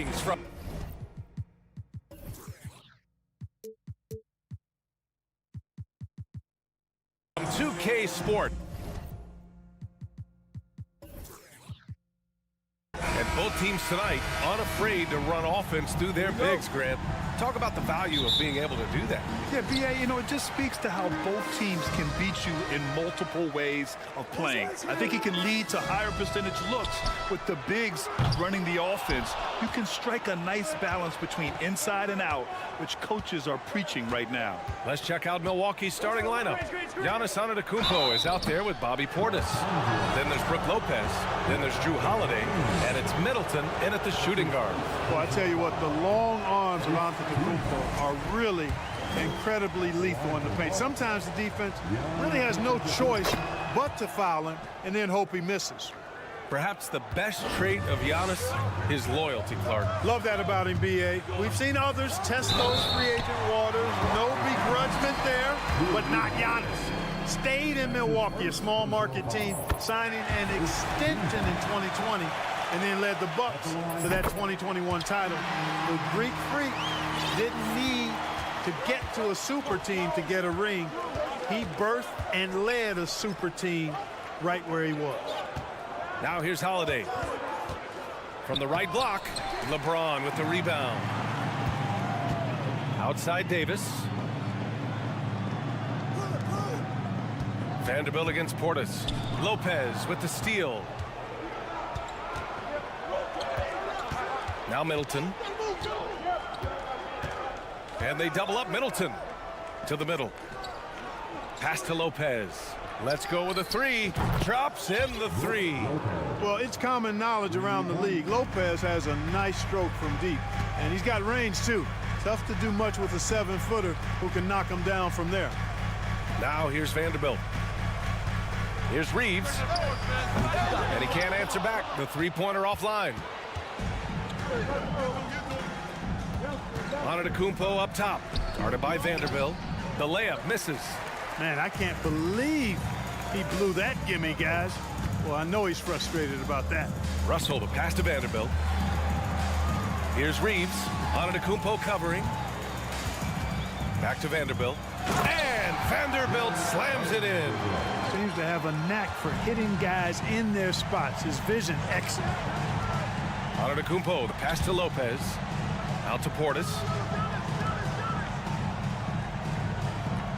From 2K Sport. And both teams tonight unafraid to run offense through their bigs, Grant. Talk about the value of being able to do that. Yeah, B.A., you know, it just speaks to how both teams can beat you in multiple ways of playing. I think he can lead to higher percentage looks with the bigs running the offense. You can strike a nice balance between inside and out, which coaches are preaching right now. Let's check out Milwaukee's starting lineup. Giannis Antetokounmpo is out there with Bobby Portis. Then there's Brook Lopez. Then there's Drew Holiday. And it's Middleton in at the shooting guard. Well, I tell you what, the long arms of Antetokounmpo are really incredibly lethal in the paint. Sometimes the defense really has no choice but to foul him and then hope he misses. Perhaps the best trait of Giannis, his loyalty, Clark. Love that about him, B.A. We've seen others test those free agent waters. No begrudgment there, but not Giannis. Stayed in Milwaukee, a small market team, signing an extension in 2020, and then led the Bucks to that 2021 title. The Greek Freak didn't need to get to a super team to get a ring. He birthed and led a super team right where he was. Now here's Holiday. From the right block, LeBron with the rebound. Outside Davis. Vanderbilt against Portis. Lopez with the steal. Now Middleton. And they double up Middleton to the middle. Pass to Lopez. Let's go with a three. Drops in the three. Well, it's common knowledge around the league. Lopez has a nice stroke from deep, and he's got range too. Tough to do much with a 7-footer who can knock him down from there. Now here's Vanderbilt. Here's Reeves. And he can't answer back. The three-pointer offline. Antetokounmpo up top. Guarded by Vanderbilt. The layup misses. Man, I can't believe he blew that gimme, guys. Well, I know he's frustrated about that. Russell, the pass to Vanderbilt. Here's Reeves. Antetokounmpo covering. Back to Vanderbilt. And Vanderbilt slams it in. Seems to have a knack for hitting guys in their spots. His vision excellent. Antetokounmpo, the pass to Lopez. Out to Portis.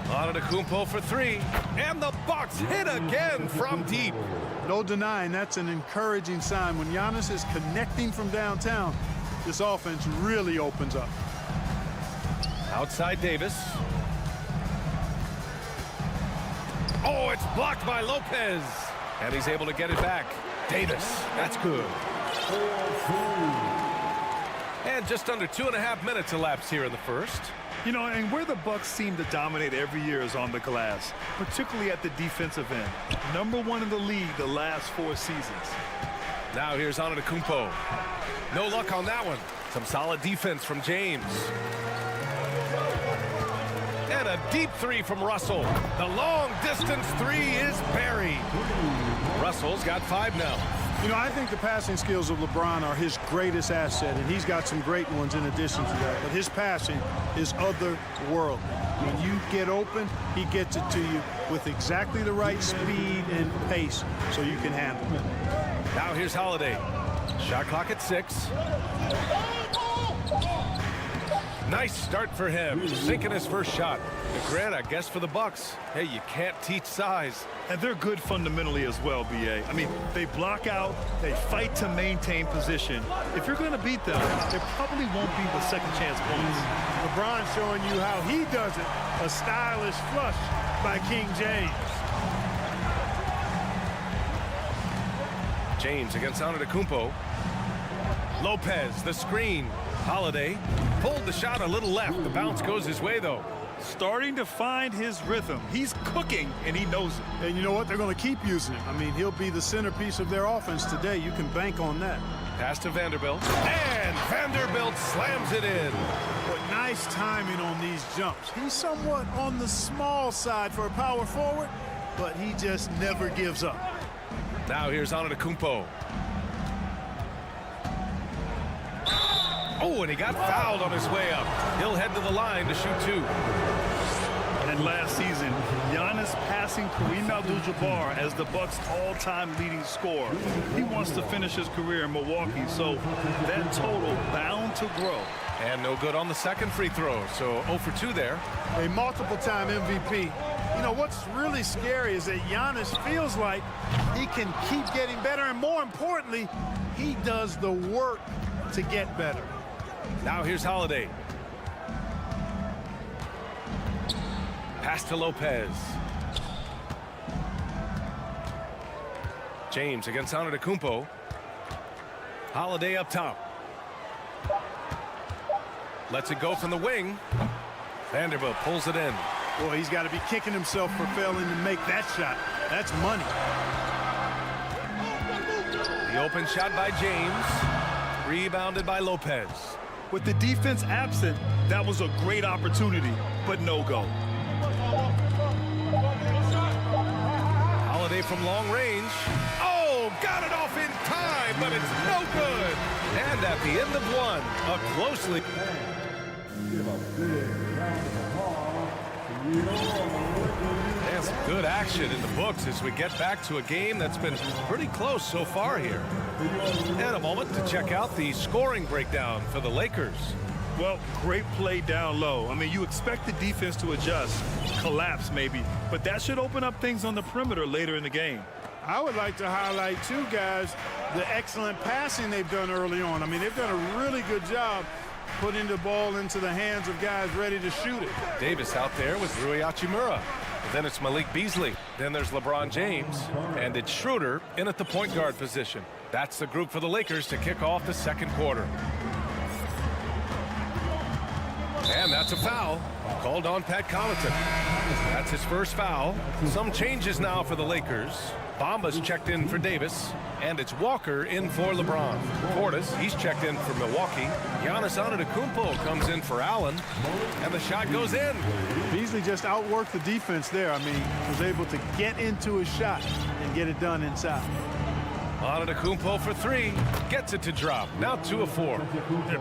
Antetokounmpo for three. And the Bucks hit again from deep. No denying that's an encouraging sign. When Giannis is connecting from downtown, this offense really opens up. Outside Davis. Oh, it's blocked by Lopez. And he's able to get it back. Davis, that's good. And just under 2.5 minutes elapsed here in the first. You know, and where the Bucks seem to dominate every year is on the glass, particularly at the defensive end. #1 in the league the last 4 seasons. Now here's Antetokounmpo. No luck on that one. Some solid defense from James. And a deep three from Russell. The long distance three is buried. Russell's got 5 now. You know, I think the passing skills of LeBron are his greatest asset, and he's got some great ones in addition to that. But his passing is otherworldly. When you get open, he gets it to you with exactly the right speed and pace so you can handle it. Now here's Holiday. Shot clock at 6. Nice start for him, sinking his first shot. Grant, I guess for the Bucks, hey, you can't teach size. And they're good fundamentally as well, B.A. I mean, they block out, they fight to maintain position. If you're going to beat them, it probably won't be the second chance points. LeBron showing you how he does it. A stylish flush by King James. James against Antetokounmpo. Lopez, the screen. Holiday pulled the shot a little left. The bounce goes his way, though. Starting to find his rhythm. He's cooking, and he knows it. And you know what? They're going to keep using him. I mean, he'll be the centerpiece of their offense today. You can bank on that. Pass to Vanderbilt. And Vanderbilt slams it in. But nice timing on these jumps. He's somewhat on the small side for a power forward, but he just never gives up. Now here's Antetokounmpo. Oh, and he got fouled on his way up. He'll head to the line to shoot 2. And last season, Giannis passing Kareem Abdul-Jabbar as the Bucks' all-time leading scorer. He wants to finish his career in Milwaukee, so that total bound to grow. And no good on the second free throw, so 0 for 2 there. A multiple-time MVP. You know, what's really scary is that Giannis feels like he can keep getting better, and more importantly, he does the work to get better. Now here's Holiday. Pass to Lopez. James against Antetokounmpo. Holiday up top. Lets it go from the wing. Vanderbilt pulls it in. Boy, he's got to be kicking himself for failing to make that shot. That's money. The open shot by James. Rebounded by Lopez. With the defense absent, that was a great opportunity, but no go. Holiday from long range. Oh, got it off in time, but it's no good. And at the end of 1, a closely... And some good action in the books as we get back to a game that's been pretty close so far here. And a moment to check out the scoring breakdown for the Lakers. Well, great play down low. I mean, you expect the defense to adjust, collapse maybe, but that should open up things on the perimeter later in the game. I would like to highlight, too, guys, the excellent passing they've done early on. I mean, they've done a really good job putting the ball into the hands of guys ready to shoot it. Davis out there with Rui Hachimura. Then it's Malik Beasley. Then there's LeBron James. And it's Schroeder in at the point guard position. That's the group for the Lakers to kick off the second quarter. And that's a foul called on Pat Connaughton. That's his first foul. Some changes now for the Lakers. Bamba's checked in for Davis, and it's Walker in for LeBron. Portis, he's checked in for Milwaukee. Giannis Antetokounmpo comes in for Allen, and the shot goes in. Beasley just outworked the defense there. I mean, was able to get into his shot and get it done inside. Antetokounmpo for 3, gets it to drop. Now 2 of 4.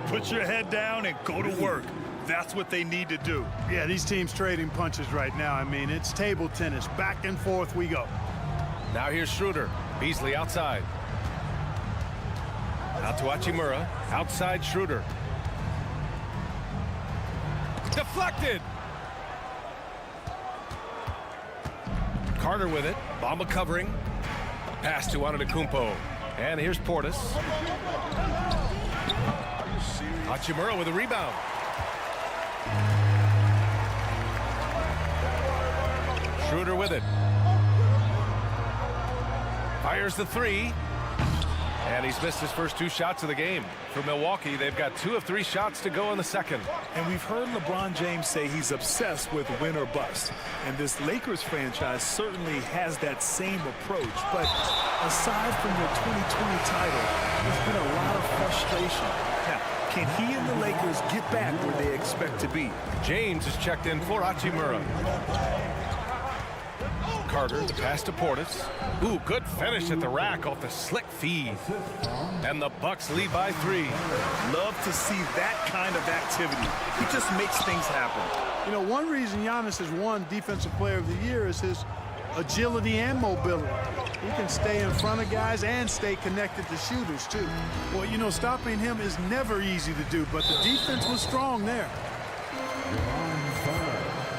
Put your head down and go to work. That's what they need to do. Yeah, these teams trading punches right now. I mean, it's table tennis. Back and forth we go. Now here's Schroeder. Beasley outside. Out to Hachimura. Outside Schroeder. Deflected. Carter with it. Bamba covering. Pass to Antetokounmpo. And here's Portis. Hachimura with a rebound. Schroeder with it. Fires the 3. And he's missed his first 2 shots of the game. For Milwaukee, they've got 2 of 3 shots to go in the second. And we've heard LeBron James say he's obsessed with win or bust. And this Lakers franchise certainly has that same approach. But aside from your 2020 title, there's been a lot of frustration. Now, can he and the Lakers get back where they expect to be? James is checked in for Hachimura. Carter, the pass to Portis. Ooh, good finish at the rack off the slick feed. And the Bucks lead by 3. Love to see that kind of activity. He just makes things happen. You know, one reason Giannis has won Defensive Player of the Year is his agility and mobility. He can stay in front of guys and stay connected to shooters, too. Well, you know, stopping him is never easy to do, but the defense was strong there.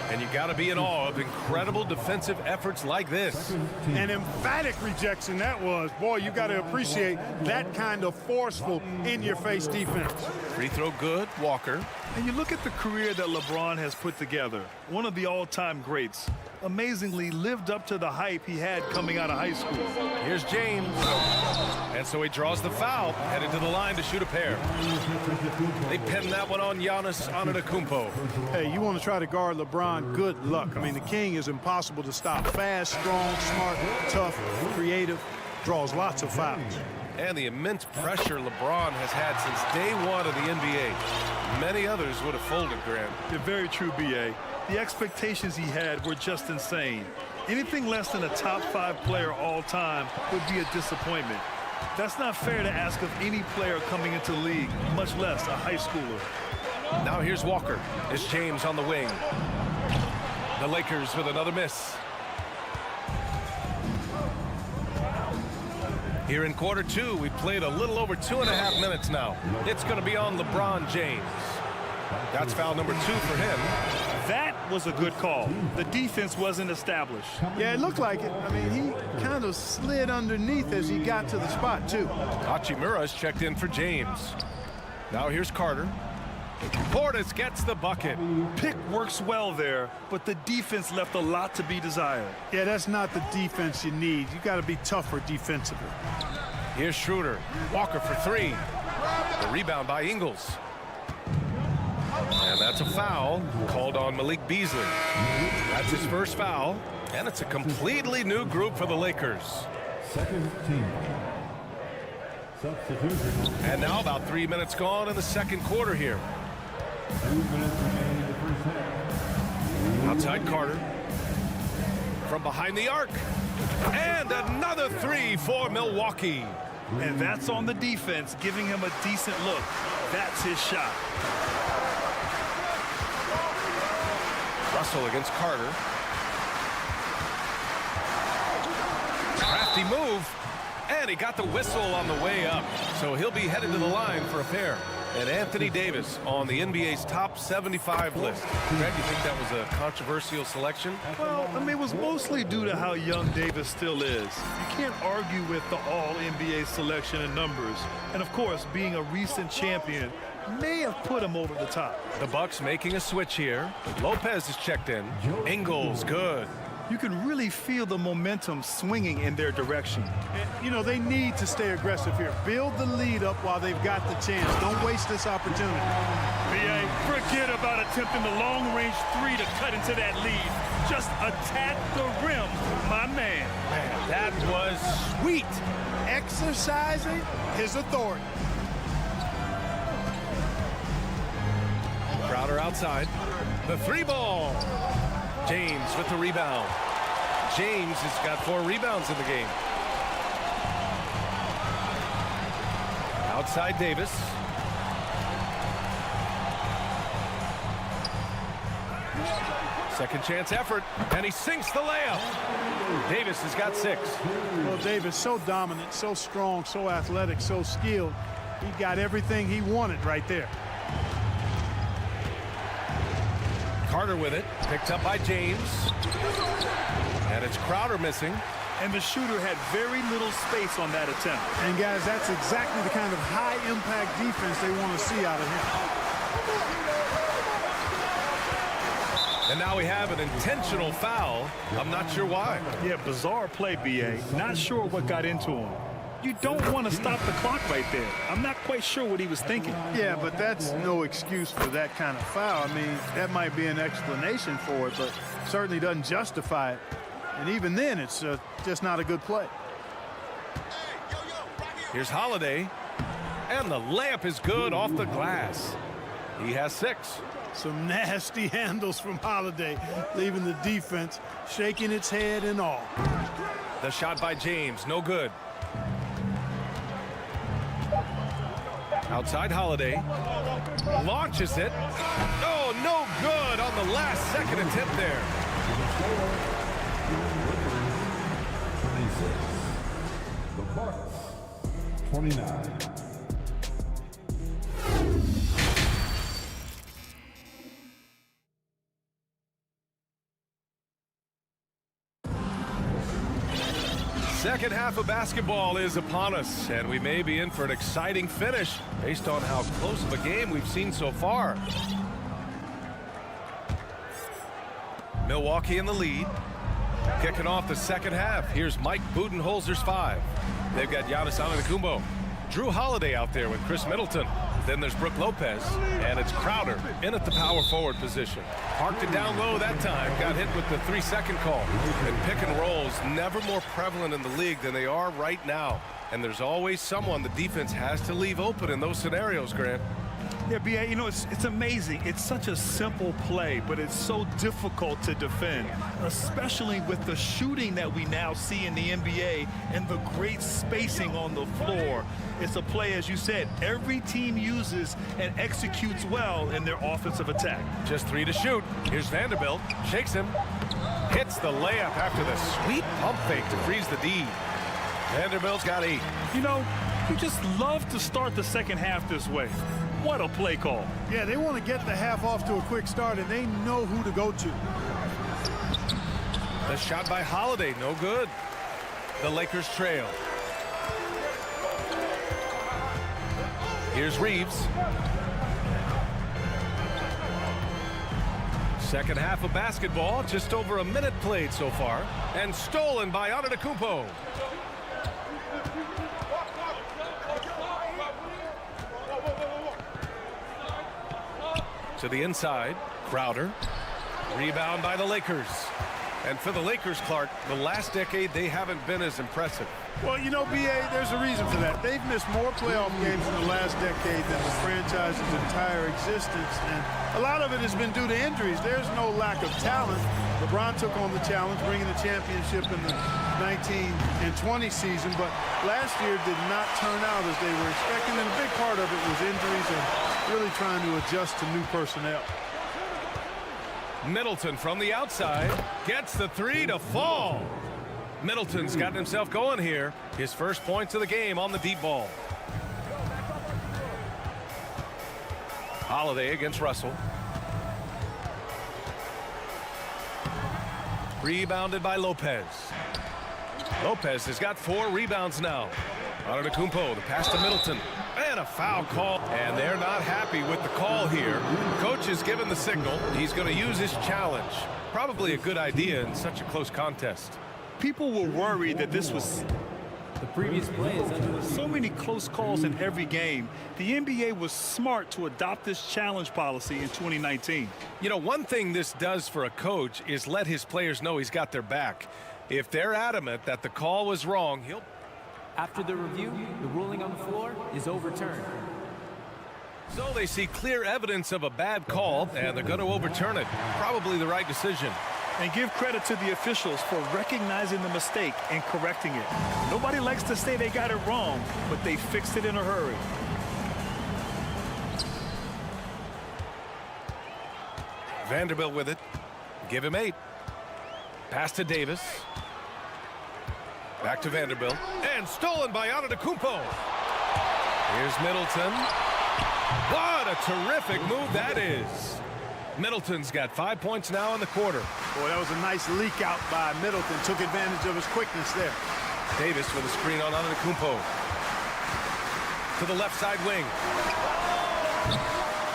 And you got to be in awe of incredible defensive efforts like this. An emphatic rejection that was. Boy, you got to appreciate that kind of forceful, in-your-face defense. Free throw good, Walker. And you look at the career that LeBron has put together. One of the all-time greats. Amazingly lived up to the hype he had coming out of high school. Here's James. And so he draws the foul, headed to the line to shoot a pair. They pin that one on Giannis Antetokounmpo. Hey, you want to try to guard LeBron, good luck. I mean, the king is impossible to stop. Fast, strong, smart, tough, creative, draws lots of fouls. And the immense pressure LeBron has had since day 1 of the NBA. Many others would have folded, Grant. You're very true, B.A. The expectations he had were just insane. Anything less than a top 5 player all time would be a disappointment. That's not fair to ask of any player coming into the league, much less a high schooler. Now here's Walker. It's James on the wing. The Lakers with another miss. Here in quarter two, we played a little over 2.5 minutes now. It's going to be on LeBron James. That's foul number 2 for him. That was a good call. The defense wasn't established. Yeah, it looked like it. I mean, he kind of slid underneath as he got to the spot, too. Hachimura's checked in for James. Now here's Carter. Portis gets the bucket. Pick works well there, but the defense left a lot to be desired. Yeah, that's not the defense you need. You got to be tougher defensively. Here's Schroeder. Walker for 3. The rebound by Ingles. And that's a foul called on Malik Beasley. That's his first foul, and it's a completely new group for the Lakers. Second team. Substitution. And now about 3 minutes gone in the second quarter here. 2 minutes remaining in the first half. Outside Carter. From behind the arc. And another 3 for Milwaukee. And that's on the defense, giving him a decent look. That's his shot. Russell against Carter. Crafty move. And he got the whistle on the way up. So he'll be headed to the line for a pair. And Anthony Davis on the NBA's top 75 list. Greg, you think that was a controversial selection? Well, I mean, it was mostly due to how young Davis still is. You can't argue with the all-NBA selection and numbers. And, of course, being a recent champion may have put him over the top. The Bucks making a switch here. Lopez is checked in. Ingles, good. You can really feel the momentum swinging in their direction. You know, they need to stay aggressive here. Build the lead up while they've got the chance. Don't waste this opportunity. B.A., forget about attempting the long-range 3 to cut into that lead. Just attack the rim, my man. Man, that was sweet. Exercising his authority. Crowder outside. The 3 ball. James with the rebound. James has got 4 rebounds in the game. Outside Davis. Second chance effort, and he sinks the layup. Davis has got 6. Well, Davis, so dominant, so strong, so athletic, so skilled. He got everything he wanted right there. Carter with it, picked up by James. And it's Crowder missing. And the shooter had very little space on that attempt. And guys, that's exactly the kind of high-impact defense they want to see out of him. And now we have an intentional foul. I'm not sure why. Yeah, bizarre play, B.A. Not sure what got into him. You don't want to stop the clock right there. I'm not quite sure what he was thinking. Yeah, but that's no excuse for that kind of foul. I mean, that might be an explanation for it, but certainly doesn't justify it. And even then, it's just not a good play. Here's Holiday. And the layup is good off the glass. He has 6. Some nasty handles from Holiday, leaving the defense shaking its head and all. The shot by James, no good. Outside Holiday. Launches it. Oh, no good on the last second attempt there. 26. The Bucks. 29. Second half of basketball is upon us, and we may be in for an exciting finish based on how close of a game we've seen so far. Milwaukee in the lead. Kicking off the second half. Here's Mike Budenholzer's 5. They've got Giannis Antetokounmpo. Drew Holiday out there with Chris Middleton. Then there's Brook Lopez, and it's Crowder in at the power forward position. Parked it down low that time, got hit with the 3-second call. And pick and rolls never more prevalent in the league than they are right now. And there's always someone the defense has to leave open in those scenarios, Grant. Yeah, B.A., you know, it's amazing. It's such a simple play, but it's so difficult to defend, especially with the shooting that we now see in the NBA and the great spacing on the floor. It's a play, as you said, every team uses and executes well in their offensive attack. Just 3 to shoot. Here's Vanderbilt. Shakes him. Hits the layup after the sweet pump fake to freeze the D. Vanderbilt's got 8. You know, you just love to start the second half this way. What a play call. Yeah, they want to get the half off to a quick start, and they know who to go to. The shot by Holiday, no good. The Lakers trail. Here's Reeves. Second half of basketball, just over a minute played so far, and stolen by Udiplomat. To the inside, Crowder. Rebound by the Lakers. And for the Lakers, Clark, the last decade, they haven't been as impressive. Well, you know, B.A., there's a reason for that. They've missed more playoff games in the last decade than the franchise's entire existence. And a lot of it has been due to injuries. There's no lack of talent. LeBron took on the challenge, bringing the championship in the 19 and 20 season. But last year did not turn out as they were expecting. And a big part of it was injuries and really trying to adjust to new personnel. Middleton from the outside gets the 3 to fall. Middleton's gotten himself going here. His first points of the game on the deep ball. Holiday against Russell. Rebounded by Lopez. Lopez has got 4 rebounds now. Udiplomat, the pass to Middleton. And a foul call. And they're not happy with the call here. Coach has given the signal. He's going to use his challenge. Probably a good idea in such a close contest. People were worried that this was The previous play is under the so many close calls in every game. The NBA was smart to adopt this challenge policy in 2019. You know, one thing this does for a coach is let his players know he's got their back. If they're adamant that the call was wrong, he'll... After the review, the ruling on the floor is overturned. So they see clear evidence of a bad call, and they're going to overturn it. Probably the right decision. And give credit to the officials for recognizing the mistake and correcting it. Nobody likes to say they got it wrong, but they fixed it in a hurry. Vanderbilt with it. Give him 8. Pass to Davis. Back to Vanderbilt. And stolen by Udiplomat. Here's Middleton. What a terrific move that is. Middleton's got 5 points now in the quarter. Boy, that was a nice leak out by Middleton. Took advantage of his quickness there. Davis with a screen on Udiplomat. To the left side wing.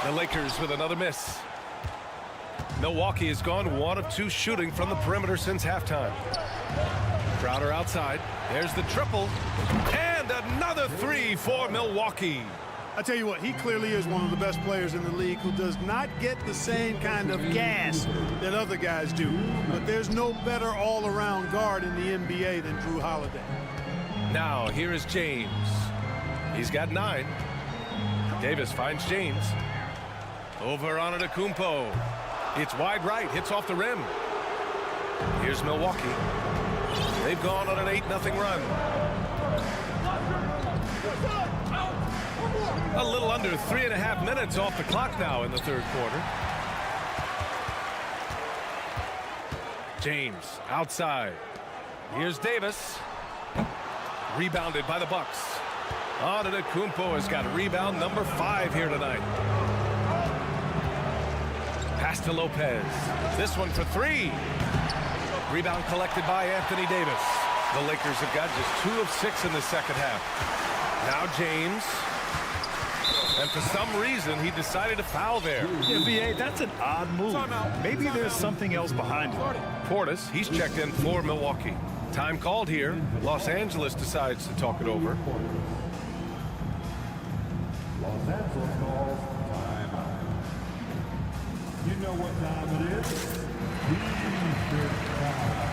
The Lakers with another miss. Milwaukee has gone 1 of 2 shooting from the perimeter since halftime. Crowder outside. There's the triple. And another 3 for Milwaukee. I tell you what, he clearly is one of the best players in the league who does not get the same kind of gas that other guys do. But there's no better all-around guard in the NBA than Drew Holiday. Now, here is James. He's got 9. Davis finds James. Over on Udiplomat. It's wide right, hits off the rim. Here's Milwaukee. They've gone on an 8-0 run. A little under 3.5 minutes off the clock now in the third quarter. James outside. Here's Davis. Rebounded by the Bucks. Udiplomat has got rebound number 5 here tonight. Pass to Lopez. This one for 3. Rebound collected by Anthony Davis. The Lakers have got just 2 of 6 in the second half. Now James. And for some reason, he decided to foul there. Yeah, VA, that's an odd move. Maybe there's something else behind it. Portis, he's checked in for Milwaukee. Time called here. Los Angeles decides to talk it over. Los Angeles calls timeout. You know what time it is? Defense foul.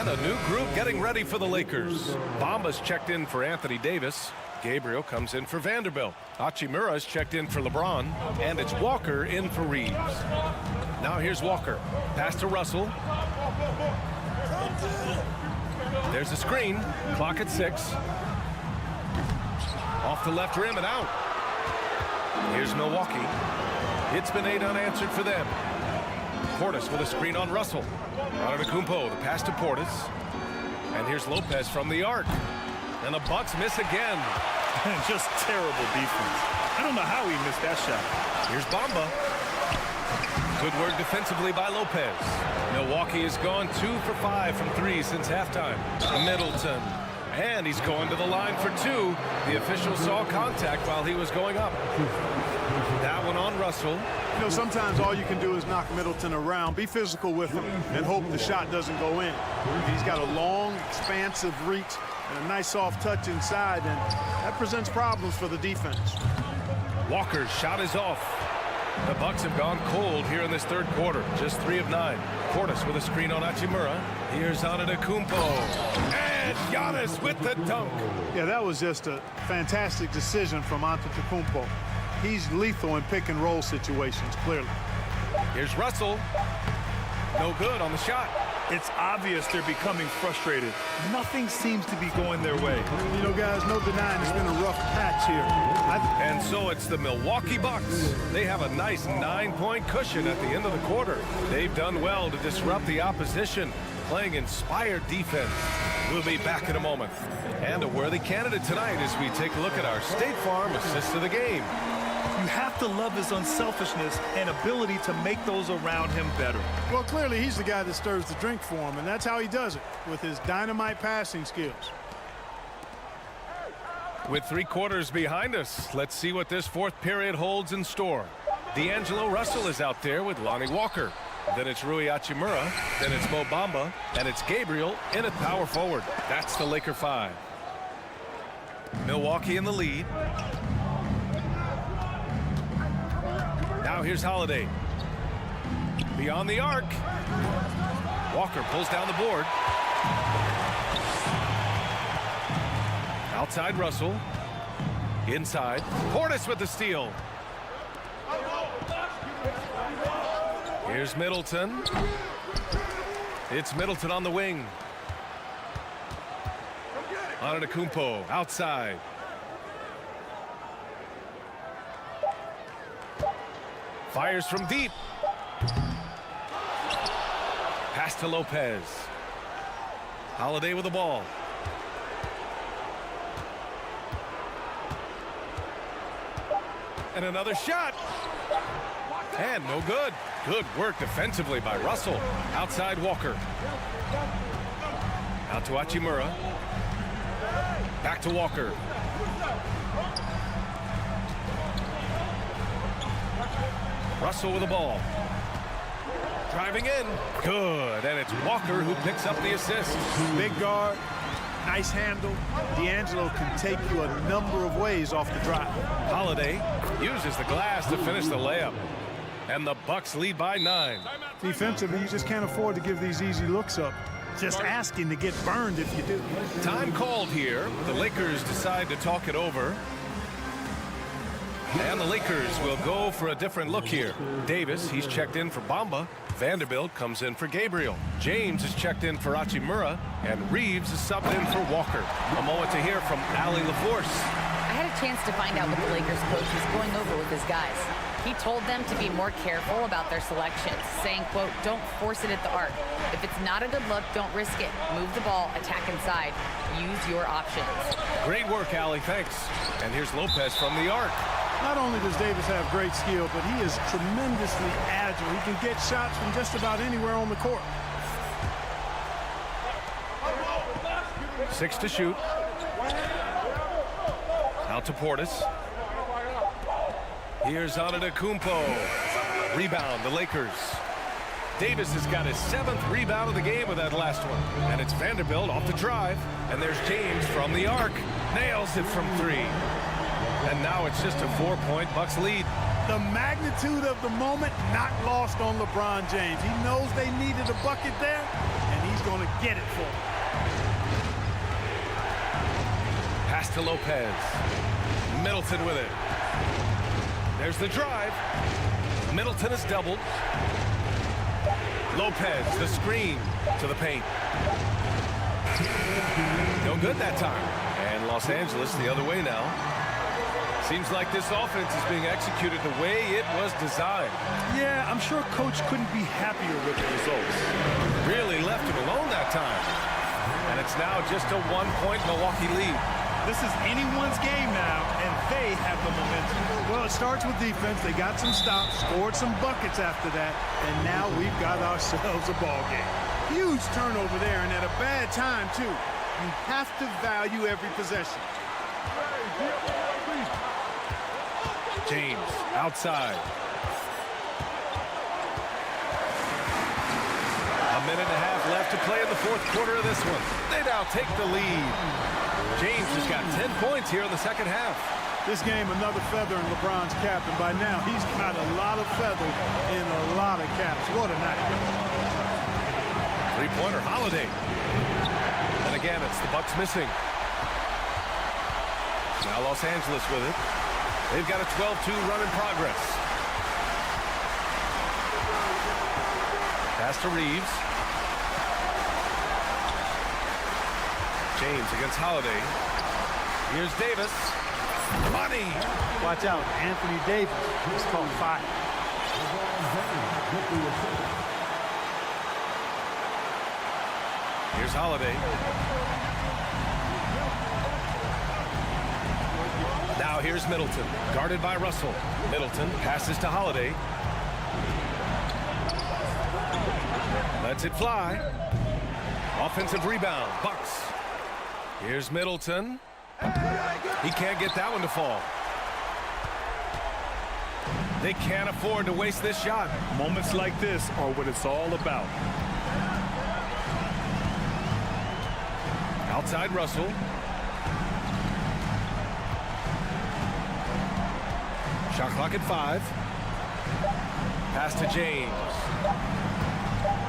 And a new group getting ready for the Lakers. Bamba's checked in for Anthony Davis. Gabriel comes in for Vanderbilt. Hachimura's checked in for LeBron. And it's Walker in for Reeves. Now here's Walker. Pass to Russell. There's a screen. Clock at 6. Off the left rim and out. Here's Milwaukee. It's been 8 unanswered for them. Portis with a screen on Russell. Antetokounmpo, the pass to Portis. And here's Lopez from the arc. And the Bucks miss again. Just terrible defense. I don't know how he missed that shot. Here's Bamba. Good work defensively by Lopez. Milwaukee has gone 2 for 5 from 3 since halftime. Middleton. And he's going to the line for 2. The official saw contact while he was going up. That one on Russell. You know, sometimes all you can do is knock Middleton around, be physical with him, and hope the shot doesn't go in. He's got a long, expansive reach and a nice soft touch inside, and that presents problems for the defense. Walker's shot is off. The Bucks have gone cold here in this third quarter. Just 3 of 9. Portis with a screen on Hachimura. Here's Antetokounmpo. And Giannis with the dunk. Yeah, that was just a fantastic decision from Antetokounmpo. He's lethal in pick and roll situations, clearly. Here's Russell. No good on the shot. It's obvious they're becoming frustrated. Nothing seems to be going their way. You know, guys, no denying it's been a rough patch here. And so it's the Milwaukee Bucks. They have a nice 9-point cushion at the end of the quarter. They've done well to disrupt the opposition, playing inspired defense. We'll be back in a moment. And a worthy candidate tonight as we take a look at our State Farm assist of the game. You have to love his unselfishness and ability to make those around him better. Well, clearly he's the guy that stirs the drink for him, and that's how he does it, with his dynamite passing skills. With 3 quarters behind us, let's see what this fourth period holds in store. D'Angelo Russell is out there with Lonnie Walker. Then it's Rui Hachimura. Then it's Mo Bamba. And it's Gabriel in at power forward. That's the Laker 5. Milwaukee in the lead. Now here's Holiday. Beyond the arc. Walker pulls down the board. Outside Russell. Inside. Portis with the steal. Here's Middleton. It's Middleton on the wing. Antetokounmpo outside. Fires from deep. Pass to Lopez. Holiday with the ball. And another shot. And no good. Good work defensively by Russell. Outside Walker. Out to Hachimura. Back to Walker. Russell with the ball. Driving in. Good. And it's Walker who picks up the assist. Big guard, nice handle. D'Angelo can take you a number of ways off the drive. Holiday uses the glass to finish the layup. And the Bucks lead by 9. Defensively, you just can't afford to give these easy looks up. Just asking to get burned if you do. Time called here. The Lakers decide to talk it over. And the Lakers will go for a different look here. Davis, he's checked in for Bamba. Vanderbilt comes in for Gabriel. James is checked in for Hachimura. And Reeves is subbed in for Walker. A moment to hear from Allie LaForce. I had a chance to find out what the Lakers coach was going over with his guys. He told them to be more careful about their selections, saying, quote, don't force it at the arc. If it's not a good look, don't risk it. Move the ball, attack inside. Use your options. Great work, Allie. Thanks. And here's Lopez from the arc. Not only does Davis have great skill, but he is tremendously agile. He can get shots from just about anywhere on the court. 6 to shoot. Out to Portis. Here's Antetokounmpo. Rebound, the Lakers. Davis has got his 7th rebound of the game with that last one. And it's Vanderbilt off the drive. And there's James from the arc. Nails it from 3. And now it's just a 4-point Bucks lead. The magnitude of the moment not lost on LeBron James. He knows they needed a bucket there, and he he's going to get it for them. Pass to Lopez. Middleton with it. There's the drive. Middleton is doubled. Lopez, the screen to the paint. No good that time. And Los Angeles the other way now. Seems like this offense is being executed the way it was designed. Yeah, I'm sure Coach couldn't be happier with the results. Really left him alone that time. And it's now just a 1-point Milwaukee lead. This is anyone's game now, and they have the momentum. Well, it starts with defense. They got some stops, scored some buckets after that, and now we've got ourselves a ball game. Huge turnover there, and at a bad time, too. You have to value every possession. James outside. A minute and a half left to play in the fourth quarter of this one. They now take the lead. James has got 10 points here in the second half. This game, another feather in LeBron's cap, and by now he's got a lot of feathers in a lot of caps. What a night. Three-pointer Holiday. And again, it's the Bucks missing. Now Los Angeles with it. They've got a 12-2 run in progress. Pass to Reeves. James against Holiday. Here's Davis. Money. Watch out, Anthony Davis. He's called fire. Here's Holiday. Now here's Middleton, guarded by Russell. Middleton passes to Holiday. Lets it fly. Offensive rebound, Bucks. Here's Middleton. He can't get that one to fall. They can't afford to waste this shot. Moments like this are what it's all about. Outside Russell. Shot clock at 5. Pass to James.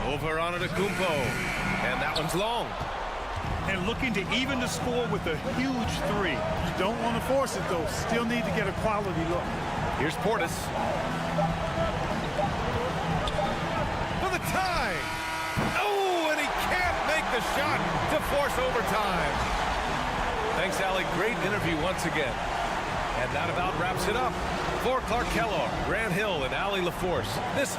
Over on Antetokounmpo. And that one's long. And looking to even the score with a huge three. You don't want to force it, though. Still need to get a quality look. Here's Portis. For the tie. Oh, and he can't make the shot to force overtime. Thanks, Allie. Great interview once again. And that about wraps it up. For Clark Kellogg, Grant Hill, and Allie LaForce. This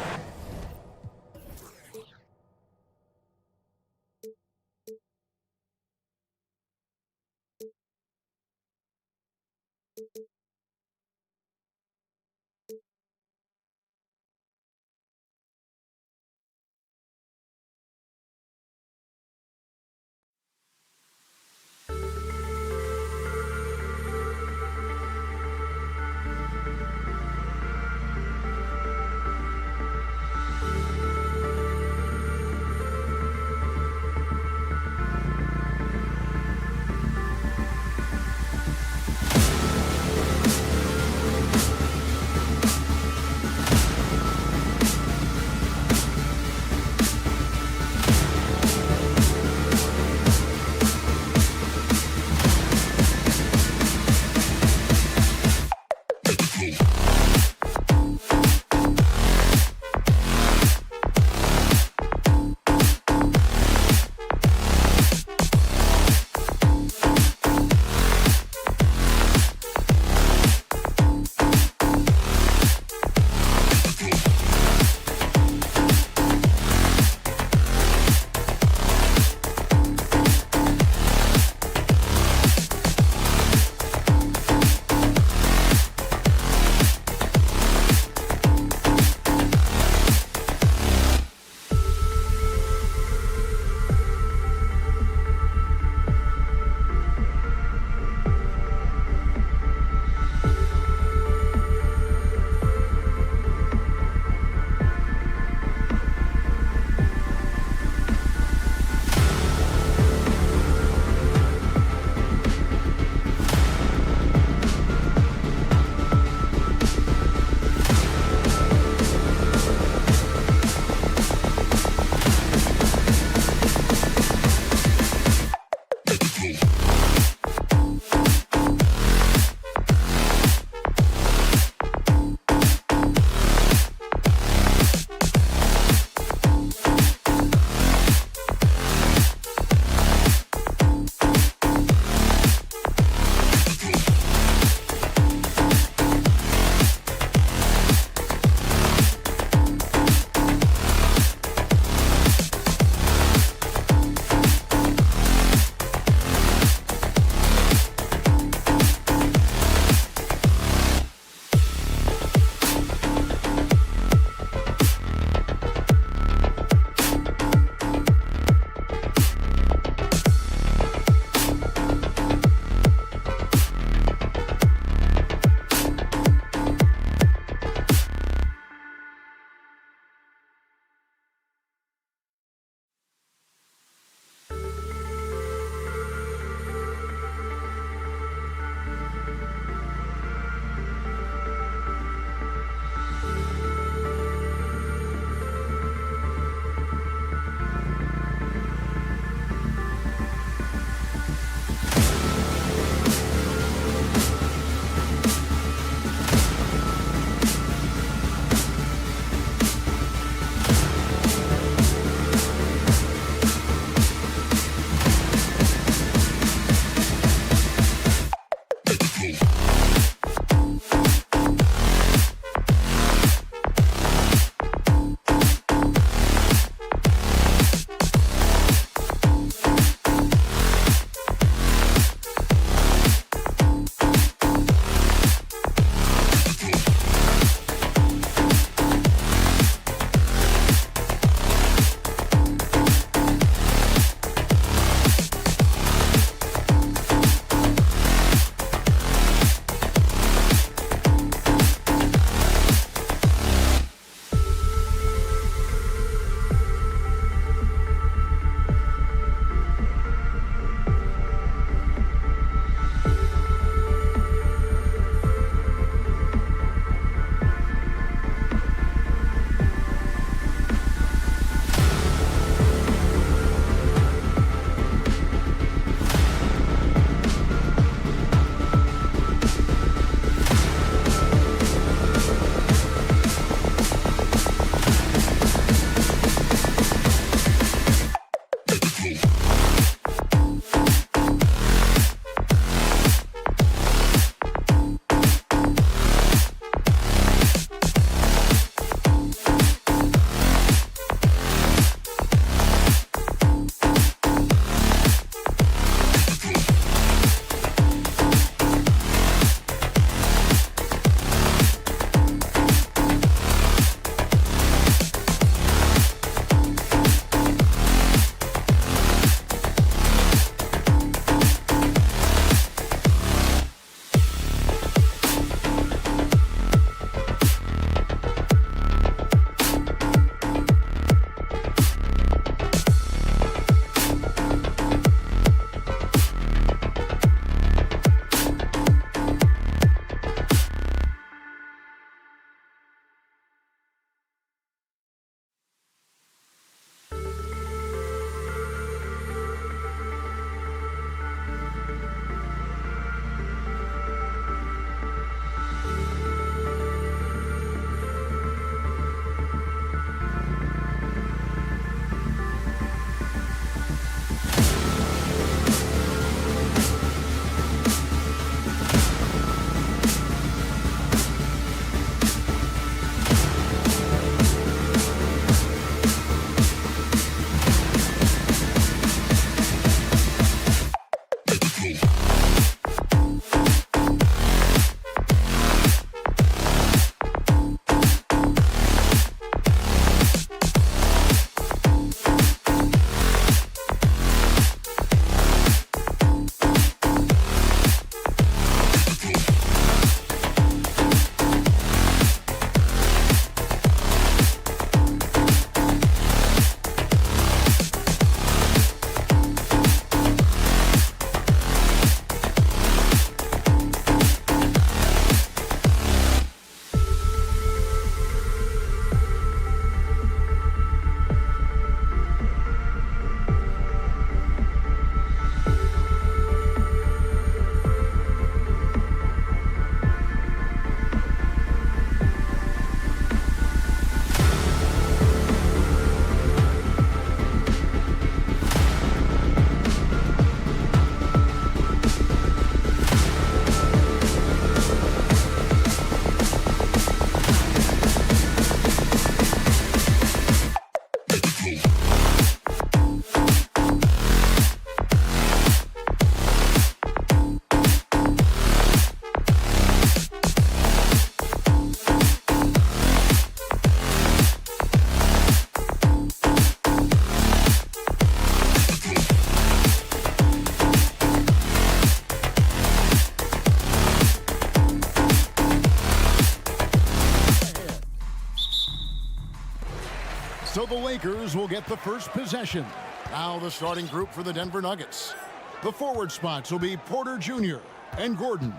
So the Lakers will get the first possession. Now the starting group for the Denver Nuggets. The forward spots will be Porter Jr. and Gordon.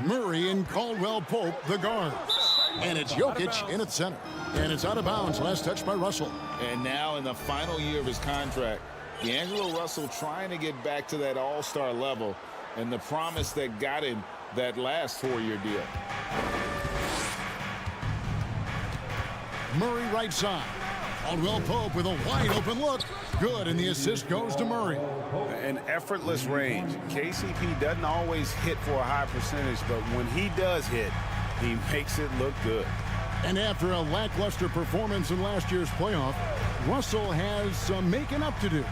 Murray and Caldwell Pope, the guards. And it's Jokic in at center. And it's out of bounds. Last touch by Russell. And now in the final year of his contract, D'Angelo Russell trying to get back to that all-star level and the promise that got him that last 4-year deal. Murray right side. Caldwell Pope with a wide open look. Good, and the assist goes to Murray. An effortless range. KCP doesn't always hit for a high percentage, but when he does hit, he makes it look good. And after a lackluster performance in last year's playoff, Russell has some making up to do.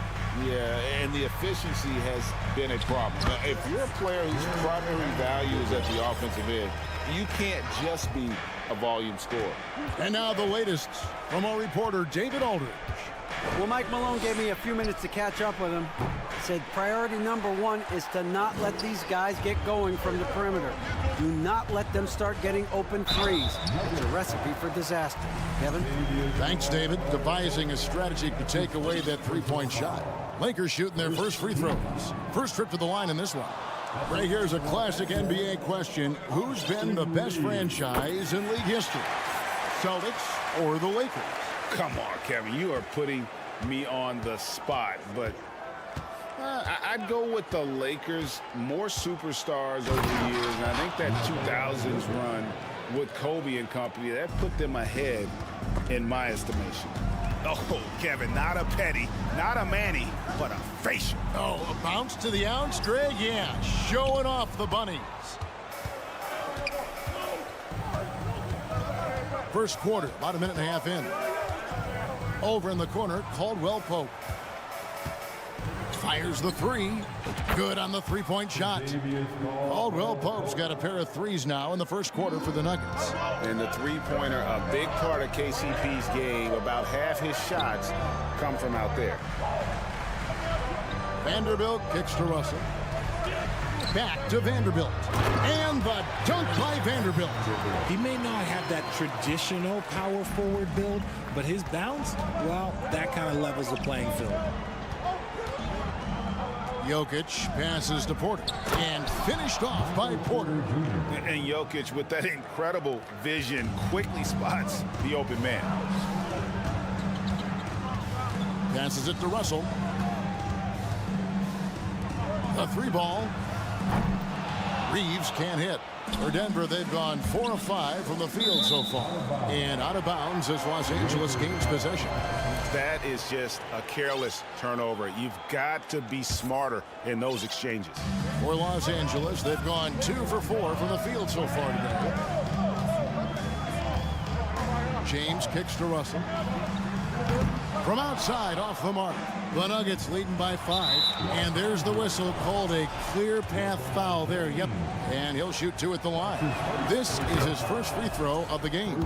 Yeah, and the efficiency has been a problem. Now, if you're a player whose primary value is at the offensive end, you can't just be a volume scorer. And now the latest from our reporter, David Aldridge. Well, Mike Malone gave me a few minutes to catch up with him. Said priority number one is to not let these guys get going from the perimeter. Do not let them start getting open threes. It's a recipe for disaster. Kevin? Thanks, David. Devising a strategy to take away that three-point shot. Lakers shooting their first free throws. First trip to the line in this one. Right here's a classic NBA question. Who's been the best franchise in league history? Celtics or the Lakers? Come on, Kevin. You are putting me on the spot, but I'd go with the Lakers. More superstars over the years, and I think that 2000s run with Kobe and company, that put them ahead in my estimation. Oh, Kevin, not a Petty, not a Manny, but a facial. Oh, a bounce to the ounce, Greg? Yeah, showing off the bunnies. First quarter, about a minute and a half in. Over in the corner, Caldwell Pope. Fires the three. Good on the three-point shot. Caldwell Pope's got a pair of threes now in the first quarter for the Nuggets. And the three-pointer, a big part of KCP's game. About half his shots come from out there. Vanderbilt kicks to Russell. Back to Vanderbilt. And the dunk by Vanderbilt. He may not have that traditional power forward build, but his bounce, well, that kind of levels the playing field. Jokic passes to Porter and finished off by Porter. And Jokic, with that incredible vision, quickly spots the open man. Passes it to Russell. A three ball. Reeves can't hit. For Denver, they've gone 4 of 5 from the field so far. And out of bounds as Los Angeles gains possession. That is just a careless turnover. You've got to be smarter in those exchanges. For Los Angeles, they've gone 2 for 4 from the field so far today. James kicks to Russell. From outside, off the mark. The Nuggets leading by 5. And there's the whistle, called a clear path foul there. Yep. And he'll shoot 2 at the line. This is his first free throw of the game.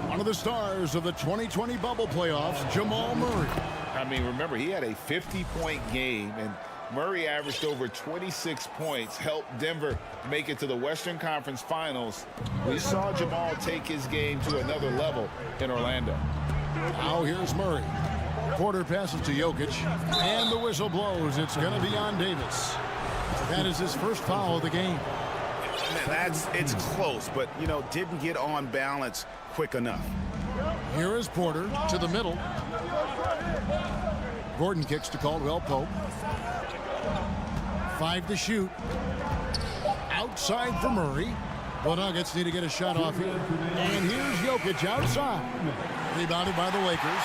One of the stars of the 2020 bubble playoffs, Jamal Murray. I mean, remember, he had a 50-point game, and Murray averaged over 26 points, helped Denver make it to the Western Conference Finals. We saw Jamal take his game to another level in Orlando. Now here's Murray. Porter passes to Jokic, and the whistle blows. It's going to be on Davis. That is his first foul of the game. It's close, but, you know, didn't get on balance quick enough. Here is Porter to the middle. Gordon kicks to Caldwell Pope. 5 to shoot. Outside for Murray. The Nuggets need to get a shot off here. And here's Jokic outside. Rebounded by the Lakers.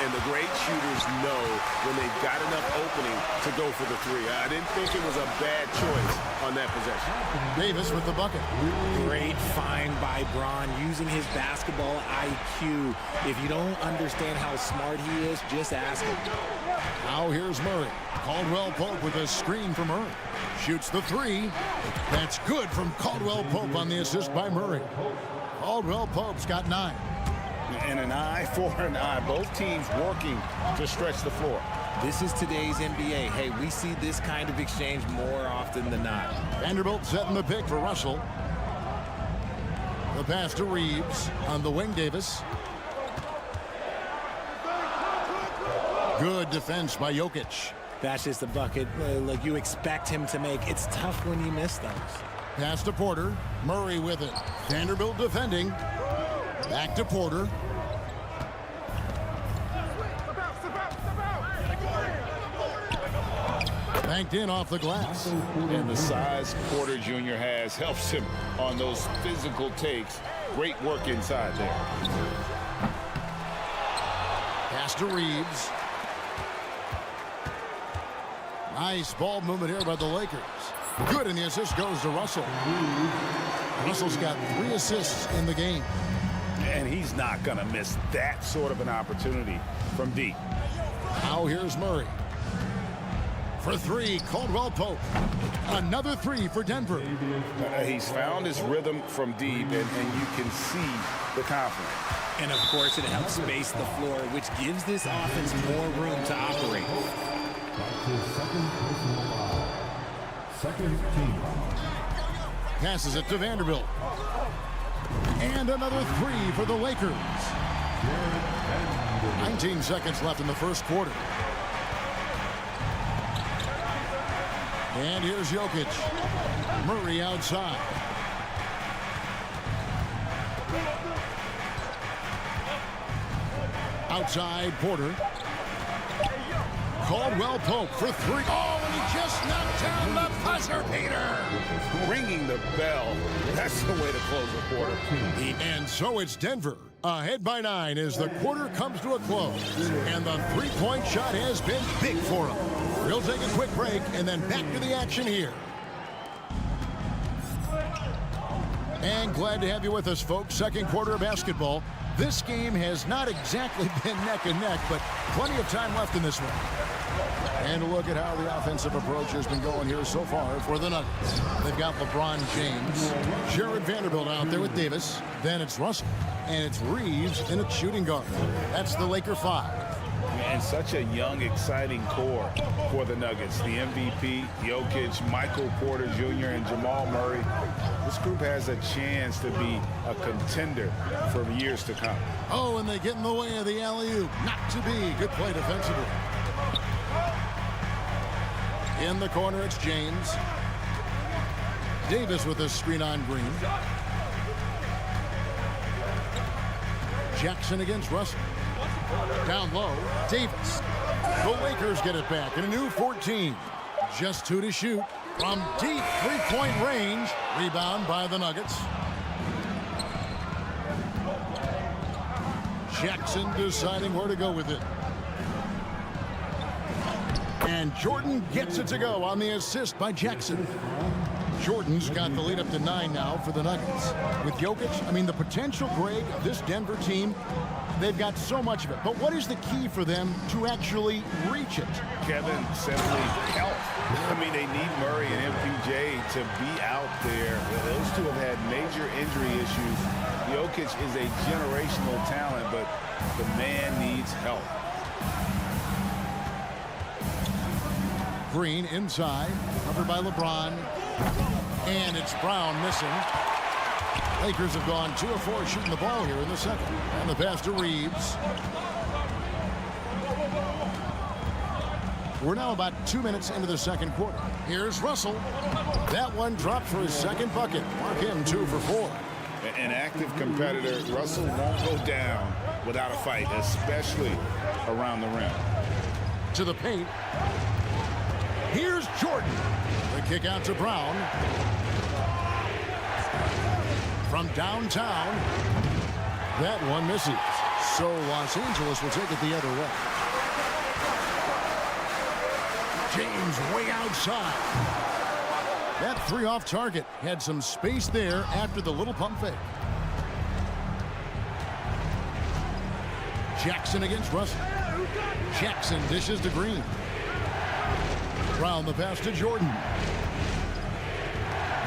And the great shooters know when they've got enough opening to go for the three. I didn't think it was a bad choice on that possession. Davis with the bucket. Great find by Bron, using his basketball IQ. If you don't understand how smart he is, just ask him. Now here's Murray. Caldwell Pope with a screen from Murray. Shoots the three. That's good from Caldwell Pope on the assist by Murray. Caldwell Pope's got 9. And an eye for an eye. Both teams working to stretch the floor. This is today's NBA. Hey, we see this kind of exchange more often than not. Vanderbilt setting the pick for Russell. The pass to Reeves on the wing. Davis. Good defense by Jokic. That's just a bucket like you expect him to make. It's tough when you miss those. Pass to Porter. Murray with it. Vanderbilt defending. Back to Porter. Banked in off the glass. And the size Porter Jr. has helps him on those physical takes. Great work inside there. Pass to Reeves. Nice ball movement here by the Lakers. Good, and the assist goes to Russell. Russell's got 3 assists in the game. And he's not going to miss that sort of an opportunity from deep. Now here's Murray. For 3, Caldwell Pope. Another 3 for Denver. He's found his rhythm from deep, and you can see the confidence. And, of course, it helps space the floor, which gives this offense more room to operate. Second team. Passes it to Vanderbilt. And another 3 for the Lakers. 19 seconds left in the first quarter. And here's Jokic. Murray outside. Outside, Porter. Caldwell Pope for 3. Oh, and he just knocked down the buzzer beater. Ringing the bell. That's the way to close the quarter. And so it's Denver ahead by 9 as the quarter comes to a close. And the three-point shot has been big for him. We'll take a quick break and then back to the action here. And glad to have you with us, folks. Second quarter of basketball. This game has not exactly been neck and neck, but plenty of time left in this one. And look at how the offensive approach has been going here so far for the Nuggets. They've got LeBron James, Jared Vanderbilt out there with Davis. Then it's Russell, and it's Reeves in a shooting guard. That's the Laker 5. And such a young, exciting core for the Nuggets. The MVP, Jokic, Michael Porter Jr., and Jamal Murray. This group has a chance to be a contender for years to come. Oh, and they get in the way of the alley-oop. Not to be. Good play defensively. In the corner, it's James. Davis with a screen on Green. Jackson against Russell. Down low, Davis. The Lakers get it back in a new 14. Just 2 to shoot. From deep three-point range. Rebound by the Nuggets. Jackson deciding where to go with it. And Jordan gets it to go on the assist by Jackson. Jordan's got the lead up to 9 now for the Nuggets. With Jokic, I mean, the potential, Greg, of this Denver team, they've got so much of it. But what is the key for them to actually reach it? Kevin, simply help. I mean, they need Murray and MPJ to be out there. Those two have had major injury issues. Jokic is a generational talent, but the man needs help. Green inside, covered by LeBron. And it's Brown missing. Lakers have gone 2 of 4 shooting the ball here in the second. And the pass to Reeves. We're now about 2 minutes into the second quarter. Here's Russell. That one dropped for his second bucket. Mark him 2 for 4. An active competitor, Russell won't go down without a fight, especially around the rim. To the paint. Here's Jordan. The kick out to Brown. From downtown. That one misses. So Los Angeles will take it the other way. James way outside. That 3 off target. Had some space there after the little pump fake. Jackson against Russell. Jackson dishes to Green. Brown the pass to Jordan.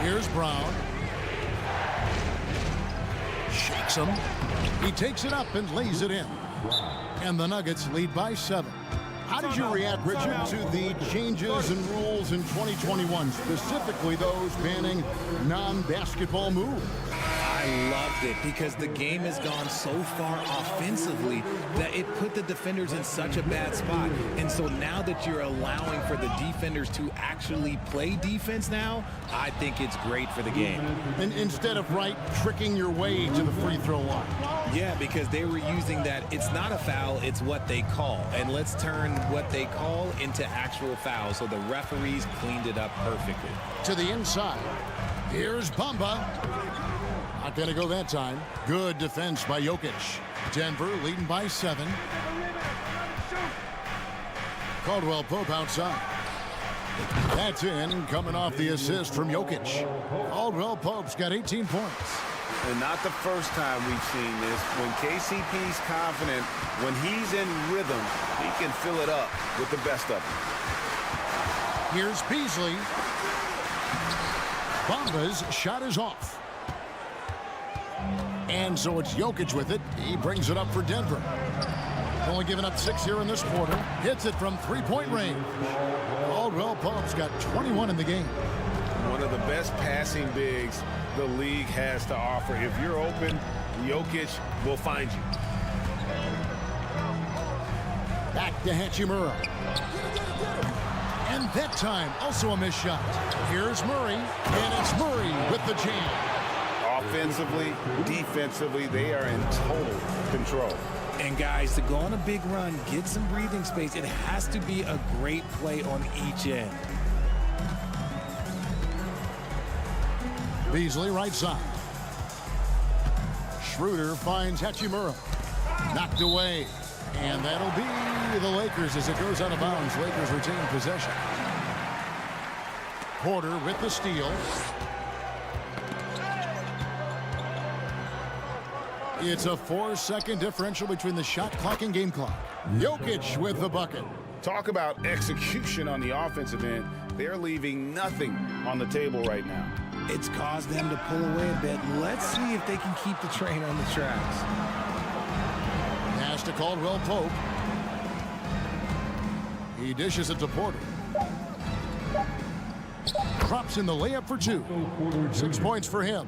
Here's Brown. Shakes him. He takes it up and lays it in. And the Nuggets lead by 7. How did you react, Richard, to the changes and rules in 2021, specifically those banning non-basketball moves? I loved it because the game has gone so far offensively that it put the defenders in such a bad spot. And so now that you're allowing for the defenders to actually play defense now, I think it's great for the game. And instead of tricking your way to the free throw line. Yeah, because they were using that it's not a foul, it's what they call. And let's turn what they call into actual fouls. So the referees cleaned it up perfectly. To the inside. Here's Bamba. Not going to go that time. Good defense by Jokic. Denver leading by 7. Caldwell Pope outside. That's in, coming off the assist from Jokic. Caldwell Pope's got 18 points. And not the first time we've seen this. When KCP's confident, when he's in rhythm, he can fill it up with the best of them. Here's Beasley. Bamba's shot is off. And so it's Jokic with it. He brings it up for Denver. Only giving up 6 here in this quarter. Hits it from three-point range. Caldwell Pope's got 21 in the game. One of the best passing bigs the league has to offer. If you're open, Jokic will find you. Back to Hachimura. And that time, also a missed shot. Here's Murray, and it's Murray with the jam. Offensively, defensively, they are in total control. And guys, to go on a big run, get some breathing space, it has to be a great play on each end. Beasley right side. Schroeder finds Hachimura. Knocked away. And that'll be the Lakers as it goes out of bounds. Lakers retain possession. Porter with the steal. It's a 4-second differential between the shot clock and game clock. Jokic with the bucket. Talk about execution on the offensive end. They're leaving nothing on the table right now. It's caused them to pull away a bit. Let's see if they can keep the train on the tracks. Pass to Caldwell Pope. He dishes it to Porter. Drops in the layup for 2. 6 points for him.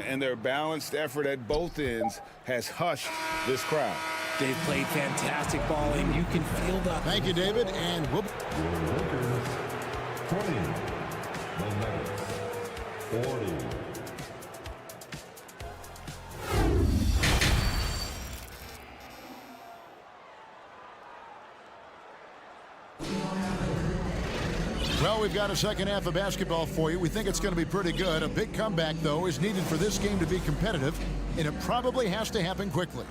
And their balanced effort at both ends has hushed this crowd. They've played fantastic ball, and you can feel the... Thank you, David, and we'll... 20. The Nuggets. 40. Well, we've got a second half of basketball for you. We think it's going to be pretty good. A big comeback, though, is needed for this game to be competitive, and it probably has to happen quickly.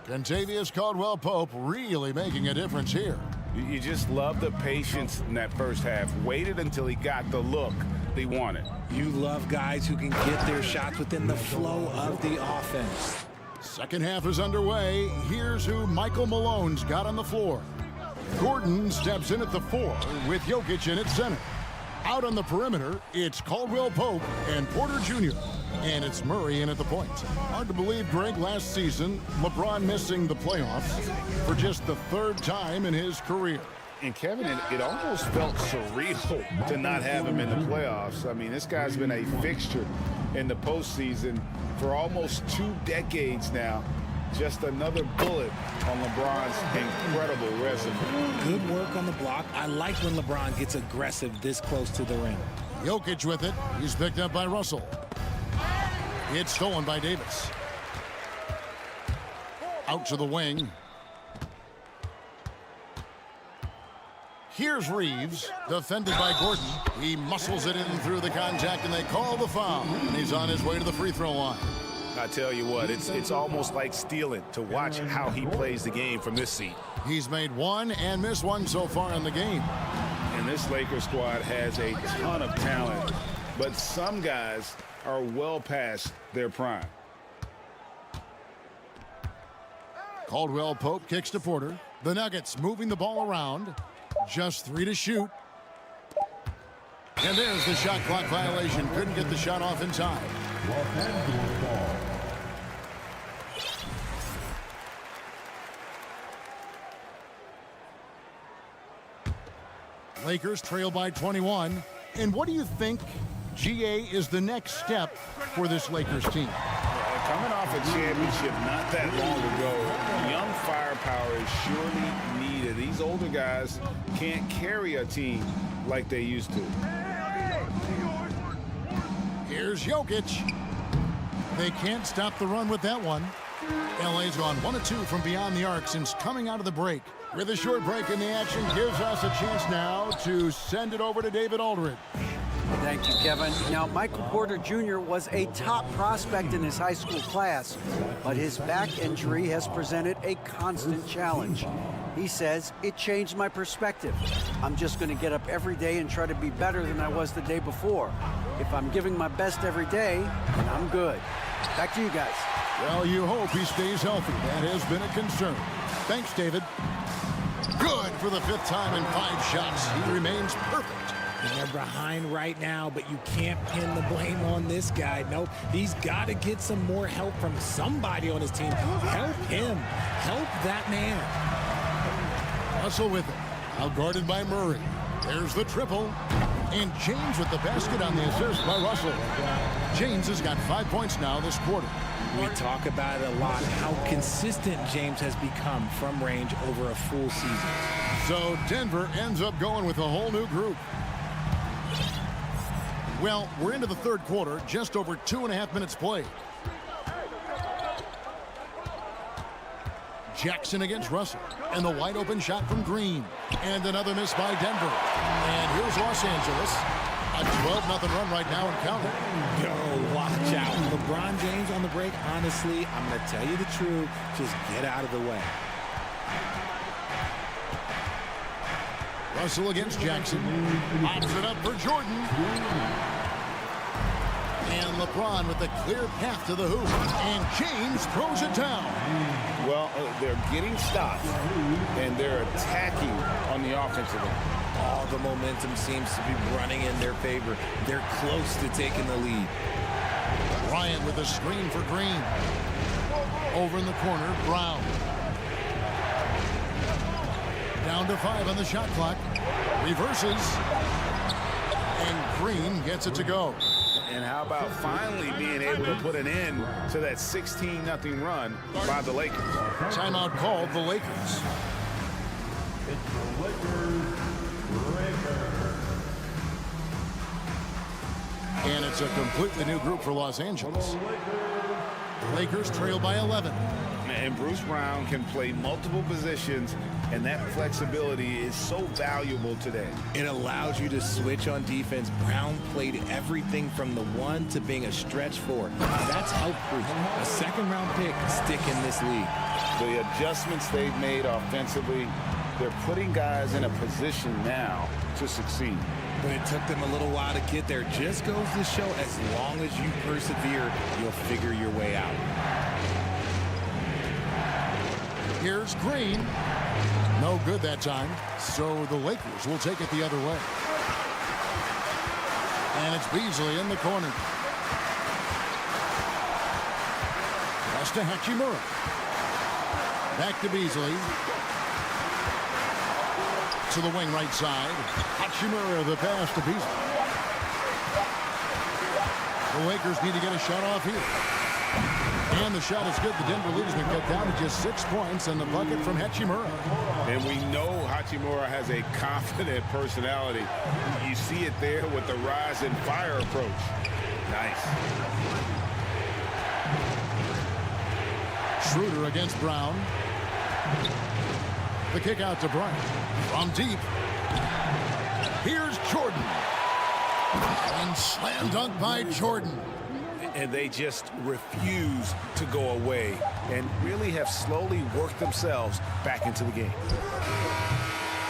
Kentavious Caldwell-Pope really making a difference here. You just love the patience in that first half. Waited until he got the look he wanted. You love guys who can get their shots within the flow of the offense. Second half is underway. Here's who Michael Malone's got on the floor. Gordon steps in at the 4 with Jokic in at center. Out on the perimeter, it's Caldwell Pope and Porter Jr. And it's Murray in at the point. Hard to believe, Greg, last season, LeBron missing the playoffs for just the 3rd time in his career. And Kevin, it almost felt surreal to not have him in the playoffs. I mean, this guy's been a fixture in the postseason for almost 2 decades now. Just another bullet on LeBron's incredible resume. Good work on the block. I like when LeBron gets aggressive this close to the rim. Jokic with it. He's picked up by Russell. It's stolen by Davis. Out to the wing. Here's Reeves, defended by Gordon. He muscles it in through the contact, and they call the foul. And he's on his way to the free throw line. I tell you what, it's almost like stealing to watch how he plays the game from this seat. He's made 1 and missed 1 so far in the game. And this Lakers squad has a ton of talent, but some guys are well past their prime. Caldwell Pope kicks to Porter. The Nuggets moving the ball around. Just 3 to shoot. And there's the shot clock violation. Couldn't get the shot off in time. Los Angeles ball. Lakers trail by 21. And what do you think, GA, is the next step for this Lakers team? Coming off a championship not that long ago, young firepower is surely needed. These older guys can't carry a team like they used to. Here's Jokic. They can't stop the run with that one. LA's gone 1 of 2 from beyond the arc since coming out of the break. With a short break in the action, gives us a chance now to send it over to David Aldridge. Thank you, Kevin. Now, Michael Porter Jr. was a top prospect in his high school class, but his back injury has presented a constant challenge. He says, it changed my perspective. I'm just going to get up every day and try to be better than I was the day before. If I'm giving my best every day, then I'm good. Back to you guys. Well, you hope he stays healthy. That has been a concern. Thanks, David. Good for the 5th time in 5 shots. He remains perfect. They're behind right now, but you can't pin the blame on this guy. Nope, he's got to get some more help from somebody on his team. Help him. Help that man. Russell with it. Out guarded by Murray. There's the triple. And James with the basket on the assist by Russell. James has got 5 points now this quarter. We talk about it a lot, how consistent James has become from range over a full season. So Denver ends up going with a whole new group. Well, we're into the 3rd quarter, just over 2.5 minutes played. Jackson against Russell, and the wide open shot from Green, and another miss by Denver. And here's Los Angeles, a 12-0 run right now and counting. Yo, watch out. LeBron James on the break, honestly, I'm going to tell you the truth, just get out of the way. Russell against Jackson. Pops it up for Jordan. And LeBron with a clear path to the hoop. And James throws it down. Well, they're getting stops, and they're attacking on the offensive end. All the momentum seems to be running in their favor. They're close to taking the lead. Bryant with a screen for Green. Over in the corner, Brown. Down to 5 on the shot clock. Reverses. And Green gets it to go. And how about finally being able to put an end to that 16-0 run by the Lakers? Timeout called the Lakers. It's the Lakers. And it's a completely new group for Los Angeles. The Lakers trail by 11. And Bruce Brown can play multiple positions, and that flexibility is so valuable today. It allows you to switch on defense. Brown played everything from the 1 to being a stretch 4. That's help proof. A 2nd-round pick stick in this league. The adjustments they've made offensively, they're putting guys in a position now to succeed. But it took them a little while to get there. Just goes to show, as long as you persevere, you'll figure your way out. Here's Green. No good that time. So the Lakers will take it the other way. And it's Beasley in the corner. Pass to Hachimura. Back to Beasley. To the wing right side. Hachimura the pass to Beasley. The Lakers need to get a shot off here. And the shot is good. The Denver lead has been cut down to just 6 points, and the bucket from Hachimura. And we know Hachimura has a confident personality. You see it there with the rise and fire approach. Nice. Schroeder against Brown. The kick out to Bryant. From deep. Here's Jordan. And slam dunk by Jordan. And they just refuse to go away and really have slowly worked themselves back into the game.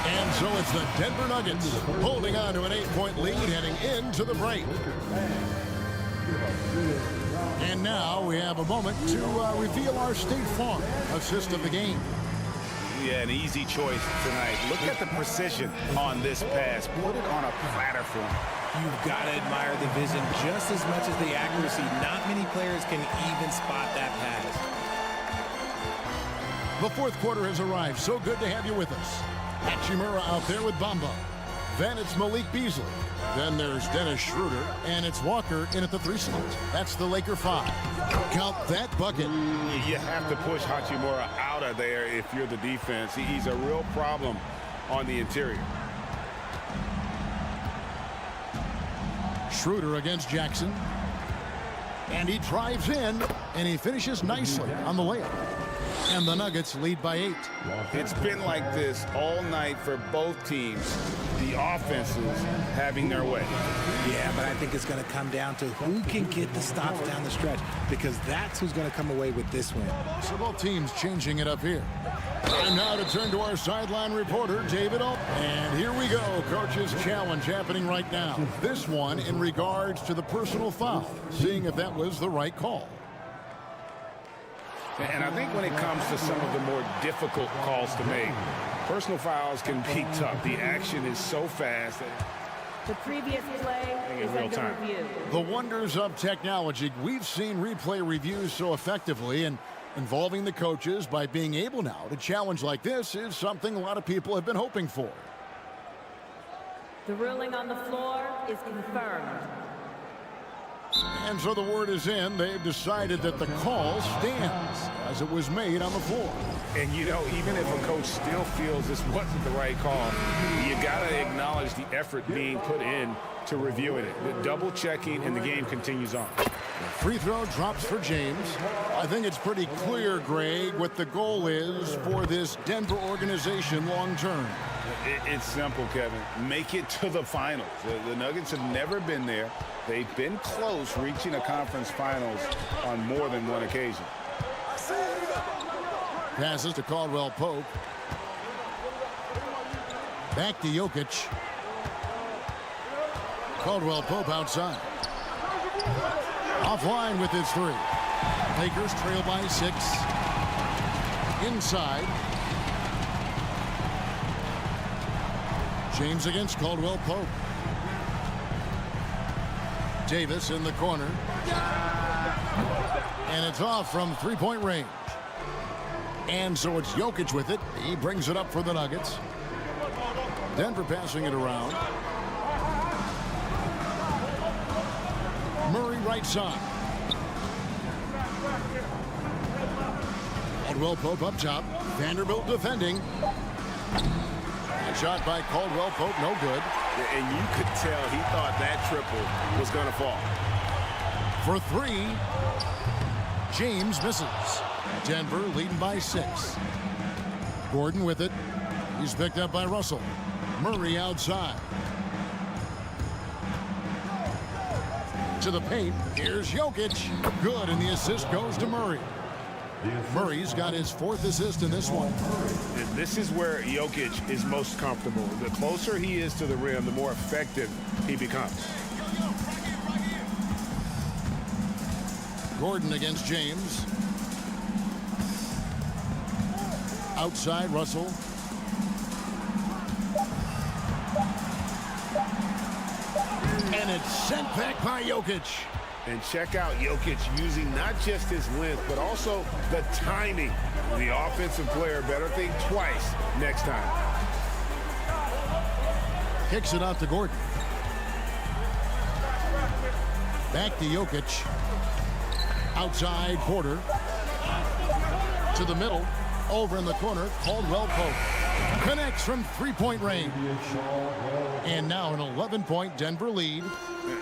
And so it's the Denver Nuggets holding on to an 8-point lead heading into the break. And now we have a moment to reveal our State Farm assist of the game. Yeah, an easy choice tonight. Look at the precision on this pass. Put it on a platter for him. You've got to admire the vision just as much as the accuracy. Not many players can even spot that pass. The 4th quarter has arrived. So good to have you with us. Hachimura out there with Bamba. Then it's Malik Beasley. Then there's Dennis Schroeder, and it's Walker in at the 3 slot. That's the Laker 5. Count that bucket. You have to push Hachimura out of there if you're the defense. He's a real problem on the interior. Schroeder against Jackson. And he drives in, and he finishes nicely on the layup. And the Nuggets lead by 8. It's been like this all night for both teams. The offenses having their way. Yeah, but I think it's going to come down to who can get the stops down the stretch, because that's who's going to come away with this win. So both teams changing it up here. And now to turn to our sideline reporter, David Alt. And here we go, Coach's challenge happening right now. This one in regards to the personal foul, seeing if that was the right call. And I think when it comes to some of the more difficult calls to make, personal fouls can be tough. The action is so fast. The previous play is under review. The wonders of technology. We've seen replay reviews so effectively, and involving the coaches by being able now to challenge like this is something a lot of people have been hoping for. The ruling on the floor is confirmed. And so the word is in. They've decided that the call stands as it was made on the floor. And, you know, even if a coach still feels this wasn't the right call, you got to acknowledge the effort being put in to reviewing it. The double checking, and the game continues on. The free throw drops for James. I think it's pretty clear, Greg, what the goal is for this Denver organization long term. It's simple, Kevin. Make it to the finals. The Nuggets have never been there. They've been close reaching a conference finals on more than one occasion. Passes to Caldwell Pope. Back to Jokic. Caldwell Pope outside. Offline with his 3. Lakers trail by 6. Inside. James against Caldwell Pope. Davis in the corner. And it's off from 3-point range. And so it's Jokic with it. He brings it up for the Nuggets. Denver passing it around. Murray right side. Caldwell Pope up top. Vanderbilt defending. A shot by Caldwell Pope, no good. And you could tell he thought that triple was going to fall. For 3, James misses. Denver leading by 6. Gordon with it. He's picked up by Russell. Murray outside. To the paint. Here's Jokic. Good, and the assist goes to Murray. Murray's got his 4th assist in this one. And this is where Jokic is most comfortable. The closer he is to the rim, the more effective he becomes. Gordon against James. Outside, Russell. And it's sent back by Jokic. And check out Jokic using not just his length, but also the timing. The offensive player better think twice next time. Kicks it out to Gordon. Back to Jokic. Outside, Porter. To the middle. Over in the corner, Caldwell Pope. Connects from 3-point range. And now an 11-point Denver lead.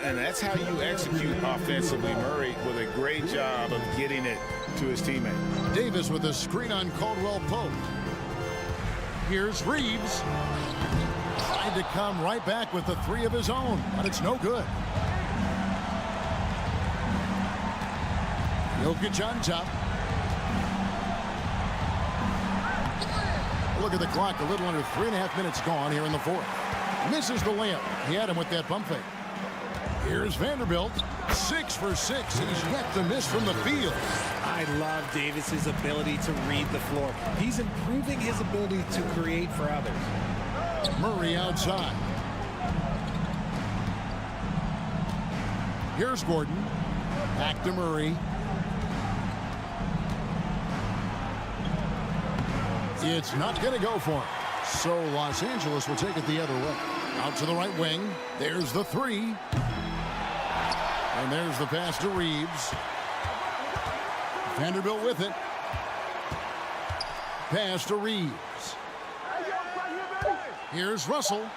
And that's how you execute offensively. Murray with a great job of getting it to his teammate. Davis with a screen on Caldwell Pope. Here's Reeves. Tried to come right back with the 3 of his own, but it's no good. Jokic on top. Look at the clock, a little under 3.5 minutes gone here in the 4th. Misses the layup. He had him with that bump fake. Here's Vanderbilt. 6 for 6. He's yet to miss from the field. I love Davis's ability to read the floor. He's improving his ability to create for others. Murray outside. Here's Gordon. Back to Murray. It's not going to go for him. So Los Angeles will take it the other way. Out to the right wing. There's the three. And there's the pass to Reeves. Vanderbilt with it. Pass to Reeves. Here's Russell.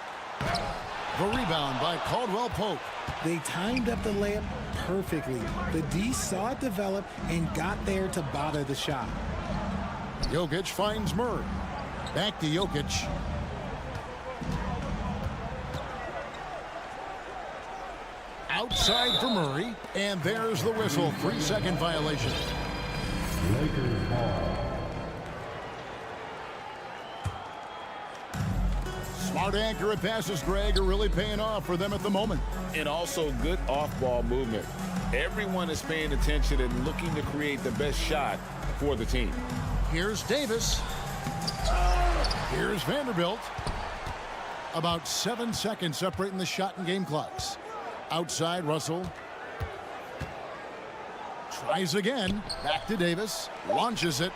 The rebound by Caldwell Pope. They timed up the layup perfectly. The D saw it develop and got there to bother the shot. Jokic finds Murray. Back to Jokic. Outside for Murray. And there's the whistle. 3-second violation. Lakers ball. Smart accurate passes, Greg, are really paying off for them at the moment. And also good off-ball movement. Everyone is paying attention and looking to create the best shot for the team. Here's Davis. Here's Vanderbilt. About 7 seconds separating the shot and game clocks. Outside, Russell. Tries again. Back to Davis. Launches it.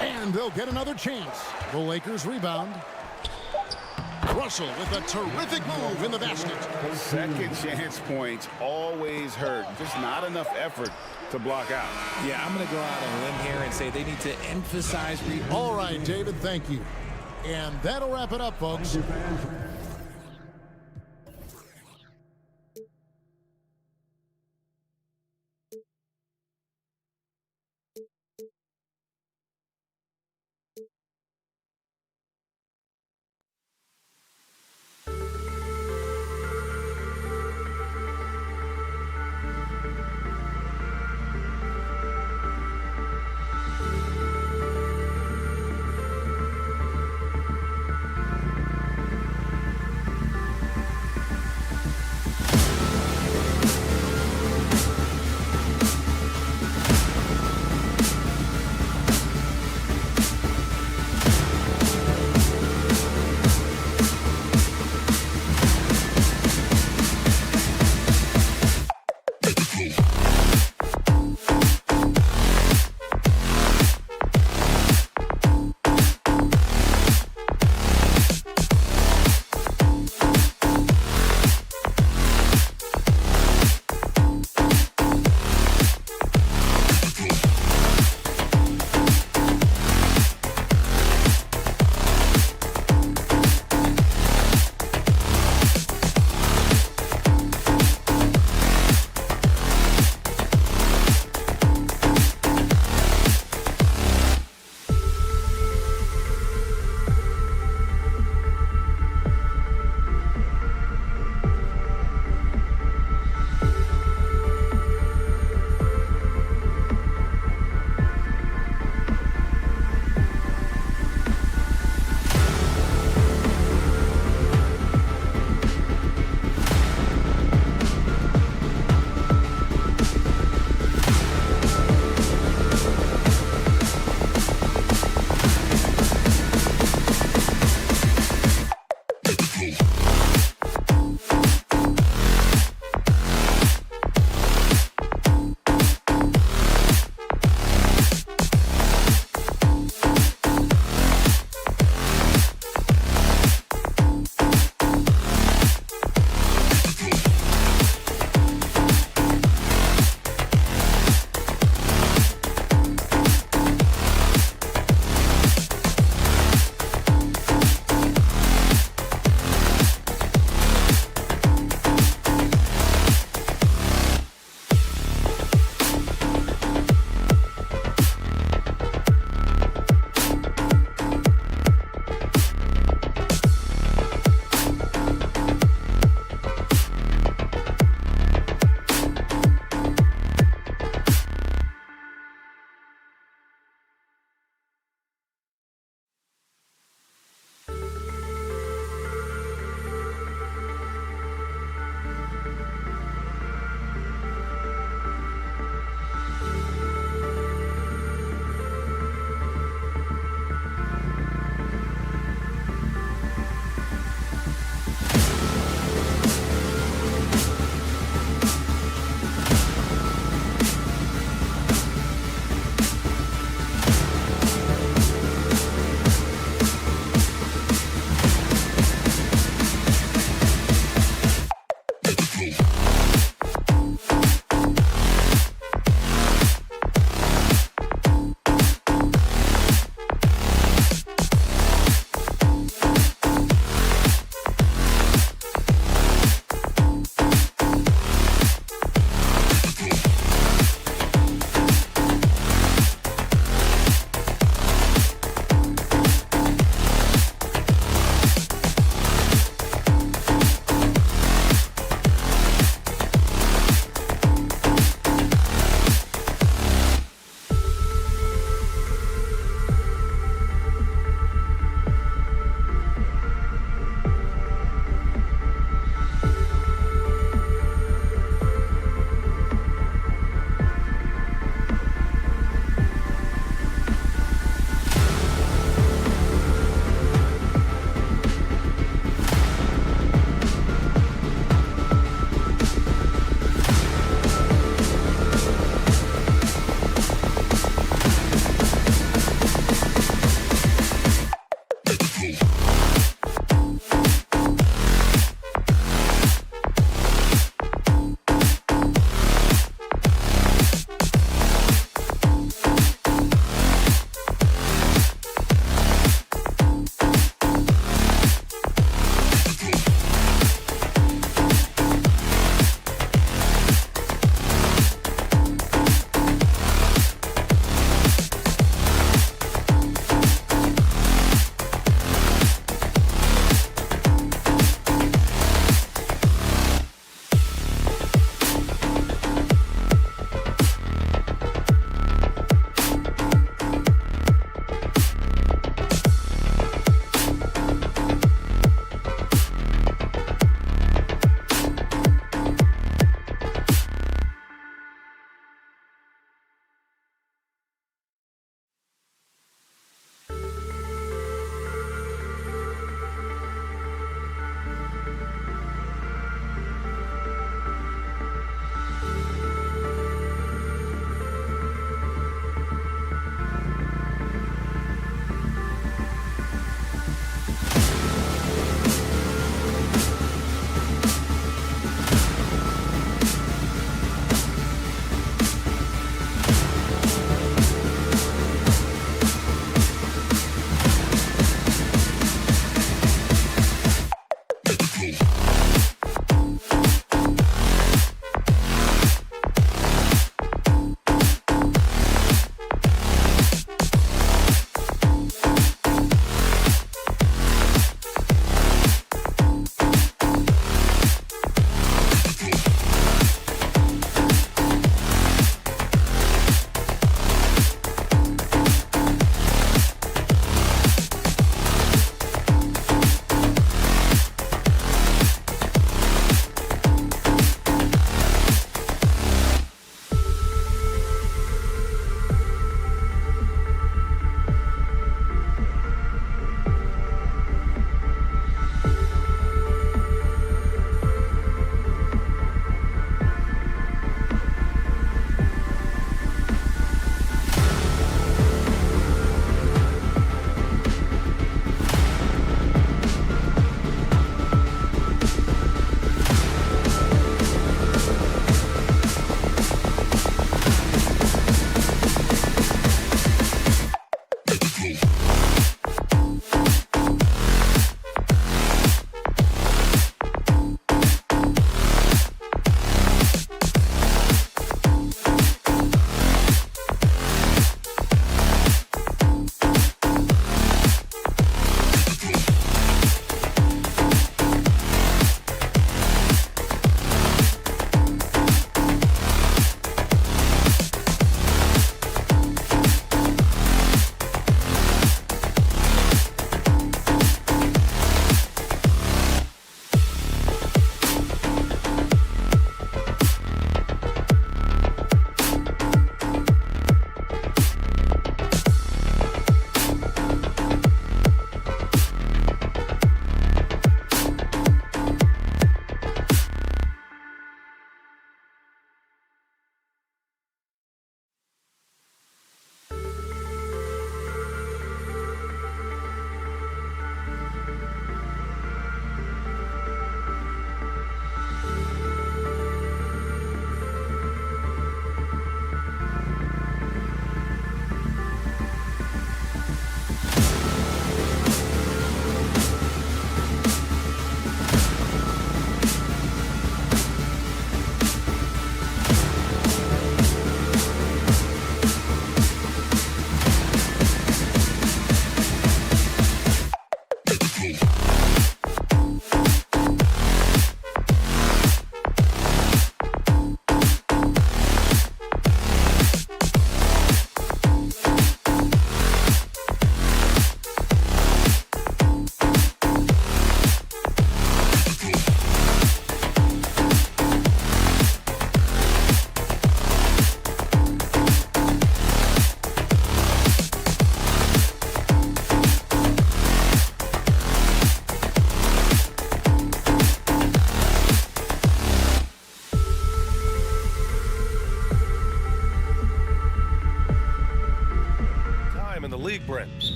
And they'll get another chance. The Lakers rebound. Russell with a terrific move in the basket. Second chance points always hurt. Just not enough effort to block out. Yeah, I'm going to go out on a limb here and say they need to emphasize. All right, David, thank you. And that'll wrap it up, folks.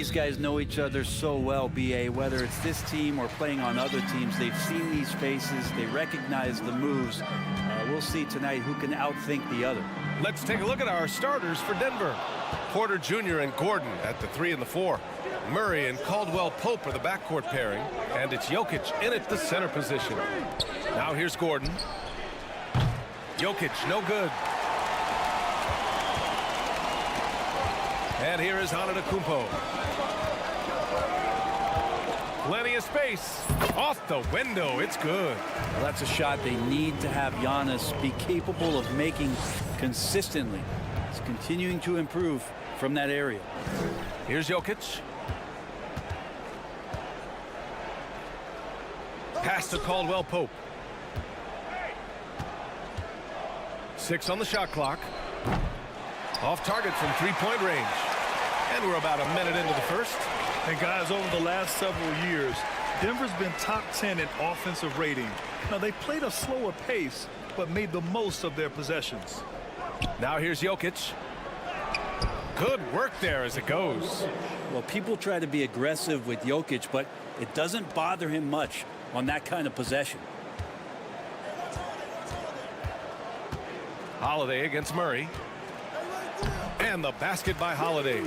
these guys know each other so well, B.A. Whether it's this team or playing on other teams, they've seen these faces. They recognize the moves. We'll see tonight who can outthink the other. Let's take a look at our starters for Denver. Porter Jr. and Gordon at the 3 and the 4. Murray and Caldwell Pope are the backcourt pairing. And it's Jokic in at the center position. Now here's Gordon. Jokic, no good. And here is Antetokounmpo. Plenty of space. Off the window. It's good. Well, that's a shot they need to have Giannis be capable of making consistently. He's continuing to improve from that area. Here's Jokic. Pass to Caldwell Pope. 6 on the shot clock. Off target from three-point range. And we're about a minute into the first. And guys, over the last several years, Denver's been top 10 in offensive rating. Now, they played a slower pace, but made the most of their possessions. Now here's Jokic. Good work there as it goes. Well, people try to be aggressive with Jokic, but it doesn't bother him much on that kind of possession. Holiday against Murray. And the basket by Holiday.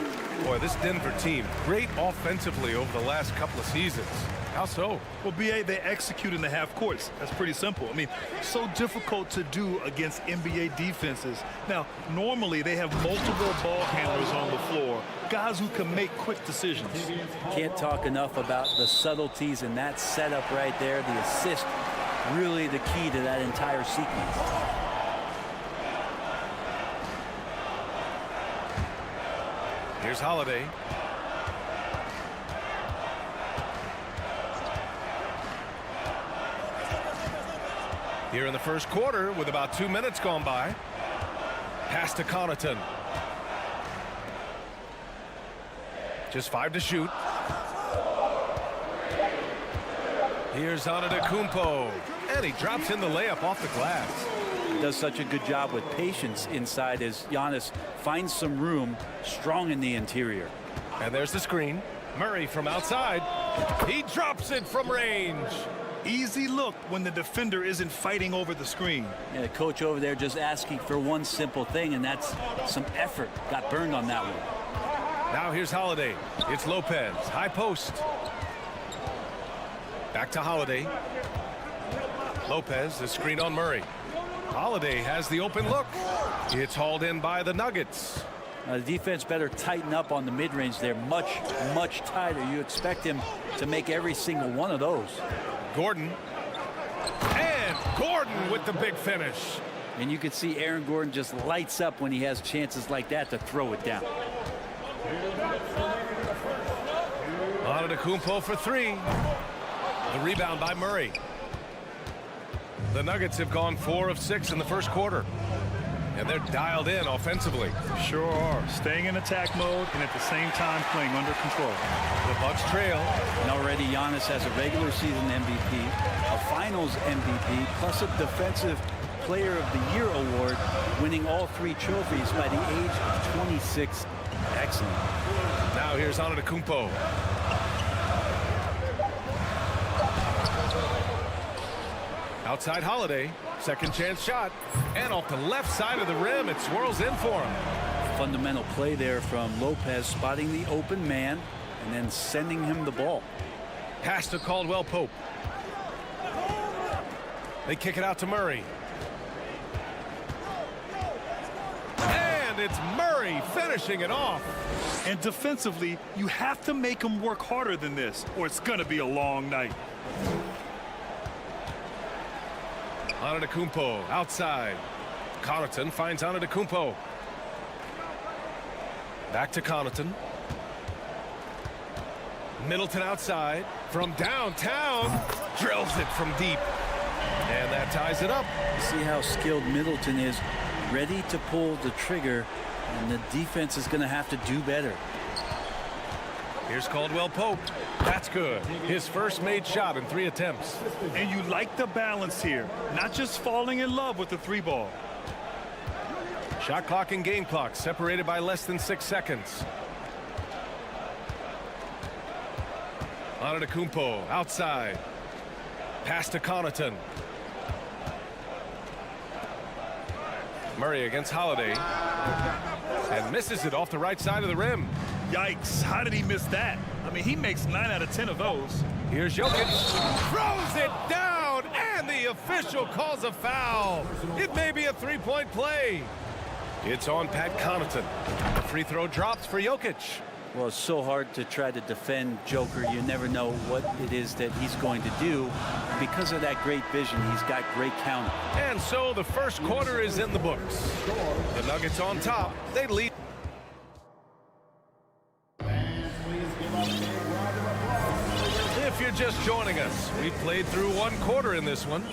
Boy, this Denver team, great offensively over the last couple of seasons. How so? Well, B.A., they execute in the half courts. That's pretty simple. I mean, so difficult to do against NBA defenses. Now, normally they have multiple ball handlers on the floor, guys who can make quick decisions. Can't talk enough about the subtleties in that setup right there. The assist, really the key to that entire sequence. Here's Holiday. Here in the first quarter with about 2 minutes gone by. Pass to Connaughton. Just 5 to shoot. Here's Antetokounmpo. And he drops in the layup off the glass. He does such a good job with patience inside as Giannis finds some room, strong in the interior. And there's the screen. Murray from outside. He drops it from range. Easy look when the defender isn't fighting over the screen. Yeah, the coach over there just asking for one simple thing, and that's some effort. Got burned on that one. Now here's Holiday. It's Lopez. High post. Back to Holiday. Lopez, the screen on Murray. Holiday has the open look. It's hauled in by the Nuggets. The defense better tighten up on the mid-range there. Much, much tighter. You expect him to make every single one of those. Gordon. And Gordon with the big finish. And you can see Aaron Gordon just lights up when he has chances like that to throw it down. Antetokounmpo for 3. The rebound by Murray. The Nuggets have gone 4 of 6 in the first quarter. And they're dialed in offensively. Sure are. Staying in attack mode and at the same time playing under control. The Bucks trail. And already Giannis has a regular season MVP, a finals MVP, plus a defensive player of the year award, winning all 3 trophies by the age of 26. Excellent. Now here's Antetokounmpo. Outside Holiday. Second chance shot. And off the left side of the rim, it swirls in for him. Fundamental play there from Lopez, spotting the open man and then sending him the ball. Pass to Caldwell Pope. They kick it out to Murray. And it's Murray finishing it off. And defensively, you have to make him work harder than this, or it's going to be a long night. Antetokounmpo outside. Connaughton finds Antetokounmpo. Back to Connaughton. Middleton outside. From downtown. Drills it from deep. And that ties it up. See how skilled Middleton is. Ready to pull the trigger. And the defense is going to have to do better. Here's Caldwell Pope. That's good. His first made shot in 3 attempts. And you like the balance here. Not just falling in love with the 3-ball. Shot clock and game clock separated by less than 6 seconds. Antetokounmpo outside. Pass to Connaughton. Murray against Holiday. And misses it off the right side of the rim. Yikes, how did he miss that? I mean, he makes 9 out of 10 of those. Here's Jokic. Throws it down, and the official calls a foul. It may be a three-point play. It's on Pat Connaughton. The free throw drops for Jokic. Well, it's so hard to try to defend Joker. You never know what it is that he's going to do. Because of that great vision, he's got great counter. And so the first quarter is in the books. The Nuggets on top. They lead. If you're just joining us, we've played through one quarter in this one.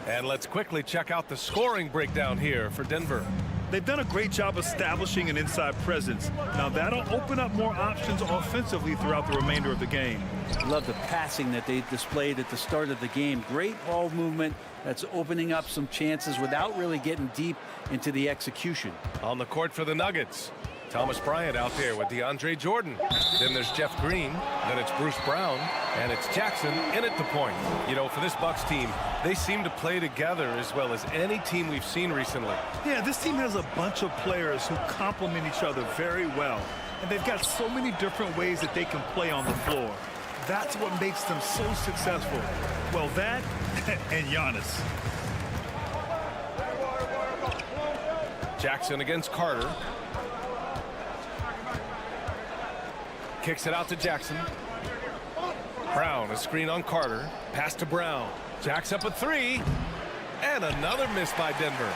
And let's quickly check out the scoring breakdown here for Denver. They've done a great job establishing an inside presence. Now that'll open up more options offensively throughout the remainder of the game. Love the passing that they displayed at the start of the game. Great ball movement that's opening up some chances without really getting deep into the execution. On the court for the Nuggets, Thomas Bryant out there with DeAndre Jordan. Then there's Jeff Green. Then it's Bruce Brown. And it's Jackson in at the point. You know, for this Bucks team, they seem to play together as well as any team we've seen recently. Yeah, this team has a bunch of players who complement each other very well. And they've got so many different ways that they can play on the floor. That's what makes them so successful. Well, that and Giannis. Jackson against Carter. Kicks it out to Jackson. Brown, a screen on Carter. Pass to Brown. Jacks up a three. And another miss by Denver.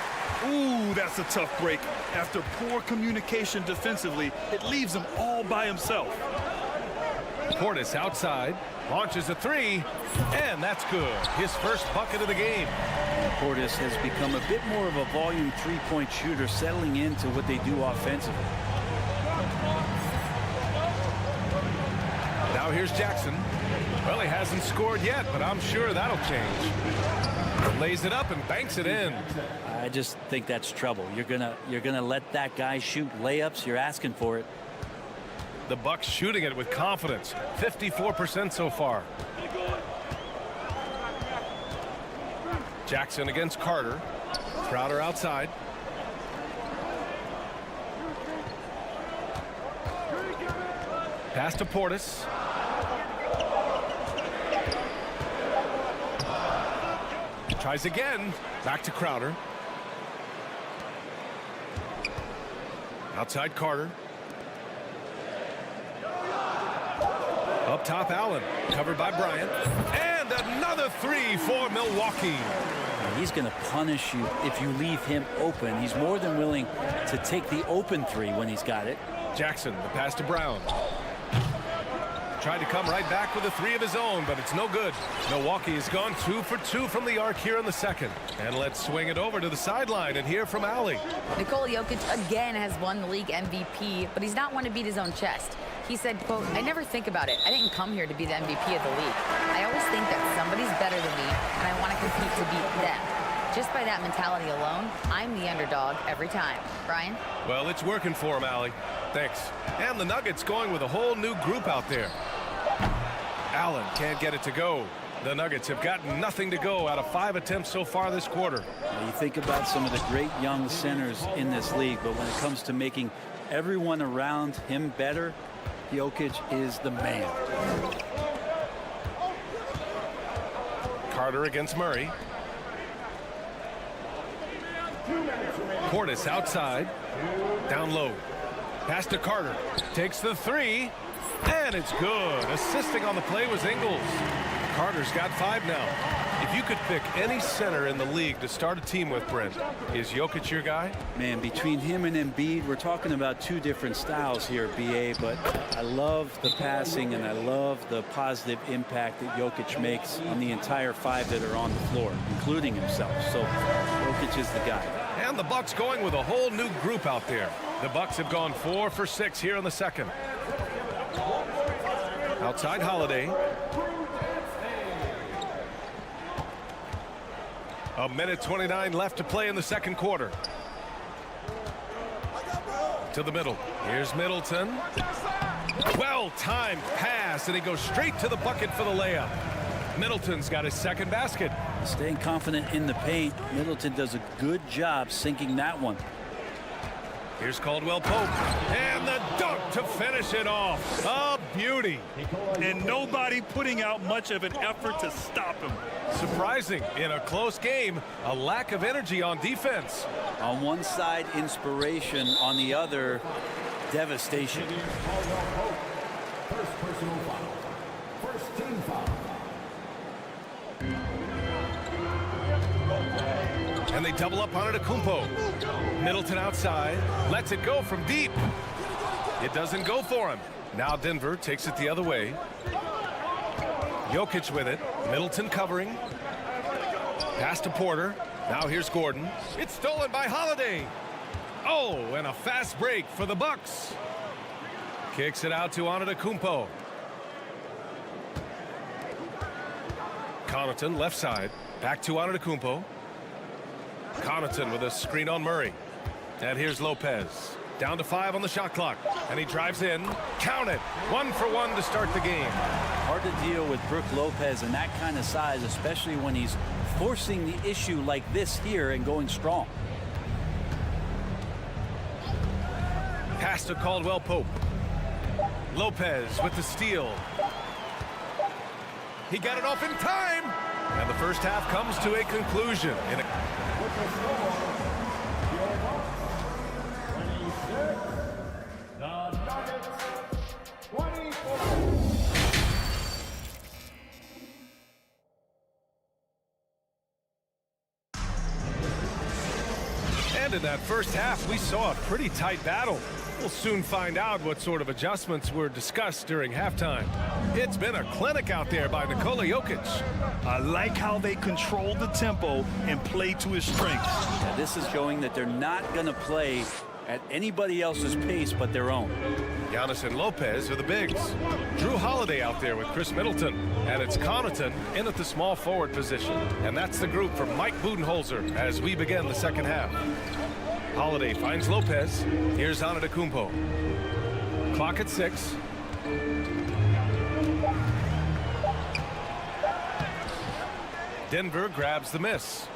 Ooh, that's a tough break. After poor communication defensively, it leaves him all by himself. Portis outside. Launches a three. And that's good. His first bucket of the game. Portis has become a bit more of a volume three-point shooter, settling into what they do offensively. Now here's Jackson. Well, he hasn't scored yet, but I'm sure that'll change. Lays it up and banks it in. I just think that's trouble. You're gonna let that guy shoot layups. You're asking for it. The Bucks shooting it with confidence. 54% so far. Jackson against Carter. Crowder outside. Pass to Portis. Tries again. Back to Crowder. Outside Carter. Up top Allen. Covered by Bryant. And another three for Milwaukee. He's going to punish you if you leave him open. He's more than willing to take the open three when he's got it. Jackson, the pass to Brown. Tried to come right back with a three of his own, but it's no good. Milwaukee has gone 2 for 2 from the arc here in the second. And let's swing it over to the sideline and hear from Allie. Nikola Jokic again has won the league MVP, but he's not one to beat his own chest. He said, quote, "I never think about it. I didn't come here to be the MVP of the league. I always think that somebody's better than me, and I want to compete to beat them. Just by that mentality alone, I'm the underdog every time." Brian? Well, it's working for him, Allie. Thanks. And the Nuggets going with a whole new group out there. Allen can't get it to go. The Nuggets have gotten nothing to go out of 5 attempts so far this quarter. You think about some of the great young centers in this league, but when it comes to making everyone around him better, Jokic is the man. Carter against Murray. Portis outside. Down low. Pass to Carter. Takes the three. And it's good. Assisting on the play was Ingles. Carter's got 5 now. If you could pick any center in the league to start a team with, Brent, is Jokic your guy? Man, between him and Embiid, we're talking about 2 different styles here, BA, but I love the passing and I love the positive impact that Jokic makes on the entire 5 that are on the floor, including himself. So Jokic is the guy. And the Bucks going with a whole new group out there. The Bucks have gone 4 for 6 here in the second. Outside Holiday. A minute 29 left to play in the second quarter. To the middle. Here's Middleton. Well-timed pass. pass, and he goes straight to the bucket for the layup. Middleton's got his second basket. Staying confident in the paint. Middleton does a good job sinking that one. Here's Caldwell Pope, and the dunk to finish it off. A beauty. And nobody putting out much of an effort to stop him. Surprising in a close game, a lack of energy on defense. On one side, inspiration. On the other, devastation. First personal foul. First team foul. And they double up on Udiplomat. Middleton outside, lets it go from deep. It doesn't go for him. Now Denver takes it the other way. Jokic with it. Middleton covering. Pass to Porter. Now here's Gordon. It's stolen by Holiday. Oh, and a fast break for the Bucks. Kicks it out to Antetokounmpo. Connaughton left side. Back to Antetokounmpo. Connaughton with a screen on Murray. And here's Lopez. Down to 5 on the shot clock. And he drives in. Count it. 1 for 1 to start the game. Hard to deal with Brook Lopez and that kind of size, especially when he's forcing the issue like this here and going strong. Pass to Caldwell Pope. Lopez with the steal. He got it off in time. And the first half comes to a conclusion. And in that first half, we saw a pretty tight battle. We'll soon find out what sort of adjustments were discussed during halftime. It's been a clinic out there by Nikola Jokic. I like how they control the tempo and play to his strengths. Yeah, this is showing that they're not going to play at anybody else's pace but their own. Giannis and Lopez are the bigs. Drew Holiday out there with Chris Middleton. And it's Connaughton in at the small forward position. And that's the group from Mike Budenholzer as we begin the second half. Holiday finds Lopez. Here's Antetokounmpo. Clock at 6. Denver grabs the miss.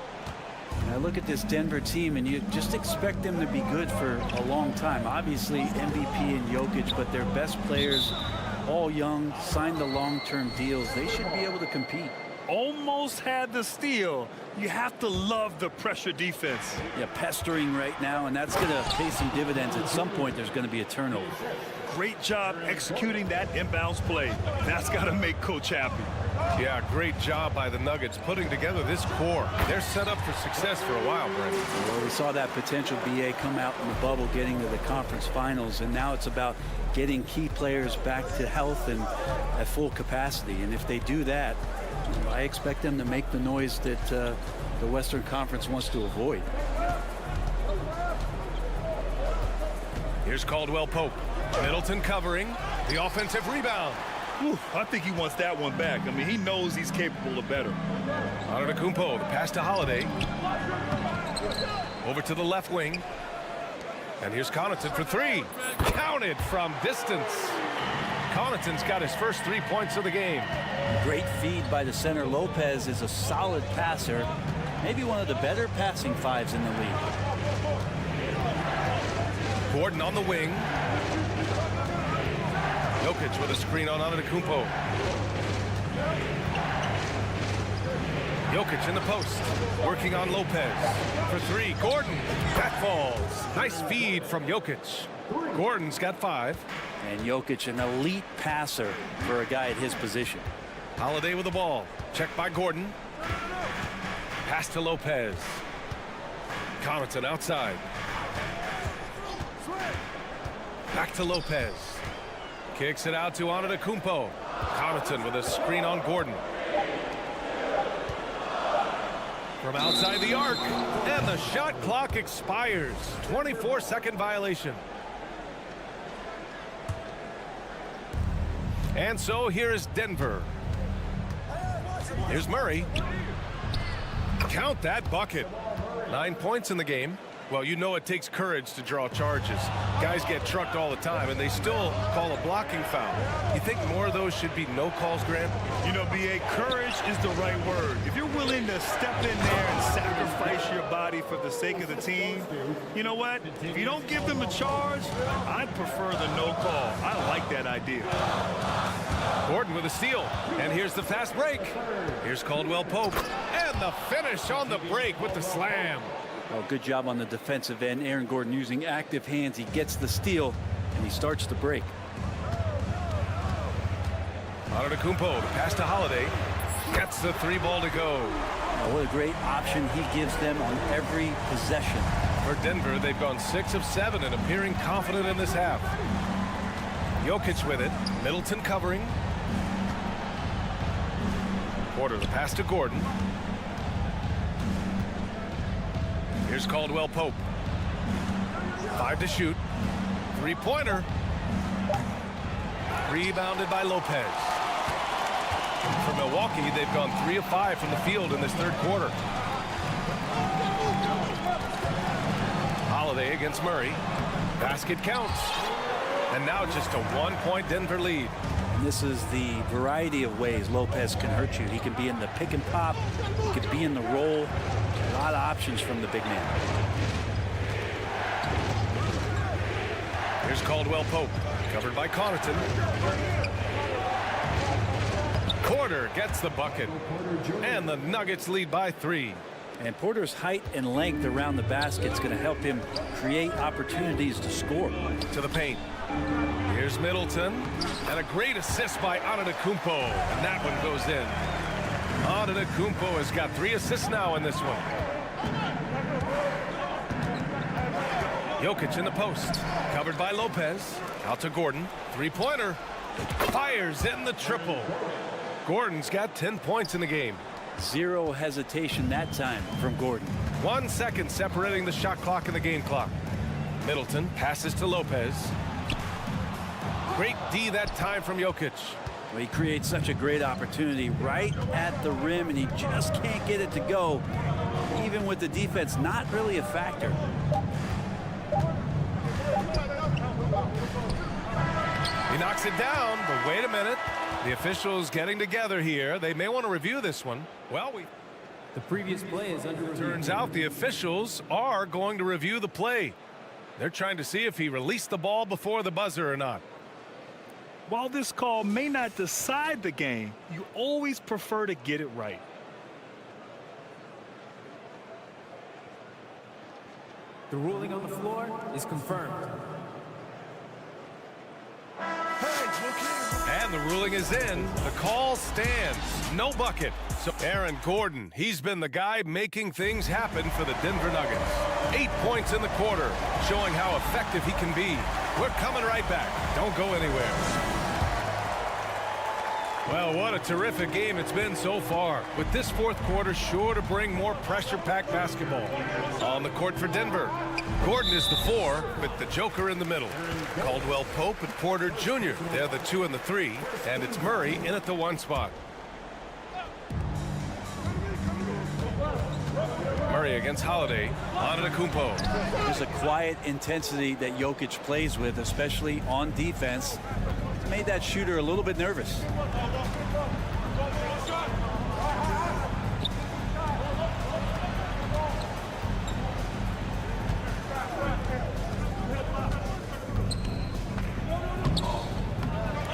Now look at this Denver team, and you just expect them to be good for a long time. Obviously, MVP and Jokic, but their best players, all young, signed the long-term deals. They should be able to compete. Almost had the steal. You have to love the pressure defense. Yeah, pestering right now, and that's going to pay some dividends. At some point, there's going to be a turnover. Great job executing that inbounds play. That's got to make Coach happy. Yeah, great job by the Nuggets putting together this core. They're set up for success for a while, Brent. Well, we saw that potential BA come out in the bubble, getting to the conference finals, and now it's about getting key players back to health and at full capacity. And if they do that, I expect them to make the noise that the Western Conference wants to avoid. Here's Caldwell Pope. Middleton covering. The offensive rebound. Whew, I think he wants that one back. I mean, he knows he's capable of better. Antetokounmpo, the pass to Holiday. Over to the left wing. And here's Connaughton for 3. Counted from distance. Connaughton's got his first 3 points of the game. Great feed by the center. Lopez is a solid passer. Maybe one of the better passing fives in the league. Gordon on the wing. Jokic with a screen on Antetokounmpo. Jokic in the post. Working on Lopez. For 3. Gordon. That falls. Nice feed from Jokic. Gordon's got 5. And Jokic, an elite passer for a guy at his position. Holiday with the ball. Checked by Gordon. Pass to Lopez. Connaughton outside. Back to Lopez. Kicks it out to Antetokounmpo. Connaughton with a screen on Gordon. From outside the arc. And the shot clock expires. 24-second violation. And so here is Denver. Here's Murray. Count that bucket. 9 points in the game. Well, you know it takes courage to draw charges. Guys get trucked all the time, and they still call a blocking foul. You think more of those should be no calls, Grant? You know, B.A., courage is the right word. If you're willing to step in there and sacrifice your body for the sake of the team, you know what? If you don't give them a charge, I'd prefer the no call. I like that idea. Gordon with a steal, and here's the fast break. Here's Caldwell Pope, and the finish on the break with the slam. Oh, good job on the defensive end. Aaron Gordon using active hands. He gets the steal, and he starts the break. Antetokounmpo, the pass to Holiday. Gets the 3 ball to go. Oh, what a great option he gives them on every possession. For Denver, they've gone 6 of 7 and appearing confident in this half. Jokic with it. Middleton covering. Porter, the pass to Gordon. Here's Caldwell Pope. 5 to shoot. 3-pointer. Rebounded by Lopez. For Milwaukee, they've gone 3 of 5 from the field in this third quarter. Holiday against Murray. Basket counts. And now just a 1-point Denver lead. And this is the variety of ways Lopez can hurt you. He can be in the pick and pop. He can be in the roll. A lot of options from the big man. Here's Caldwell Pope, covered by Connaughton. Porter gets the bucket, and the Nuggets lead by 3. And Porter's height and length around the basket is going to help him create opportunities to score. To the paint. Here's Middleton, and a great assist by Antetokounmpo, and that one goes in. Antetokounmpo has got 3 assists now in this one. Jokic in the post, covered by Lopez. Out to Gordon, 3-pointer. Fires in the triple. Gordon's got 10 points in the game. Zero hesitation that time from Gordon. 1 second separating the shot clock and the game clock. Middleton passes to Lopez. Great D that time from Jokic. Well, he creates such a great opportunity right at the rim, and he just can't get it to go. Even with the defense not really a factor. He knocks it down, but wait a minute. The officials getting together here. They may want to review this one. Well, the previous play is under review. Turns out the officials are going to review the play. They're trying to see if he released the ball before the buzzer or not. While this call may not decide the game, you always prefer to get it right. The ruling on the floor is confirmed. And the ruling is in. The call stands. No bucket. So Aaron Gordon, he's been the guy making things happen for the Denver Nuggets. 8 points in the quarter, showing how effective he can be. We're coming right back. Don't go anywhere. Well, what a terrific game it's been so far, with this fourth quarter sure to bring more pressure-packed basketball. On the court for Denver, Gordon is the 4 with the Joker in the middle. Caldwell Pope and Porter Jr. They're the 2 and the 3, and it's Murray in at the 1 spot. Murray against Holiday. Antetokounmpo. There's a quiet intensity that Jokic plays with, especially on defense. It's made that shooter a little bit nervous.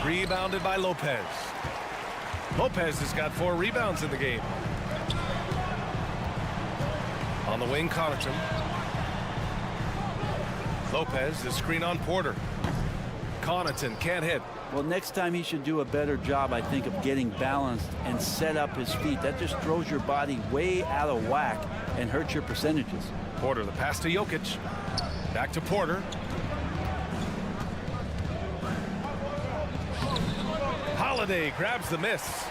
Rebounded by Lopez. Lopez has got 4 rebounds in the game. On the wing, Connaughton. Lopez, the screen on Porter. Connaughton can't hit. Well, next time he should do a better job, I think, of getting balanced and set up his feet. That just throws your body way out of whack and hurts your percentages. Porter, the pass to Jokic. Back to Porter. Holiday grabs the miss.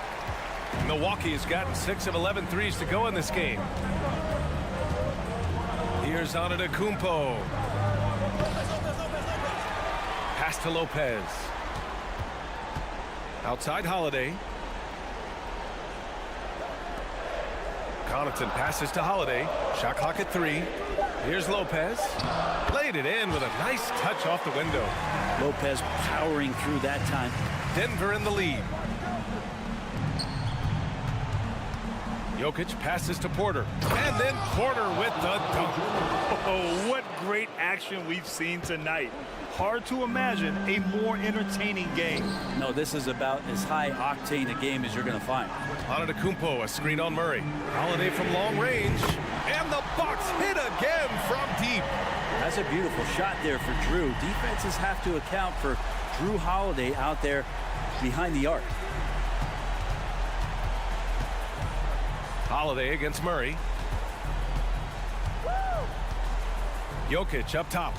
Milwaukee has gotten 6 of 11 threes to go in this game. Here's Antetokounmpo. Pass to Lopez. Outside Holiday. Connaughton passes to Holiday. Shot clock at 3. Here's Lopez. Laid it in with a nice touch off the window. Lopez powering through that time. Denver in the lead. Jokic passes to Porter. And then Porter with the dunk. Oh, what great action we've seen tonight. Hard to imagine a more entertaining game. No, this is about as high octane a game as you're going to find. Antetokounmpo, a screen on Murray. Holiday from long range. And the Bucks hit again from deep. That's a beautiful shot there for Drew. Defenses have to account for Drew Holiday out there behind the arc. Holiday against Murray. Jokic up top.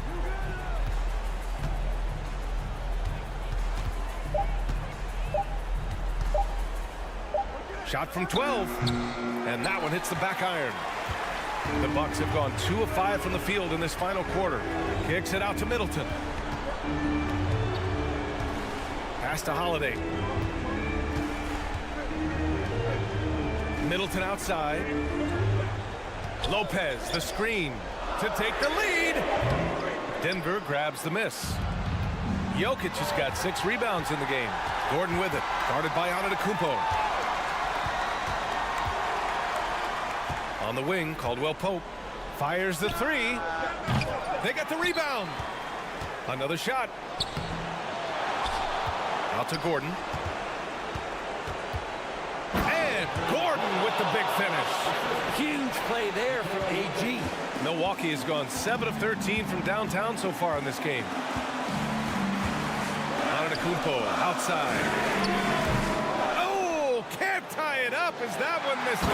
Shot from 12. And that one hits the back iron. The Bucks have gone 2 of 5 from the field in this final quarter. Kicks it out to Middleton. Pass to Holiday. Middleton outside. Lopez, the screen to take the lead. Denver grabs the miss. Jokic has got 6 rebounds in the game. Gordon with it, guarded by Antetokounmpo. On the wing, Caldwell Pope fires the 3. They got the rebound. Another shot. Out to Gordon. And Gordon with the big finish. Huge play there from AG. Milwaukee has gone 7 of 13 from downtown so far in this game. Antetokounmpo outside. Oh, can't tie it up as that one misses.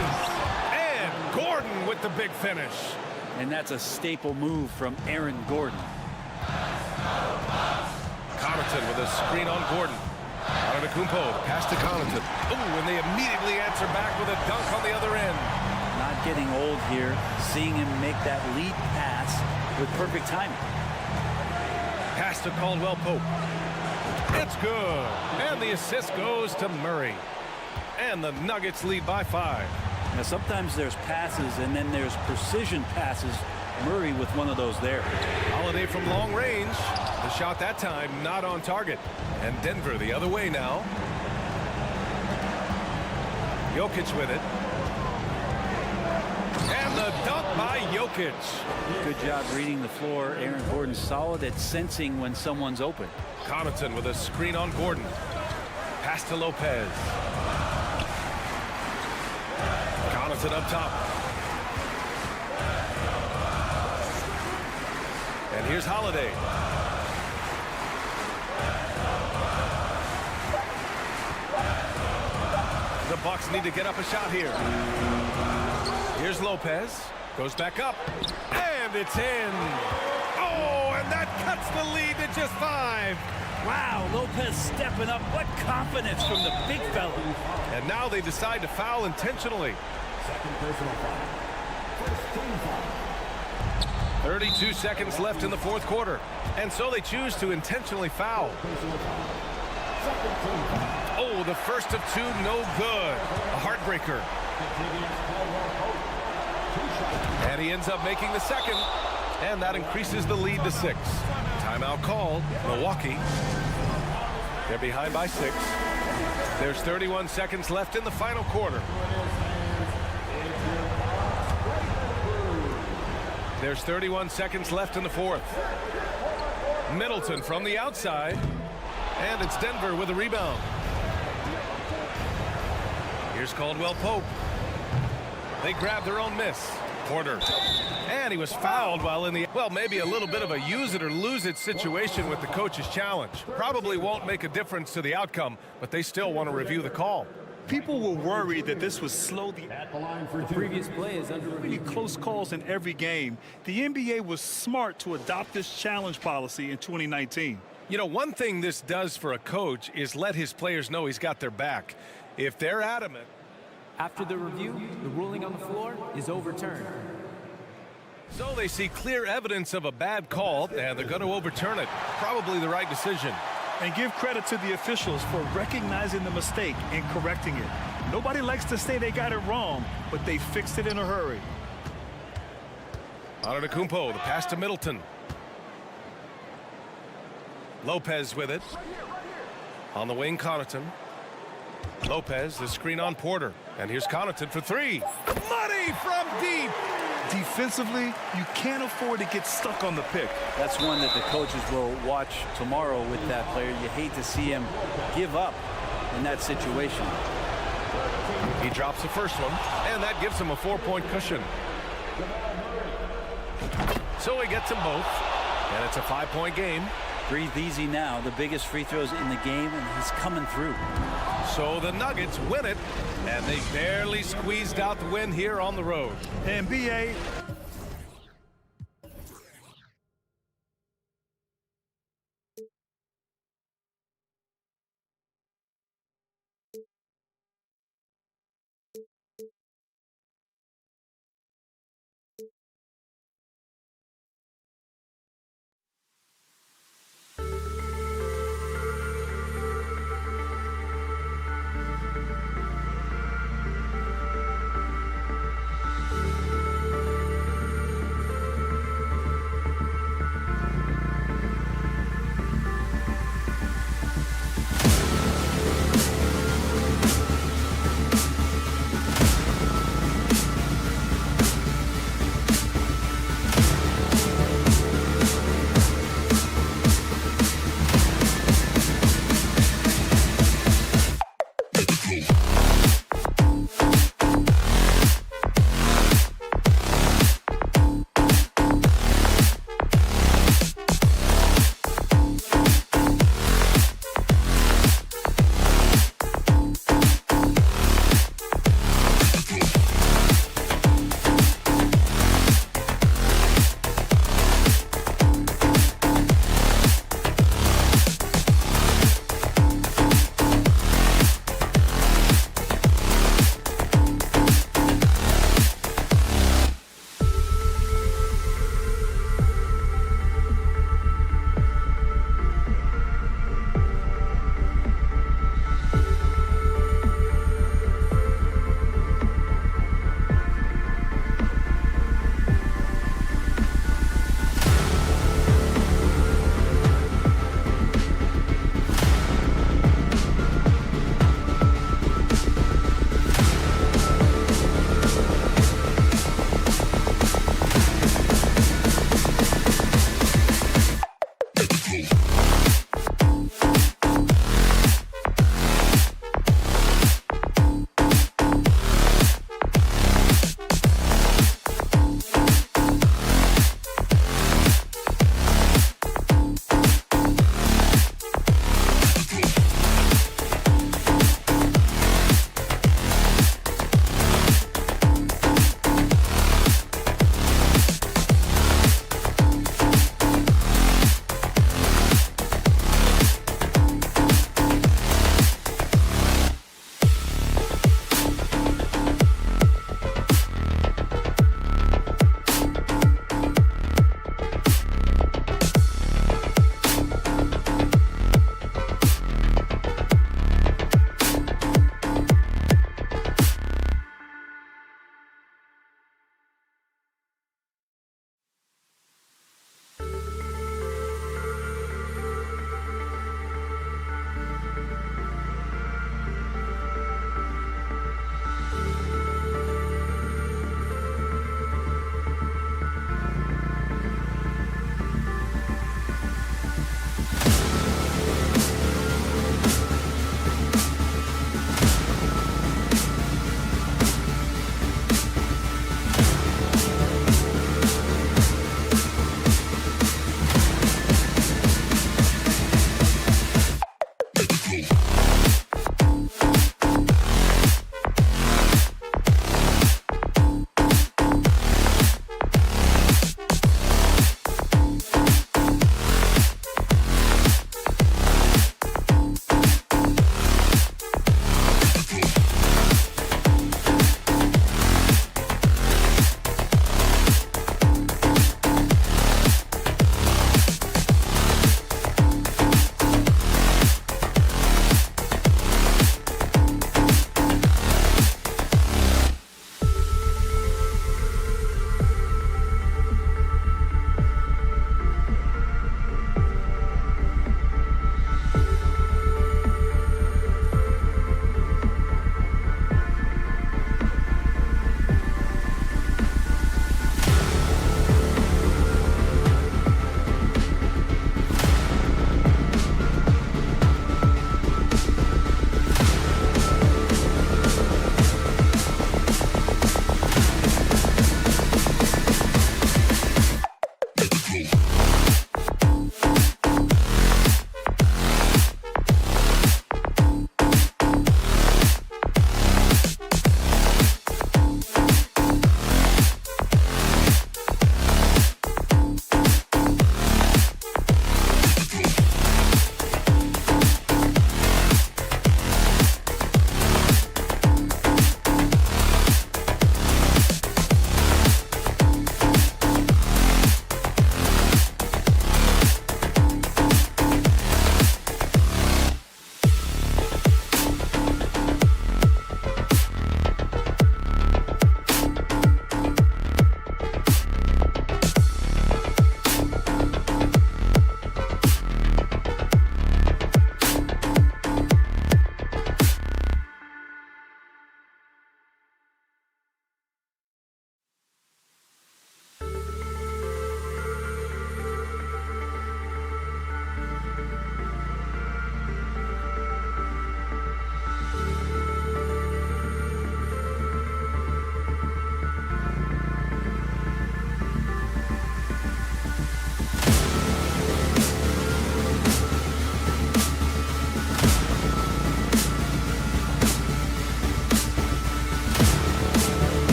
And Gordon with the big finish. And that's a staple move from Aaron Gordon. Connaughton with a screen on Gordon. Antetokounmpo, pass to Connaughton. Ooh, and they immediately answer back with a dunk on the other end. Not getting old here, seeing him make that lead pass with perfect timing. Pass to Caldwell Pope. It's good. And the assist goes to Murray. And the Nuggets lead by 5. Now, sometimes there's passes and then there's precision passes. Murray with one of those there. Holiday from long range. The shot that time not on target. And Denver the other way now. Jokic with it. And the dunk by Jokic. Good job reading the floor. Aaron Gordon solid at sensing when someone's open. Connaughton with a screen on Gordon. Pass to Lopez. Connaughton up top. And here's Holiday. The Bucks need to get up a shot here. Here's Lopez. Goes back up. And it's in. Oh, and that cuts the lead to just 5. Wow, Lopez stepping up. What confidence from the big fella. And now they decide to foul intentionally. Second personal foul. First team foul. 32 seconds left in the fourth quarter. And so they choose to intentionally foul. Oh, the first of 2, no good. A heartbreaker. And he ends up making the second. And that increases the lead to 6. Timeout called. Milwaukee. They're behind by 6. There's 31 seconds left in the final quarter. There's 31 seconds left in the fourth. Middleton from the outside. And it's Denver with a rebound. Here's Caldwell Pope. They grab their own miss. Porter. And he was fouled while in the, well, maybe a little bit of a use it or lose it situation with the coach's challenge. Probably won't make a difference to the outcome, but they still want to review the call. People were worried that this would slow the previous play is under really review. close calls in every game. The NBA was smart to adopt this challenge policy in 2019. You know, one thing this does for a coach is let his players know he's got their back. If they're adamant. After the review, the ruling on the floor is overturned. So they see clear evidence of a bad call, and they're going to overturn it. Probably the right decision. And give credit to the officials for recognizing the mistake and correcting it. Nobody likes to say they got it wrong, but they fixed it in a hurry. Antetokounmpo, the pass to Middleton. Lopez with it. On the wing, Connaughton. Lopez, the screen on Porter. And here's Connaughton for three. Money from deep. Defensively, you can't afford to get stuck on the pick. That's one that the coaches will watch tomorrow with that player. You hate to see him give up in that situation. He drops the first one, and that gives him a 4-point cushion. So he gets them both, and it's a 5-point game. Breathe easy now. The biggest free throws in the game, and he's coming through. So the Nuggets win it, and they barely squeezed out the win here on the road. NBA.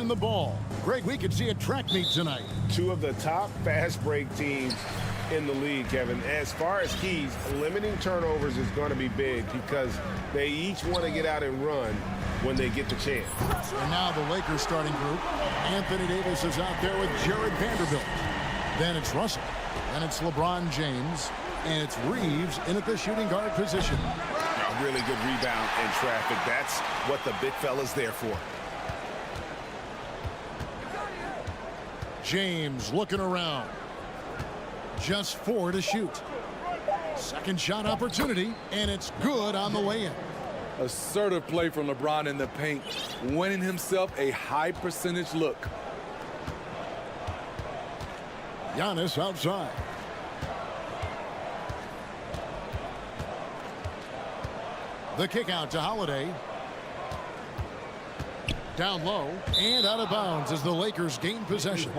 the ball. Greg, we could see a track meet tonight. Two of the top fast break teams in the league, Kevin. As far as keys, limiting turnovers is going to be big because they each want to get out and run when they get the chance. And now the Lakers starting group. Anthony Davis is out there with Jared Vanderbilt. Then it's Russell. Then it's LeBron James. And it's Reeves in at the shooting guard position. A really good rebound in traffic. That's what the big fella's there for. James looking around. Just 4 to shoot. Second shot opportunity, and it's good on the way in. Assertive play from LeBron in the paint, winning himself a high percentage look. Giannis outside. The kick out to Holiday. Down low and out of bounds as the Lakers gain possession.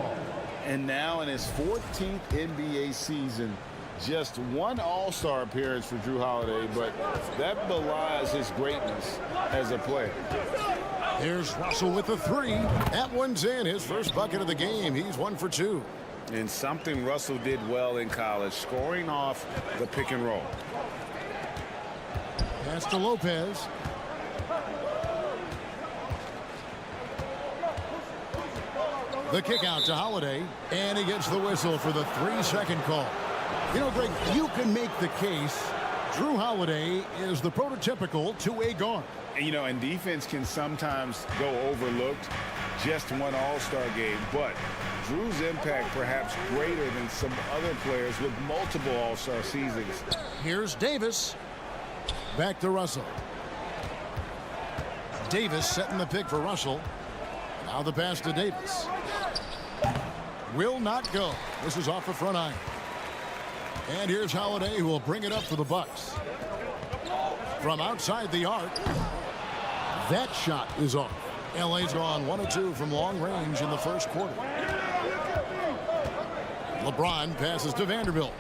And now in his 14th NBA season, just one All-Star appearance for Jrue Holiday, but that belies his greatness as a player. Here's Russell with the 3. That one's in. His first bucket of the game. He's 1 for 2. And something Russell did well in college, scoring off the pick and roll. Pass to Lopez. The kick out to Holiday, and he gets the whistle for the 3-second call. You know, Greg, you can make the case Jrue Holiday is the prototypical two-way guard. And, you know, and defense can sometimes go overlooked. Just one All-Star game, but Jrue's impact perhaps greater than some other players with multiple All-Star seasons. Here's Davis. Back to Russell. Davis setting the pick for Russell. Now the pass to Davis. Will not go. This is off the front iron. And here's Holiday, who will bring it up for the Bucks. From outside the arc. That shot is off. LA's gone 1 of 2 from long range in the first quarter. LeBron passes to Vanderbilt.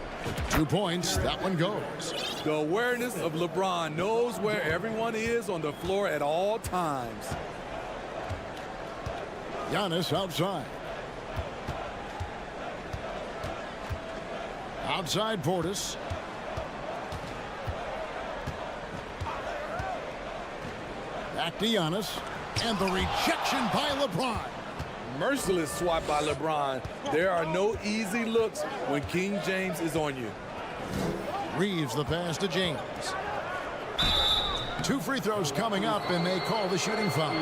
2 points. That one goes. The awareness of LeBron knows where everyone is on the floor at all times. Giannis outside. Outside Portis. Back to Giannis. And the rejection by LeBron. Merciless swat by LeBron. There are no easy looks when King James is on you. Reeves the pass to James. 2 free throws coming up, and they call the shooting foul.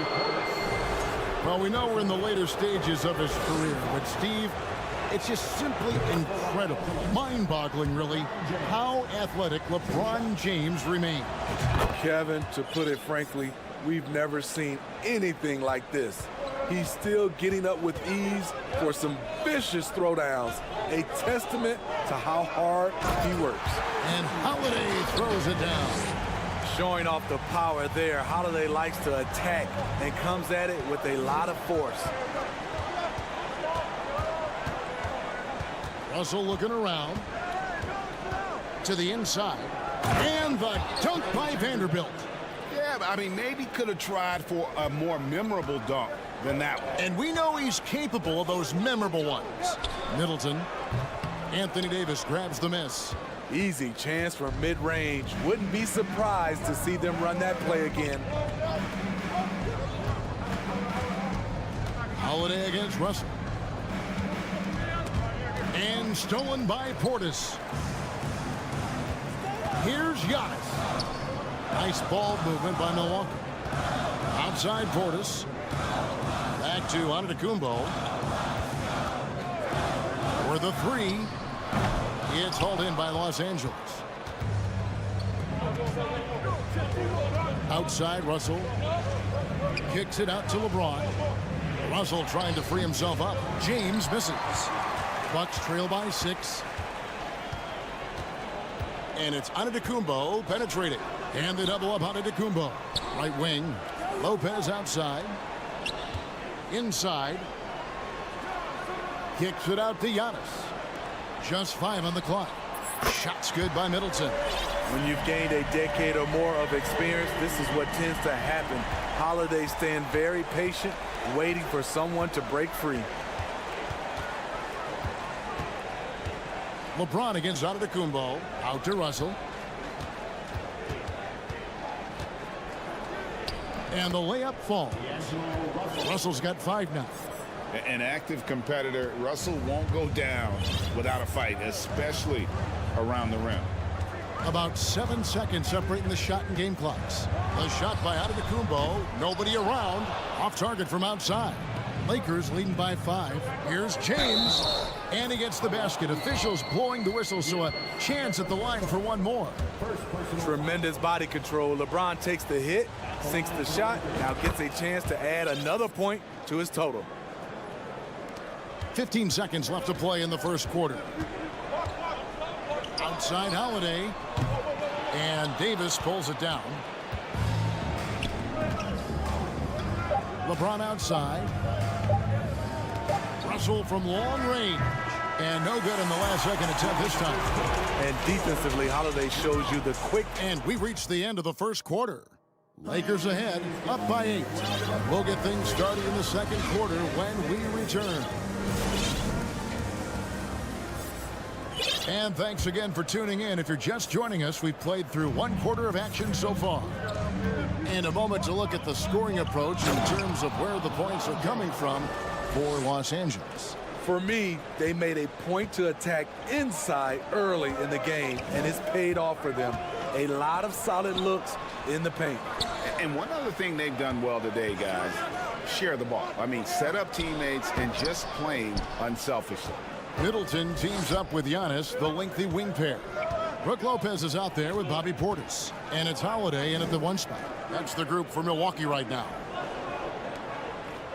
Well, we know we're in the later stages of his career, but Steve, it's just simply incredible, mind-boggling really, how athletic LeBron James remains. Kevin, to put it frankly, we've never seen anything like this. He's still getting up with ease for some vicious throwdowns, a testament to how hard he works. And Holiday throws it down. Showing off the power there. Holiday likes to attack and comes at it with a lot of force. Russell looking around to the inside. And the dunk by Vanderbilt. Yeah, I mean, maybe could have tried for a more memorable dunk than that one. And we know he's capable of those memorable ones. Middleton. Anthony Davis grabs the miss. Easy chance from mid-range. Wouldn't be surprised to see them run that play again. Holiday against Russell. And stolen by Portis. Here's Giannis. Nice ball movement by Milwaukee. Outside Portis. Back to Antetokounmpo. For the 3. It's hauled in by Los Angeles. Outside Russell. Kicks it out to LeBron. Russell trying to free himself up. James misses. Bucks trail by 6. And it's Antetokounmpo penetrating. And they double up Antetokounmpo. Right wing. Lopez outside. Inside. Kicks it out to Giannis. Just 5 on the clock. Shots good by Middleton. When you've gained a decade or more of experience, this is what tends to happen. Holiday staying very patient waiting for someone to break free. LeBron against Udiplomat. Out to Russell. And the layup falls. Russell's got 5 now. An active competitor, Russell won't go down without a fight, especially around the rim. About 7 seconds separating the shot and game clocks. The shot by Udiplomat. Nobody around. Off target from outside. Lakers leading by 5. Here's James. And he gets the basket. Officials blowing the whistle, so a chance at the line for one more. Tremendous body control. LeBron takes the hit, sinks the shot, now gets a chance to add another point to his total. 15 seconds left to play in the first quarter. Outside Holiday. And Davis pulls it down. LeBron outside. Russell from long range. And no good in the last second attempt this time. And defensively, Holiday shows you the quick. And we reached the end of the first quarter. Lakers ahead, up by 8. We'll get things started in the second quarter when we return. And thanks again for tuning in. If you're just joining us, we've played through 1 quarter of action so far. In a moment to look at the scoring approach in terms of where the points are coming from for Los Angeles. For me, they made a point to attack inside early in the game, and it's paid off for them. A lot of solid looks in the paint. And one other thing they've done well today, guys, share the ball. I mean, set up teammates and just playing unselfishly. Middleton teams up with Giannis, the lengthy wing pair. Brook Lopez is out there with Bobby Portis. And it's Holiday in at the 1 spot. That's the group for Milwaukee right now.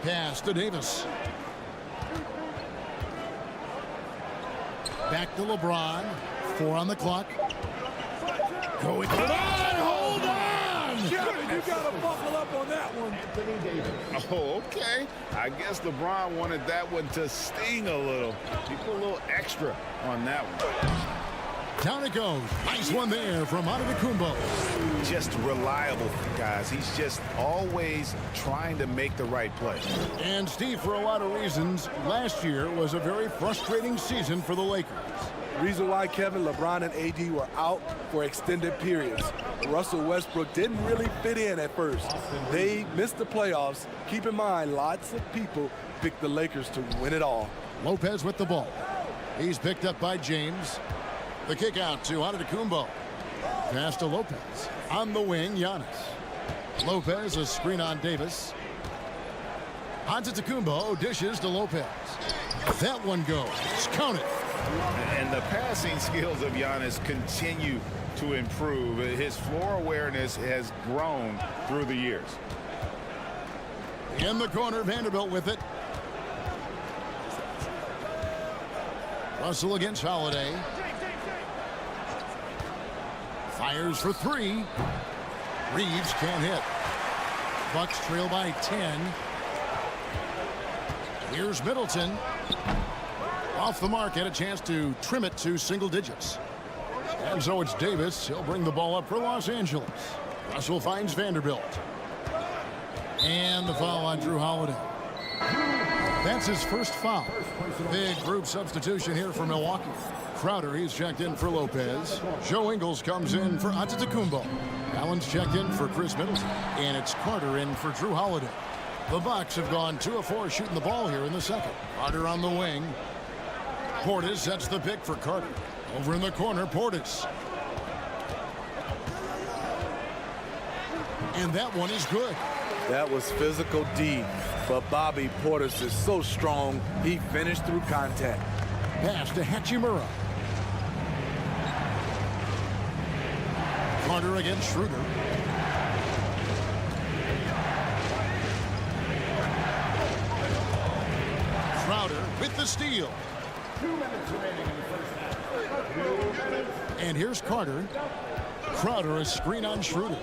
Pass to Davis. Back to LeBron. 4 on the clock. Going. Hold on! You got to buckle up on that one. Oh, okay. I guess LeBron wanted that one to sting a little. He put a little extra on that one. Down it goes. Nice one there from Udiplomat. Just reliable, guys. He's just always trying to make the right play. And Steve, for a lot of reasons, last year was a very frustrating season for the Lakers. Reason why, Kevin, LeBron and AD were out for extended periods. Russell Westbrook didn't really fit in at first. They missed the playoffs. Keep in mind, lots of people picked the Lakers to win it all. Lopez with the ball. He's picked up by James. The kick out to Udiplomat. Pass to Lopez. On the wing, Giannis. Lopez, a screen on Davis. Udiplomat dishes to Lopez. That one goes. Count it. And the passing skills of Giannis continue to improve. His floor awareness has grown through the years. In the corner, Vanderbilt with it. Russell against Holiday. Fires for 3. Reeves can't hit. Bucks trail by 10. Here's Middleton. Off the mark, had a chance to trim it to single digits. And so it's Davis. He'll bring the ball up for Los Angeles. Russell finds Vanderbilt. And the foul on Drew Holiday. That's his first foul. Big group substitution here for Milwaukee. Crowder, he's checked in for Lopez. Joe Ingles comes in for Udiplomat. Allen's checked in for Chris Middleton. And it's Carter in for Drew Holiday. The Bucks have gone 2 of 4 shooting the ball here in the second. Carter on the wing. Portis sets the pick for Carter. Over in the corner, Portis. And that one is good. That was physical D, but Bobby Portis is so strong, he finished through contact. Pass to Hachimura. Carter against Schroeder. Crowder with the steal. 2 minutes remaining in the first half. And here's Carter. Crowder, a screen on Schroeder.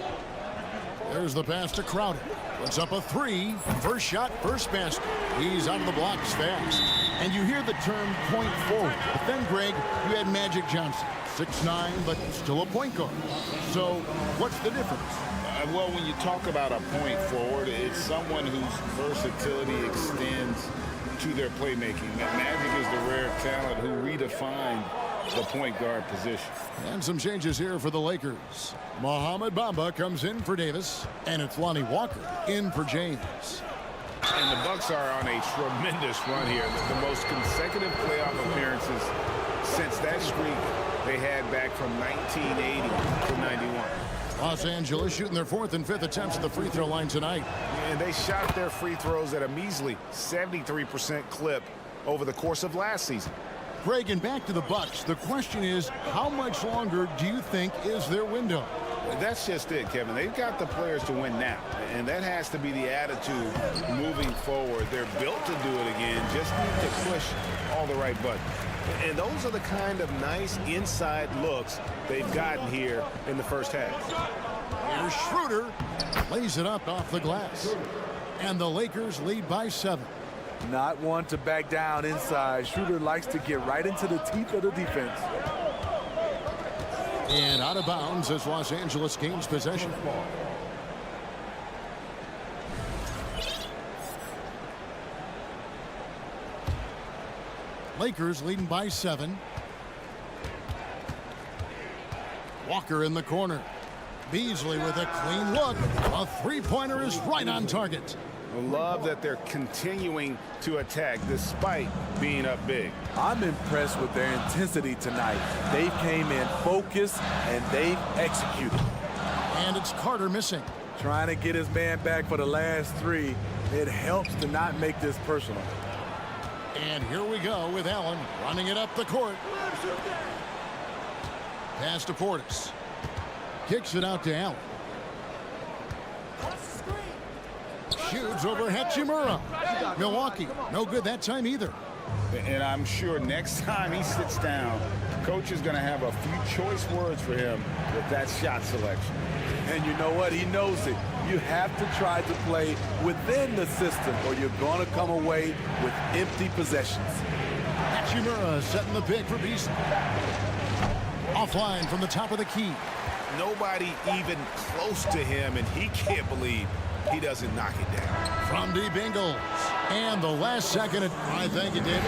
There's the pass to Crowder. Puts up a 3. First shot, first basket. He's out of the blocks fast. And you hear the term point forward. But then, Greg, you had Magic Johnson. 6'9", but still a point guard. So what's the difference? Well, when you talk about a point forward, it's someone whose versatility extends to their playmaking. Magic is the rare talent who redefined the point guard position. And some changes here for the Lakers. Mohamed Bamba comes in for Davis, and it's Lonnie Walker in for James. And the Bucks are on a tremendous run here. The most consecutive playoff appearances since that streak they had back from 1980 to 91. Los Angeles shooting their 4th and 5th attempts at the free throw line tonight. And they shot their free throws at a measly 73% clip over the course of last season. Craig, and back to the Bucks. The question is, how much longer do you think is their window? That's just it, Kevin. They've got the players to win now, and that has to be the attitude moving forward. They're built to do it again, just need to push all the right buttons. And those are the kind of nice inside looks they've gotten here in the first half. Here's Schroeder, lays it up off the glass, and the Lakers lead by 7. Not one to back down inside. Schroeder likes to get right into the teeth of the defense. And out of bounds as Los Angeles gains possession. Lakers leading by 7. Walker in the corner. Beasley with a clean look. A three-pointer is right on target. I love that they're continuing to attack despite being up big. I'm impressed with their intensity tonight. They came in focused and they've executed. And it's Carter missing. Trying to get his man back for the last 3. It helps to not make this personal. And here we go with Allen running it up the court. Pass to Portis. Kicks it out to Allen. Shoots over Hachimura. Milwaukee, no good that time either. And I'm sure next time he sits down, coach is going to have a few choice words for him with that shot selection. And you know what? He knows it. You have to try to play within the system or you're going to come away with empty possessions. Hachimura setting the pick for Beasley. Offline from the top of the key. Nobody even close to him, and he can't believe he doesn't knock it down. From deep Ingles. And the last second, I thank you, David.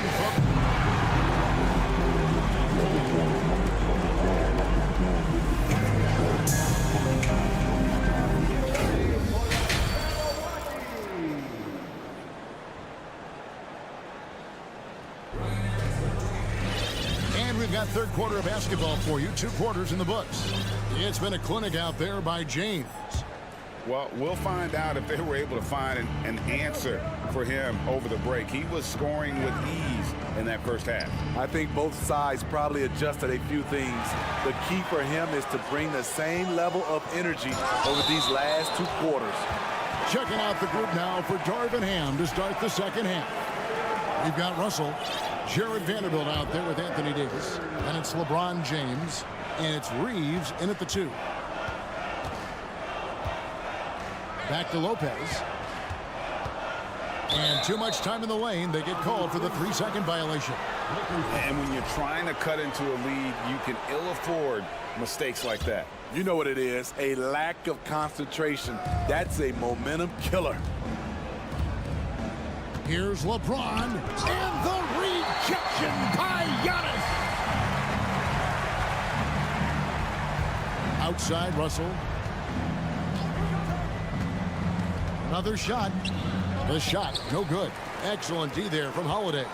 And we've got third quarter of basketball for you. 2 quarters in the books. It's been a clinic out there by James. Well, we'll find out if they were able to find an answer for him over the break. He was scoring with ease in that first half. I think both sides probably adjusted a few things. The key for him is to bring the same level of energy over these last 2 quarters. Checking out the group now for Darvin Ham to start the second half. We've got Russell, Jared Vanderbilt out there with Anthony Davis, and it's LeBron James, and it's Reeves in at the 2. Back to Lopez. And too much time in the lane. They get called for the 3-second violation. And when you're trying to cut into a lead, you can ill afford mistakes like that. You know what it is, a lack of concentration. That's a momentum killer. Here's LeBron, and the rejection by Giannis. Outside, Russell. Another shot. The shot, no good. Excellent D there from Holiday.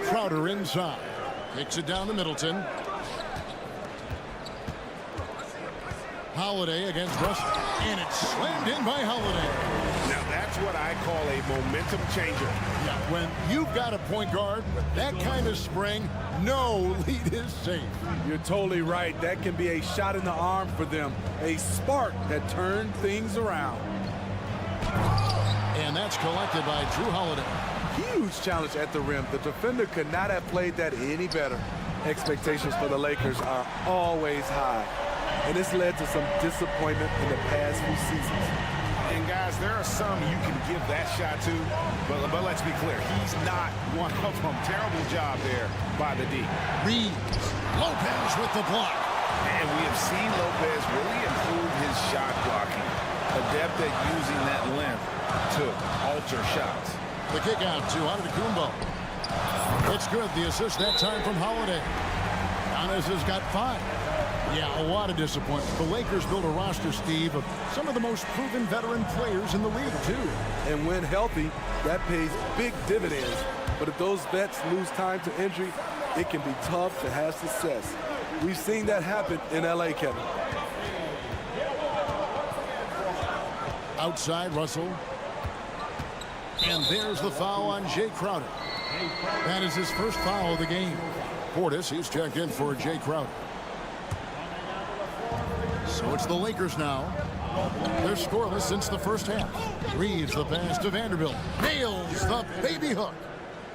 Crowder inside. Kicks it down to Middleton. Holiday against Russell. And it's slammed in by Holiday. Now that's what I call a momentum changer. Yeah, when you've got a point guard with that kind of spring, no lead is safe. You're totally right. That can be a shot in the arm for them. A spark that turned things around. And that's collected by Drew Holiday. Huge challenge at the rim. The defender could not have played that any better. Expectations for the Lakers are always high. And this led to some disappointment in the past few seasons. And guys, there are some you can give that shot to, but let's be clear, he's not one of them. Terrible job there by the D. Reeves, Lopez with the block. And we have seen Lopez really improve his shot blocking, adept at using that length to alter shots. The kick out to Udiplomat. It's good. The assist that time from Holiday. Giannis has got 5. Yeah, a lot of disappointment. The Lakers built a roster, Steve, of some of the most proven veteran players in the league, too. And when healthy, that pays big dividends. But if those vets lose time to injury, it can be tough to have success. We've seen that happen in LA, Kevin. Outside, Russell. And there's the foul on Jay Crowder. That is his first foul of the game. Portis, he's checked in for Jay Crowder. So it's the Lakers now. They're scoreless since the first half. Reeves the pass to Vanderbilt. Nails the baby hook.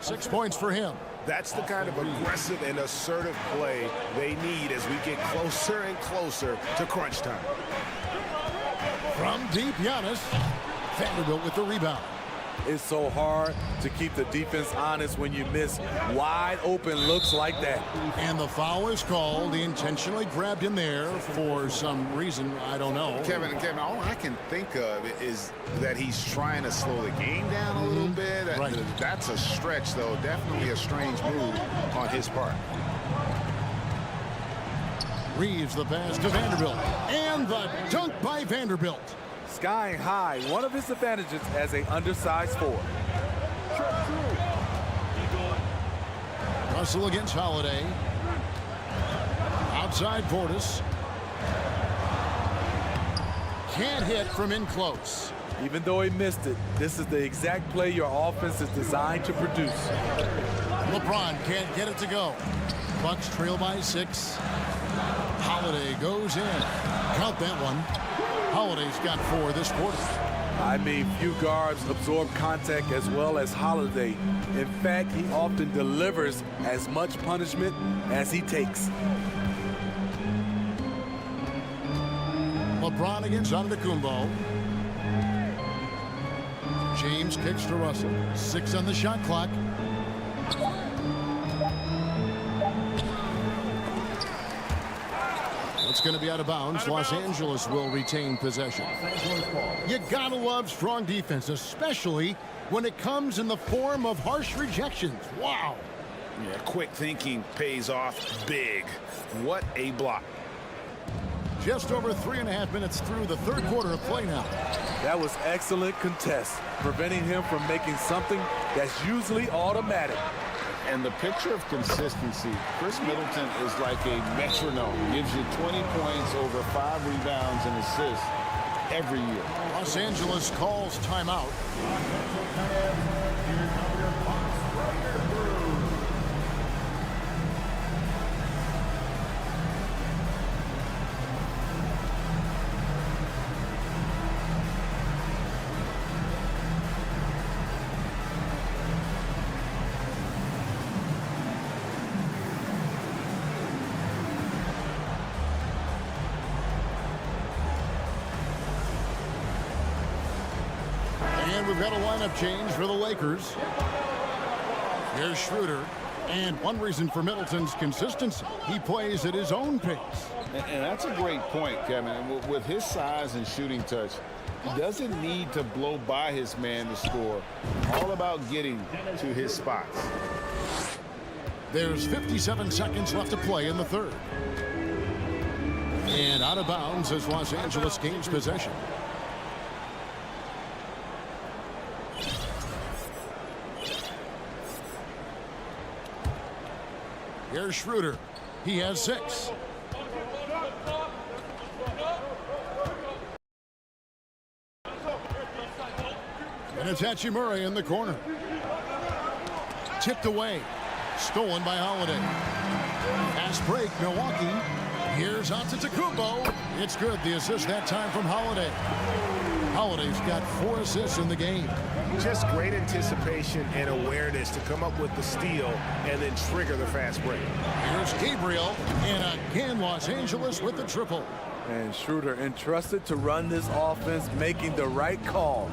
6 points for him. That's the kind of aggressive and assertive play they need as we get closer and closer to crunch time. From deep, Giannis. Vanderbilt with the rebound. It's so hard to keep the defense honest when you miss wide open looks like that. And the foul is called. He intentionally grabbed him there for some reason. I don't know. Kevin, all I can think of is that he's trying to slow the game down a little bit. Right. That's a stretch, though. Definitely a strange move on his part. Reeves the pass to Vanderbilt. And the dunk by Vanderbilt. Skying high, one of his advantages as an undersized forward. Russell against Holiday. Outside Portis. Can't hit from in close. Even though he missed it, this is the exact play your offense is designed to produce. LeBron can't get it to go. Bucks trail by 6. Holiday goes in. Count that one. Holiday's got 4 this quarter. I mean, few guards absorb contact as well as Holiday. In fact, he often delivers as much punishment as he takes. LeBron against Antetokounmpo. James kicks to Russell. 6 on the shot clock. It's going to be out of bounds. Los Angeles will retain possession. You gotta love strong defense, especially when it comes in the form of harsh rejections. Wow. Yeah, quick thinking pays off big. What a block. Just over 3.5 minutes through the third quarter of play now. That was excellent contest, preventing him from making something that's usually automatic. And the picture of consistency, Chris Middleton is like a metronome. Gives you 20 points, over 5 rebounds and assists every year. Los Angeles calls timeout. And we've got a lineup change for the Lakers. Here's Schroeder. And one reason for Middleton's consistency, he plays at his own pace. And that's a great point, Kevin. With his size and shooting touch, he doesn't need to blow by his man to score. All about getting to his spots. There's 57 seconds left to play in the third. And out of bounds as Los Angeles gains possession. Here's Schroeder. He has 6. And it's Hachimura in the corner. Tipped away. Stolen by Holiday. Fast break, Milwaukee. Here's Antetokounmpo. It's good. The assist that time from Holiday. Holiday's got 4 assists in the game. Just great anticipation and awareness to come up with the steal and then trigger the fast break. Here's Gabriel, and again Los Angeles with the triple. And Schroeder entrusted to run this offense, making the right call.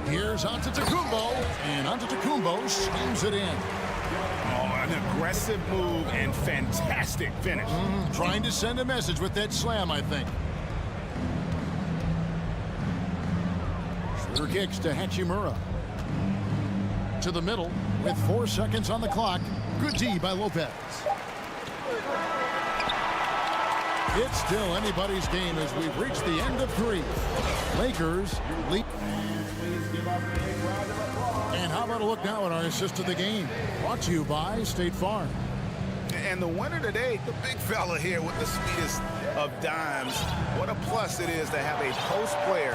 Here's Antetokounmpo, and Antetokounmpo schemes it in. Oh, An aggressive move and fantastic finish. Trying to send a message with that slam, I think. Schroeder kicks to Hachimura. To the middle with 4 seconds on the clock. Good D by Lopez. It's still anybody's game as we've reached the end of 3. Lakers lead. And how about a look now at our assist of the game? Brought to you by State Farm. And the winner today, the big fella here with the sweetest of dimes. What a plus it is to have a post player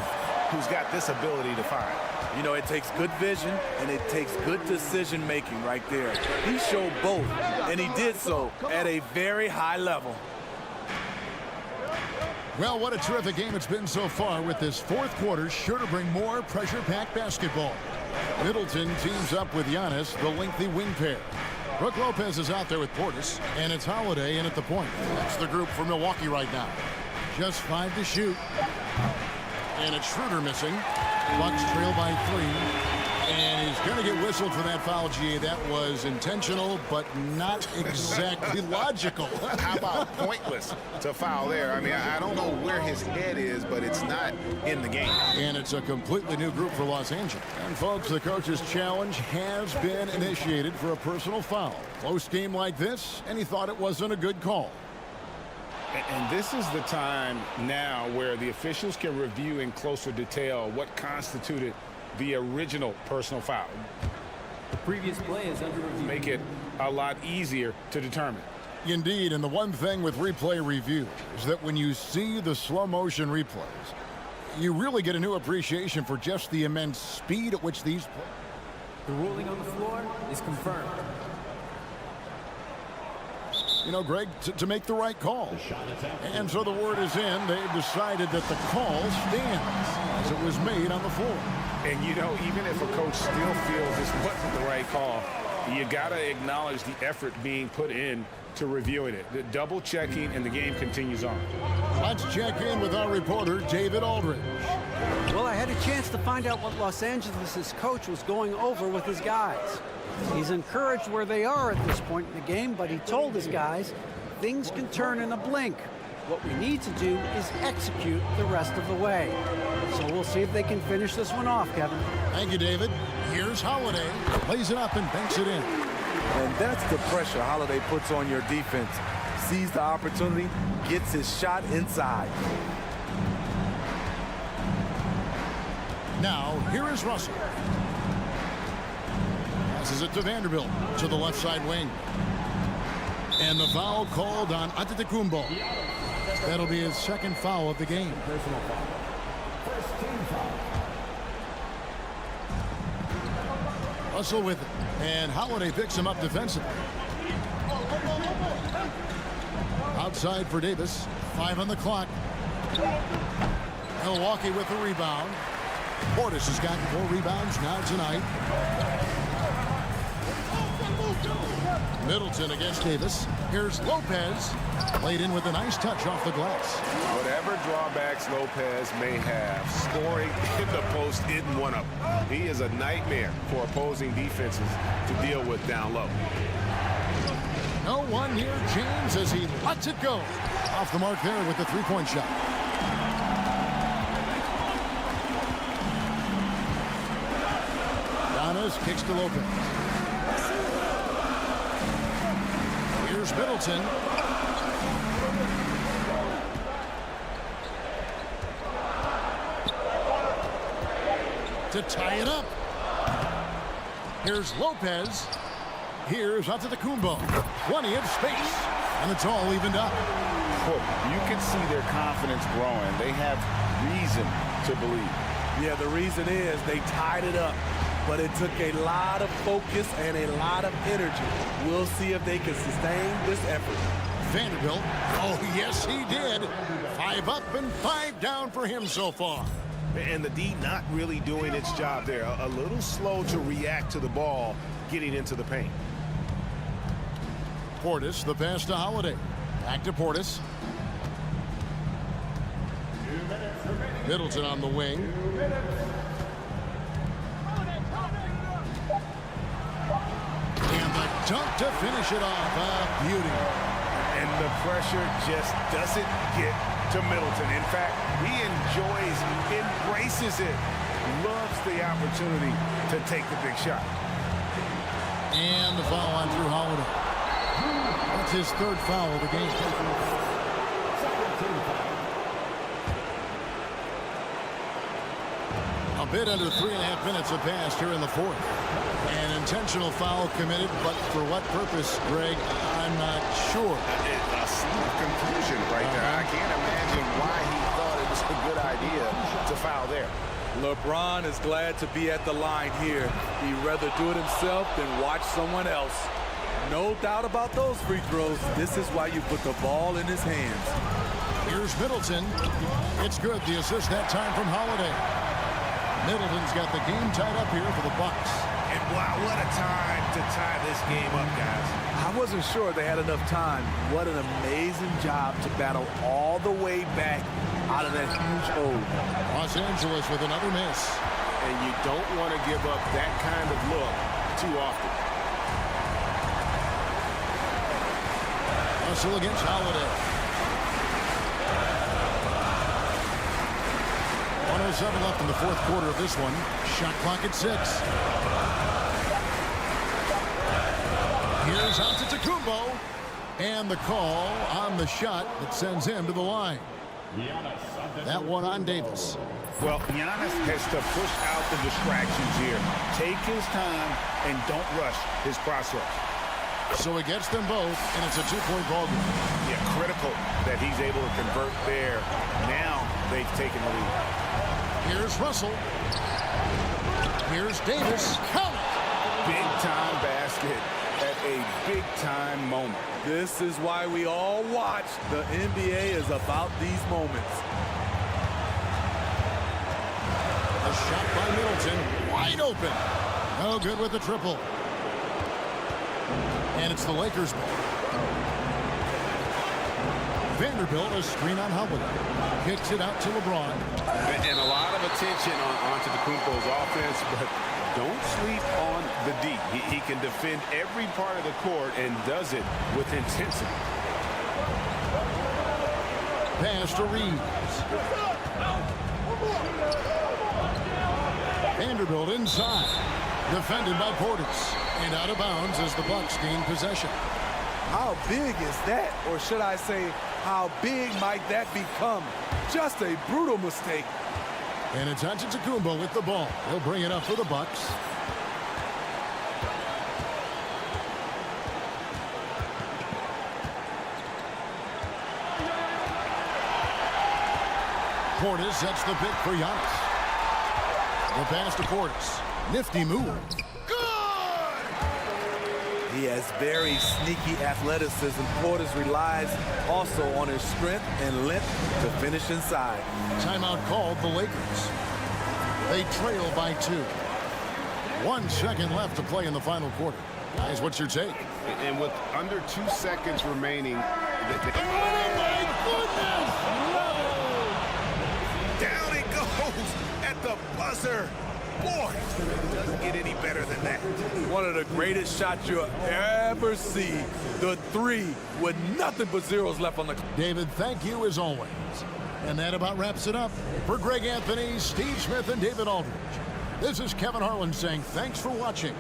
who's got this ability to find. You know, it takes good vision and it takes good decision making right there. He showed both, and he did so at a very high level. Well, what a terrific game it's been so far, with this 4th quarter sure to bring more pressure-packed basketball. Middleton teams up with Giannis, the lengthy wing pair. Brook Lopez is out there with Portis, and it's Holiday in at the point. That's the group for Milwaukee right now. Just 5 to shoot. And it's Schroeder missing. Bucks trail by 3. And he's going to get whistled for that foul, G. That was intentional, but not exactly logical. How about pointless to foul there? I mean, I don't know where his head is, but it's not in the game. And it's a completely new group for Los Angeles. And, folks, the coach's challenge has been initiated for a personal foul. Close game like this, and he thought it wasn't a good call. And this is the time now where the officials can review in closer detail what constituted the original personal foul. The previous play is under review. Make it a lot easier to determine. Indeed, and the one thing with replay review is that when you see the slow motion replays, you really get a new appreciation for just the immense speed at which these plays. The ruling on the floor is confirmed. You know, Greg, to make the right call. And so the word is in. They've decided that the call stands as it was made on the floor. And, you know, even if a coach still feels this wasn't the right call, you got to acknowledge the effort being put in to reviewing it. The double checking, and the game continues on. Let's check in with our reporter, David Aldridge. Well, I had a chance to find out what Los Angeles' coach was going over with his guys. He's encouraged where they are at this point in the game, but he told his guys things can turn in a blink. What we need to do is execute the rest of the way. So we'll see if they can finish this one off, Kevin. Thank you, David. Here's Holiday. Plays it up and banks it in. And that's the pressure Holiday puts on your defense. Sees the opportunity, gets his shot inside. Now, here is Russell. Passes it to Vanderbilt to the left side wing. And the foul called on Antetokounmpo. That'll be his 2nd foul of the game. Personal foul. First team foul. Russell with it. And Holiday picks him up defensively. Outside for Davis. 5 on the clock. Milwaukee with the rebound. Portis has got 4 rebounds now tonight. Middleton against Davis. Here's Lopez. Played in with a nice touch off the glass. Whatever drawbacks Lopez may have, scoring in the post isn't one of them. He is a nightmare for opposing defenses to deal with down low. No one near James as he lets it go. Off the mark there with the 3-point shot. Giannis kicks to Lopez. Here's Middleton. To tie it up. Here's Lopez. Here's Antetokounmpo. Plenty of space. And it's all evened up. Well, you can see their confidence growing. They have reason to believe. Yeah, the reason is they tied it up. But it took a lot of focus and a lot of energy. We'll see if they can sustain this effort. Vanderbilt. Oh, yes, he did. 5 up and 5 down for him so far. And the D not really doing its job there. A little slow to react to the ball getting into the paint. Portis, the pass to Holiday. Back to Portis. Middleton on the wing. And the dunk to finish it off. A beauty. And the pressure just doesn't get to Middleton. In fact, he embraces it, loves the opportunity to take the big shot. And the foul on Drew Holiday. That's his third foul of the game. A bit under 3.5 minutes have passed here in the fourth. An intentional foul committed, but for what purpose, Greg, I'm not sure. A sleep confusion right there. I can't imagine why he thought it was a good idea to foul there. LeBron is glad to be at the line here. He'd rather do it himself than watch someone else. No doubt about those free throws. This is why you put the ball in his hands. Here's Middleton. It's good. The assist that time from Holiday. Middleton's got the game tied up here for the Bucks. And wow, what a time to tie this game up, guys. I wasn't sure they had enough time. What an amazing job to battle all the way back out of that huge hole. Los Angeles with another miss. And you don't want to give up that kind of look too often. Russell against Holiday. 107 left in the fourth quarter of this one. Shot clock at 6. Here's Antetokounmpo. And the call on the shot that sends him to the line. That one on Davis. Well, Giannis has to push out the distractions here. Take his time and don't rush his process. So he gets them both, and it's a two-point ball game. Yeah, critical that he's able to convert there. Now they've taken the lead. Here's Russell. Here's Davis. Count it! Big-time basket at a big-time moment. This is why we all watch. The NBA is about these moments. A shot by Middleton. Wide open. No good with the triple. And it's the Lakers ball. Vanderbilt, a screen on Holiday. Kicks it out to LeBron. And a lot of attention on Antetokounmpo's offense, but don't sleep on the D. He can defend every part of the court and does it with intensity. Pass to Reeves. Vanderbilt inside. Defended by Portis. And out of bounds as the Bucks gain possession. How big is that? Or should I say, how big might that become? Just a brutal mistake. And it's Antetokounmpo with the ball. He'll bring it up for the Bucks. Portis sets the pick for Giannis. The pass to Portis. Nifty move. He has very sneaky athleticism. Portis relies also on his strength and length to finish inside. Timeout called the Lakers. They trail by 2. 1 second left to play in the final quarter. Guys, what's your take? And with under 2 seconds remaining. Oh, my goodness! Down it goes at the buzzer. Boy, it doesn't get any better than that. One of the greatest shots you'll ever see. The 3 with nothing but zeros left on the clock. David, thank you as always. And that about wraps it up. For Greg Anthony, Steve Smith, and David Aldridge, this is Kevin Harlan saying thanks for watching.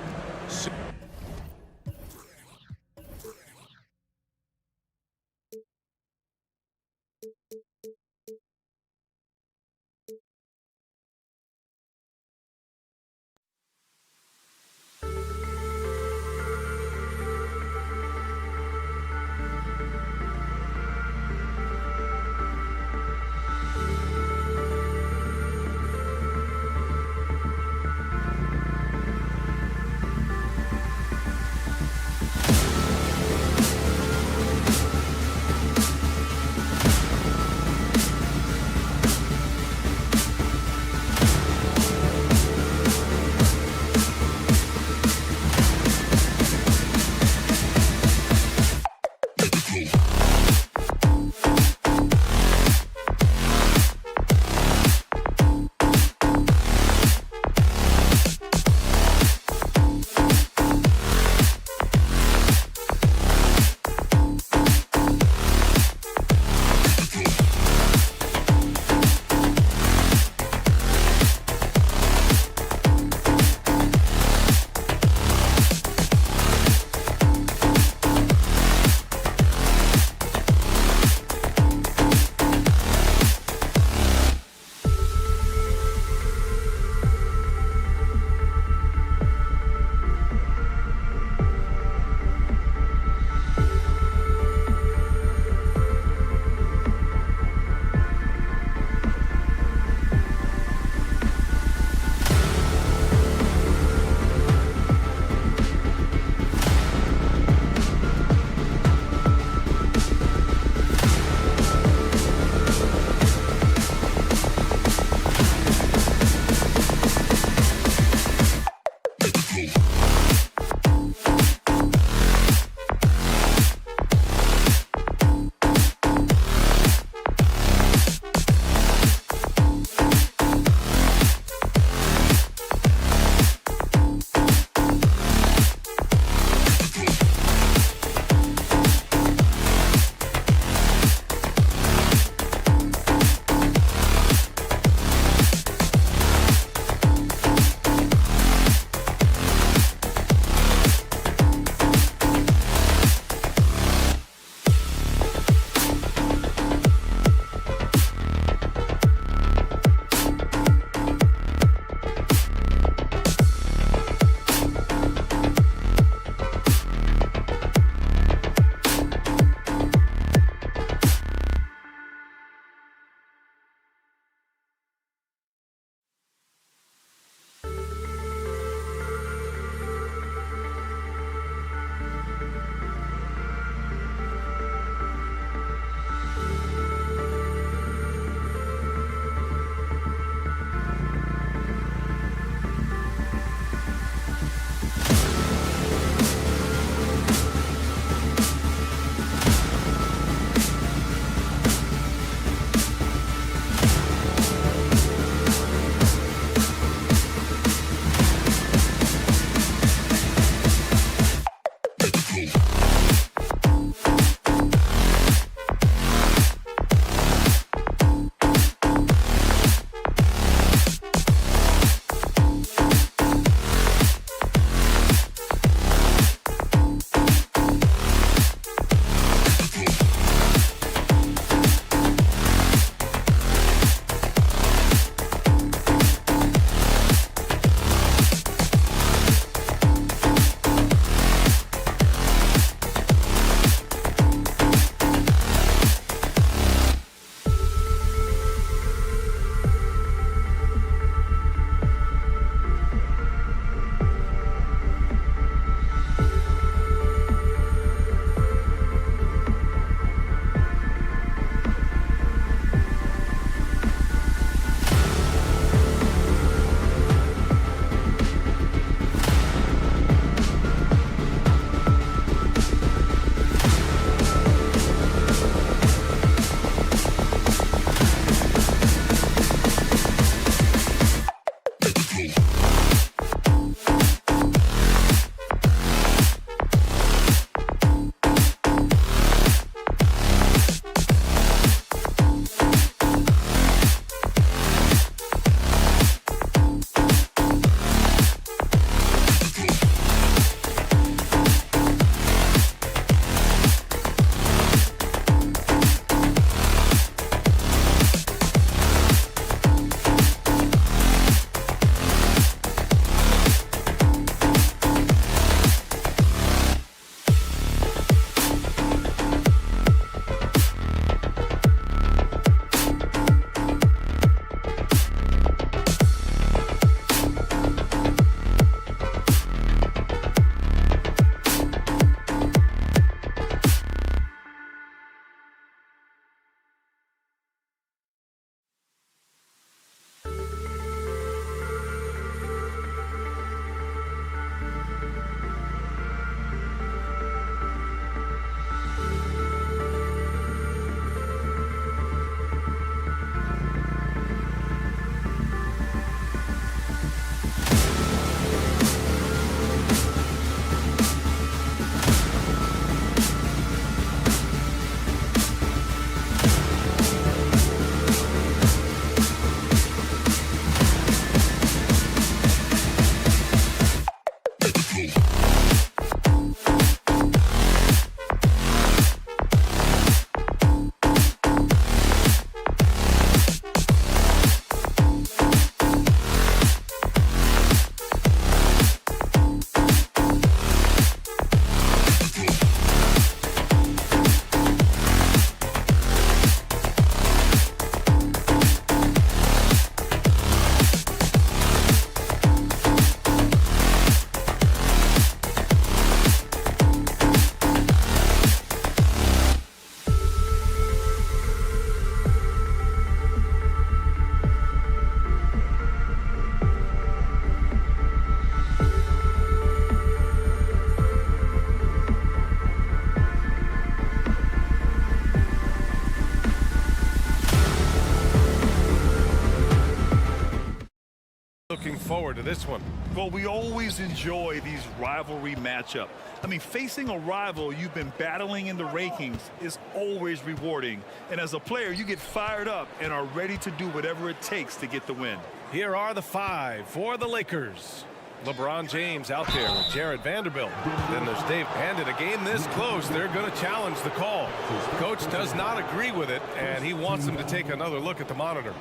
forward to this one. Well, we always enjoy these rivalry matchups. I mean, facing a rival you've been battling in the rankings is always rewarding. And as a player, you get fired up and are ready to do whatever it takes to get the win. Here are the 5 for the Lakers. LeBron James out there with Jared Vanderbilt. Then there's Dave. And in a game this close, they're going to challenge the call. Coach does not agree with it, and he wants them to take another look at the monitor.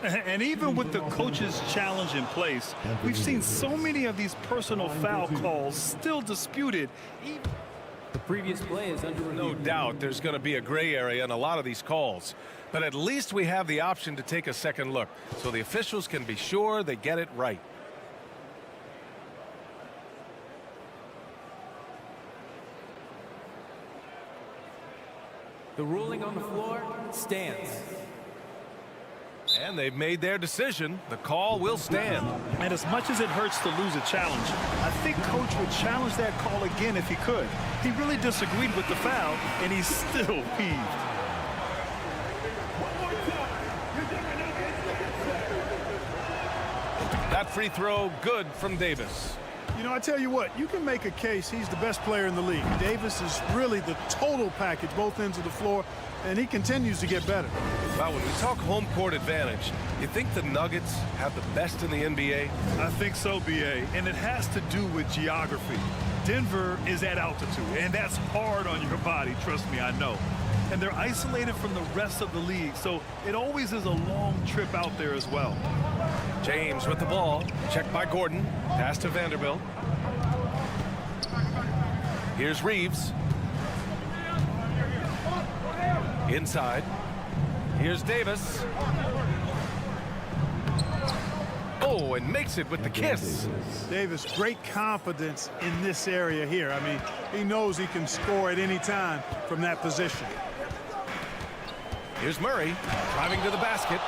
And even with the coach's challenge in place, we've seen so many of these personal foul calls still disputed. The previous play is under review. No doubt there's going to be a gray area in a lot of these calls. But at least we have the option to take a second look, so the officials can be sure they get it right. The ruling on the floor stands. And they've made their decision. The call will stand. And as much as it hurts to lose a challenge, I think Coach would challenge that call again if he could. He really disagreed with the foul, and he's still peeved. That free throw good from Davis. You know, I tell you what, you can make a case he's the best player in the league. Davis is really the total package, both ends of the floor, and he continues to get better. Well, when we talk home court advantage, you think the Nuggets have the best in the NBA? I think so, B.A., and it has to do with geography. Denver is at altitude, and that's hard on your body, trust me, I know. And they're isolated from the rest of the league, so it always is a long trip out there as well. James with the ball, checked by Gordon, pass to Vanderbilt. Here's Reeves. Inside. Here's Davis. Oh, and makes it with the kiss. Davis, great confidence in this area here. I mean, he knows he can score at any time from that position. Here's Murray driving to the basket.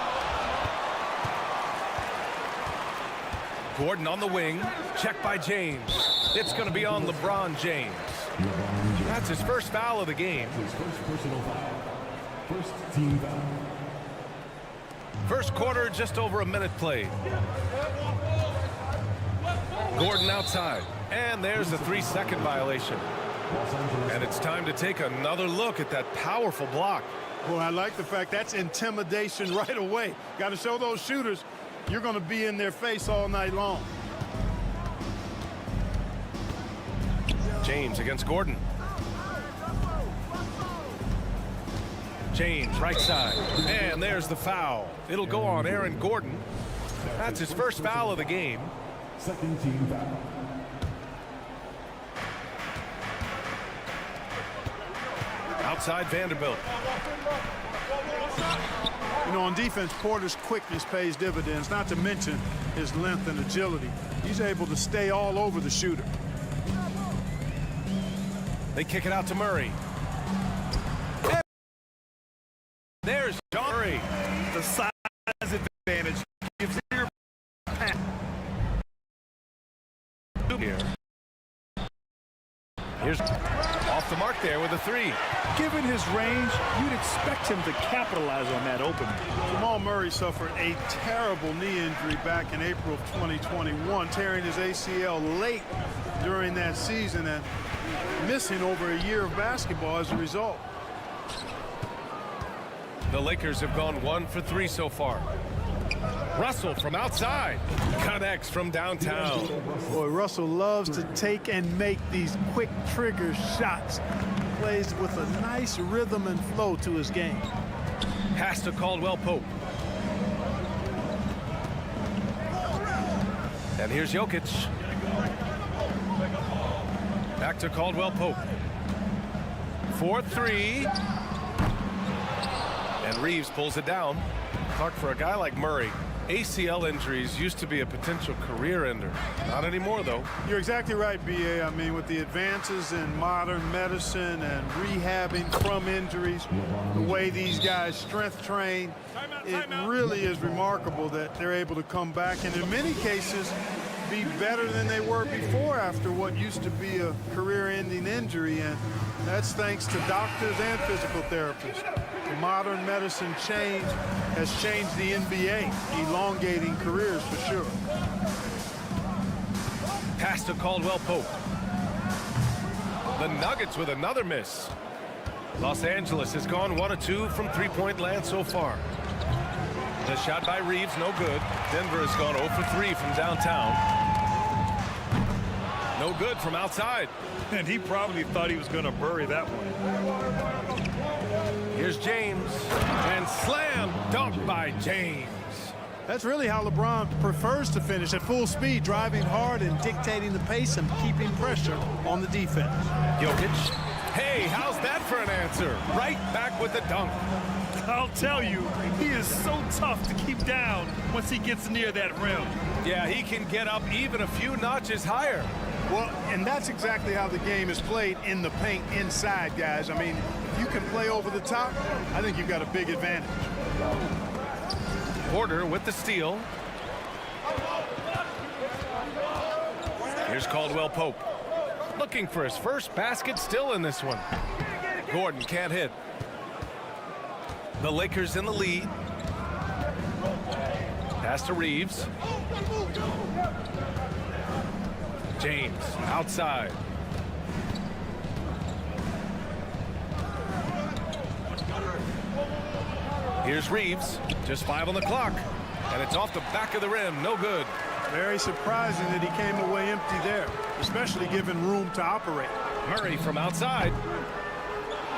Gordon on the wing, checked by James. It's going to be on LeBron James. That's his first foul of the game. His first personal foul. First team foul. First quarter, just over a minute played. Gordon outside, and there's a 3-second violation. And it's time to take another look at that powerful block. Well, I like the fact that's intimidation right away. Got to show those shooters you're going to be in their face all night long. James against Gordon. James right side, and there's the foul. It'll go on Aaron Gordon. That's his first foul of the game. Second team foul. Outside Vanderbilt. You know, on defense, Porter's quickness pays dividends, not to mention his length and agility. He's able to stay all over the shooter. They kick it out to Murray. There's Murray. The size advantage gives your pass. Here. Here's off the mark there with a 3. Given his range, you'd expect him to capitalize on that opening. Jamal Murray suffered a terrible knee injury back in April of 2021, tearing his ACL late during that season and missing over a year of basketball as a result. The Lakers have gone 1 for 3 so far. Russell from outside. Connects from downtown. Boy, Russell loves to take and make these quick trigger shots. Plays with a nice rhythm and flow to his game. Pass to Caldwell Pope. And here's Jokic. Back to Caldwell Pope. 4-3. And Reeves pulls it down. Clark, for a guy like Murray, ACL injuries used to be a potential career ender. Not anymore, though. You're exactly right, B.A. I mean, with the advances in modern medicine and rehabbing from injuries, the way these guys strength train, it really is remarkable that they're able to come back and in many cases be better than they were before after what used to be a career-ending injury, and that's thanks to doctors and physical therapists. The modern medicine change has changed the NBA, elongating careers for sure. Pass to Caldwell Pope. The Nuggets with another miss. Los Angeles has gone 1 of 2 from three-point land so far. The shot by Reeves, no good. Denver has gone 0 for 3 from downtown. No good from outside. And he probably thought he was going to bury that one. Here's James. And slam dunk by James. That's really how LeBron prefers to finish, at full speed, driving hard and dictating the pace and keeping pressure on the defense. Jokic. Hey, how's that for an answer? Right back with the dunk. I'll tell you, he is so tough to keep down once he gets near that rim. Yeah, he can get up even a few notches higher. Well, and that's exactly how the game is played in the paint inside, guys. I mean, if you can play over the top, I think you've got a big advantage. Porter with the steal. Here's Caldwell Pope. Looking for his first basket, still in this one. Gordon can't hit. The Lakers in the lead. Pass to Reeves. James outside. Here's Reeves. Just 5 on the clock. And it's off the back of the rim. No good. Very surprising that he came away empty there, especially given room to operate. Murray from outside.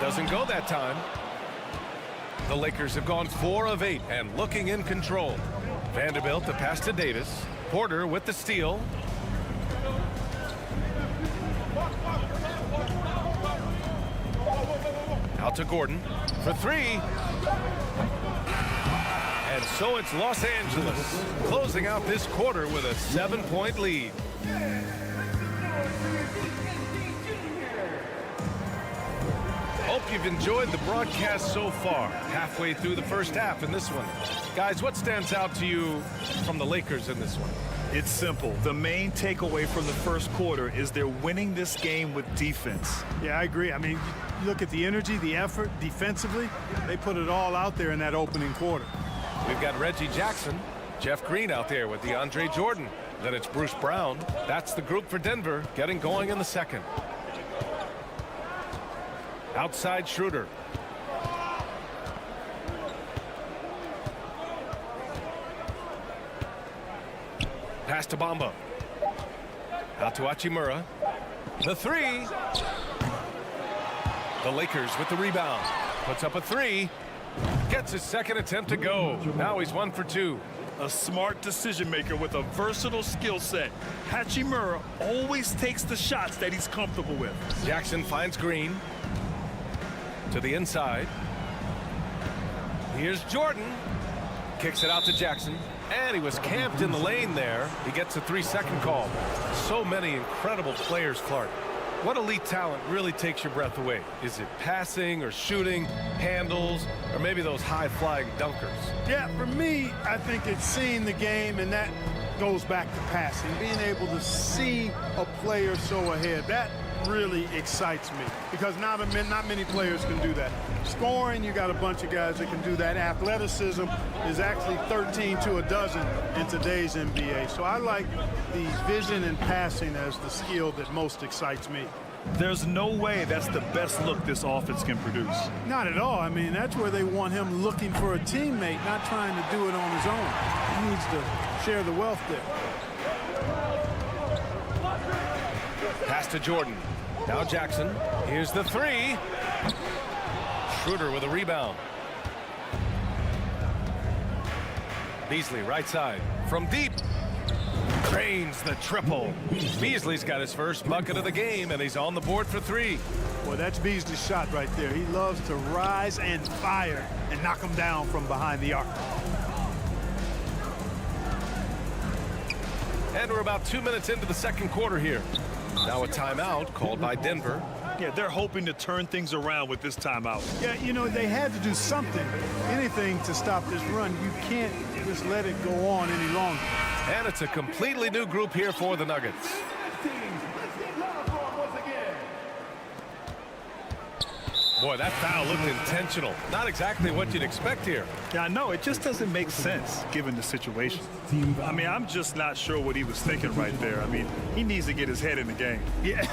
Doesn't go that time. The Lakers have gone 4 of 8 and looking in control. Vanderbilt the pass to Davis. Porter with the steal. Out to Gordon for 3. And so it's Los Angeles closing out this quarter with a 7-point lead. Hope you've enjoyed the broadcast so far. Halfway through the first half in this one. Guys, what stands out to you from the Lakers in this one? It's simple. The main takeaway from the first quarter is they're winning this game with defense. Yeah, I agree. I mean, you look at the energy, the effort defensively, they put it all out there in that opening quarter. We've got Reggie Jackson, Jeff Green out there with DeAndre Jordan. Then it's Bruce Brown. That's the group for Denver getting going in the second. Outside Schroeder. Pass to Bamba. Out to Hachimura. The 3. The Lakers with the rebound. Puts up a 3. Gets his second attempt to go. Now he's 1 for 2. A smart decision maker with a versatile skill set. Hachimura always takes the shots that he's comfortable with. Jackson finds Green. To the inside. Here's Jordan. Kicks it out to Jackson. And he was camped in the lane there. He gets a 3-second call. So many incredible players, Clark. What elite talent really takes your breath away? Is it passing or shooting, handles, or maybe those high-flying dunkers? Yeah, for me, I think it's seeing the game, and that goes back to passing. Being able to see a player so ahead, that really excites me because not many players can do that. Scoring, you got a bunch of guys that can do that. Athleticism is actually 13 to a dozen in today's NBA. So I like the vision and passing as the skill that most excites me. There's no way that's the best look this offense can produce. Not at all. I mean, that's where they want him looking for a teammate, not trying to do it on his own. He needs to share the wealth there. Pass to Jordan. Now Jackson. Here's the 3. Schroeder with a rebound. Beasley right side. From deep. Drains the triple. Beasley's got his first bucket of the game, and he's on the board for 3. Well, that's Beasley's shot right there. He loves to rise and fire and knock him down from behind the arc. And we're about 2 minutes into the second quarter here. Now a timeout called by Denver. Yeah, they're hoping to turn things around with this timeout. Yeah, you know, they had to do something, anything to stop this run. You can't just let it go on any longer. And it's a completely new group here for the Boy, that foul looked intentional. Not exactly what you'd expect here. Yeah, I know. It just doesn't make sense given the situation. I mean, I'm just not sure what he was thinking right there. I mean, he needs to get his head in the game. Yeah,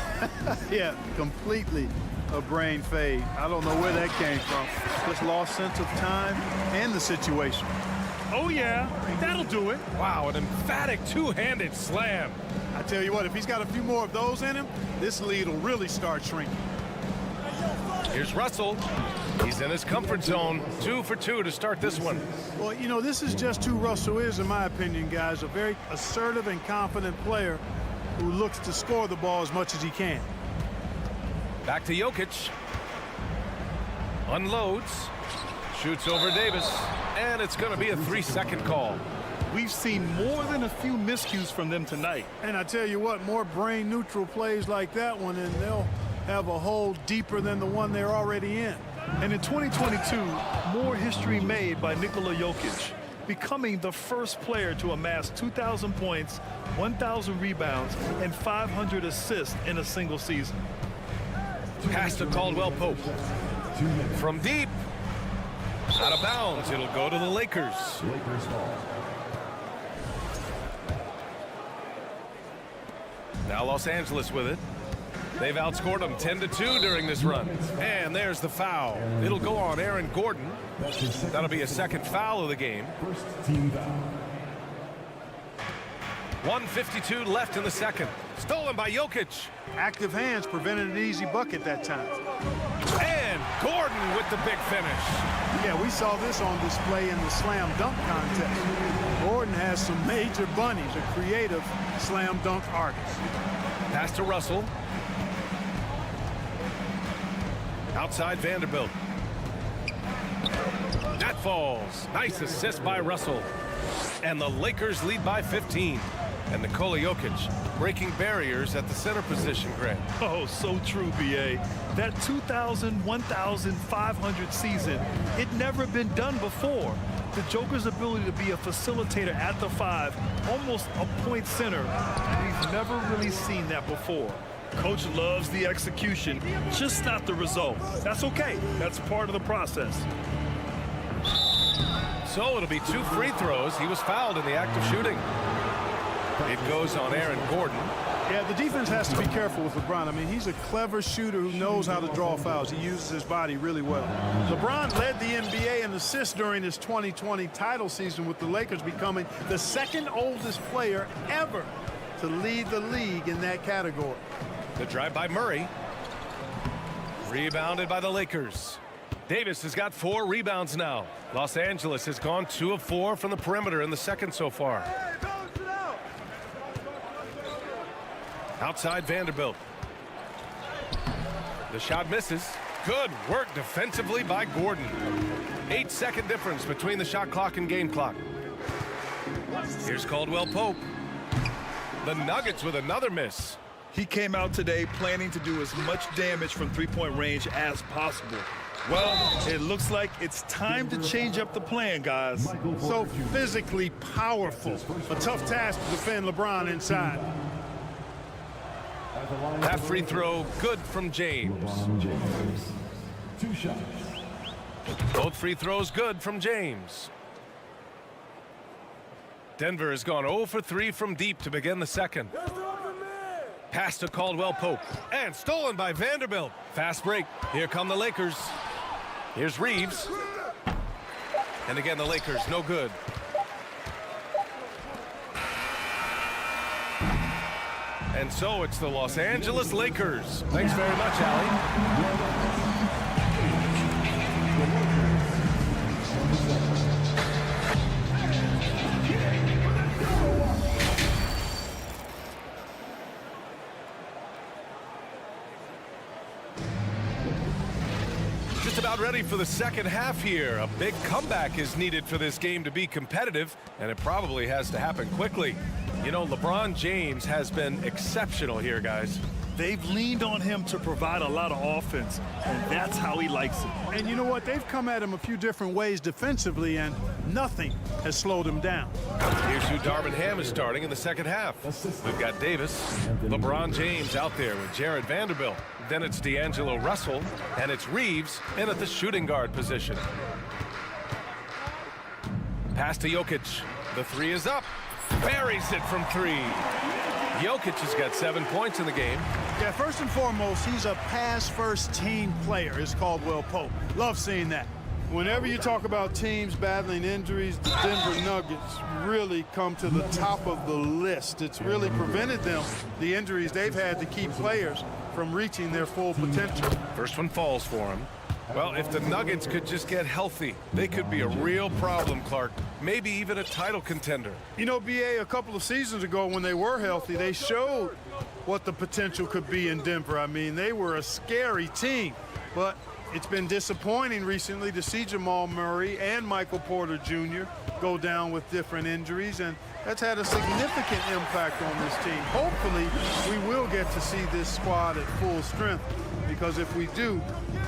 yeah, completely a brain fade. I don't know where that came from. Just lost sense of time and the situation. Oh, yeah, that'll do it. Wow, an emphatic two-handed slam. I tell you what, if he's got a few more of those in him, this lead will really start shrinking. Here's Russell. He's in his comfort zone. 2 for 2 to start this one. Well, you know, this is just who Russell is, in my opinion, guys. A very assertive and confident player who looks to score the ball as much as he can. Back to Jokic. Unloads. Shoots over Davis. And it's going to be a 3-second call. We've seen more than a few miscues from them tonight. And I tell you what, more brain-neutral plays like that one, and they'll have a hole deeper than the one they're already in. And in 2022, more history made by Nikola Jokic, becoming the first player to amass 2,000 points, 1,000 rebounds, and 500 assists in a single season. Pass to Caldwell Pope. From deep. Out of bounds. It'll go to the Lakers. Now Los Angeles with it. They've outscored them 10-2 during this run. And there's the foul. It'll go on Aaron Gordon. That'll be a second foul of the game. 1:52 left in the second. Stolen by Jokic. Active hands prevented an easy bucket that time. And Gordon with the big finish. Yeah, we saw this on display in the slam dunk contest. Gordon has some major bunnies, a creative slam dunk artist. Pass to Russell. Outside Vanderbilt. That falls. Nice assist by Russell. And the Lakers lead by 15. And Nikola Jokic breaking barriers at the center position, Greg. Oh, so true, B.A. That 2,000, 1,500 season, it never been done before. The Joker's ability to be a facilitator at the 5, almost a point center, we've never really seen that before. Coach loves the execution, just not the result. That's okay. That's part of the process. So it'll be 2 free throws. He was fouled in the act of shooting. It goes on Aaron Gordon. Yeah, the defense has to be careful with LeBron. I mean, he's a clever shooter who knows how to draw fouls. He uses his body really well. LeBron led the NBA in assists during his 2020 title season, with the Lakers becoming the second oldest player ever to lead the league in that category. The drive by Murray. Rebounded by the Lakers. Davis has got 4 rebounds now. Los Angeles has gone 2 of 4 from the perimeter in the second so far. Outside Vanderbilt. The shot misses. Good work defensively by Gordon. 8-second difference between the shot clock and game clock. Here's Caldwell Pope. The Nuggets with another miss. He came out today planning to do as much damage from three-point range as possible. Well, it looks like it's time to change up the plan, guys. So physically powerful. A tough task to defend LeBron inside. That free throw good from James. 2 shots. Both free throws good from James. Denver has gone 0 for 3 from deep to begin the second. Pass to Caldwell Pope. And stolen by Vanderbilt. Fast break. Here come the Lakers. Here's Reeves. And again, the Lakers, no good. And so it's the Los Angeles Lakers. Thanks very much, Allie. Just about ready for the second half here. A big comeback is needed for this game to be competitive, and it probably has to happen quickly. You know, LeBron James has been exceptional here, guys. They've leaned on him to provide a lot of offense, and that's how he likes it. And you know what? They've come at him a few different ways defensively, and Nothing has slowed him down. Here's who Darvin Ham is starting in the second half. We've got Davis, LeBron James out there with Jared Vanderbilt. Then it's D'Angelo Russell, and it's Reeves in at the shooting guard position. Pass to Jokic. The three is up. Buries it from three. Jokic has got 7 points in the game. Yeah, first and foremost, he's a pass-first team player, is Caldwell Pope. Love seeing that. Whenever you talk about teams battling injuries, the Denver Nuggets really come to the top of the list. It's really prevented them, the injuries they've had, to keep players from reaching their full potential. First one falls for him. Well, if the Nuggets could just get healthy, they could be a real problem, Clark. Maybe even a title contender. You know, BA, a couple of seasons ago when they were healthy, they showed what the potential could be in Denver. I mean, they were a scary team, but it's been disappointing recently to see Jamal Murray and Michael Porter Jr. go down with different injuries, and that's had a significant impact on this team. Hopefully, we will get to see this squad at full strength, because if we do,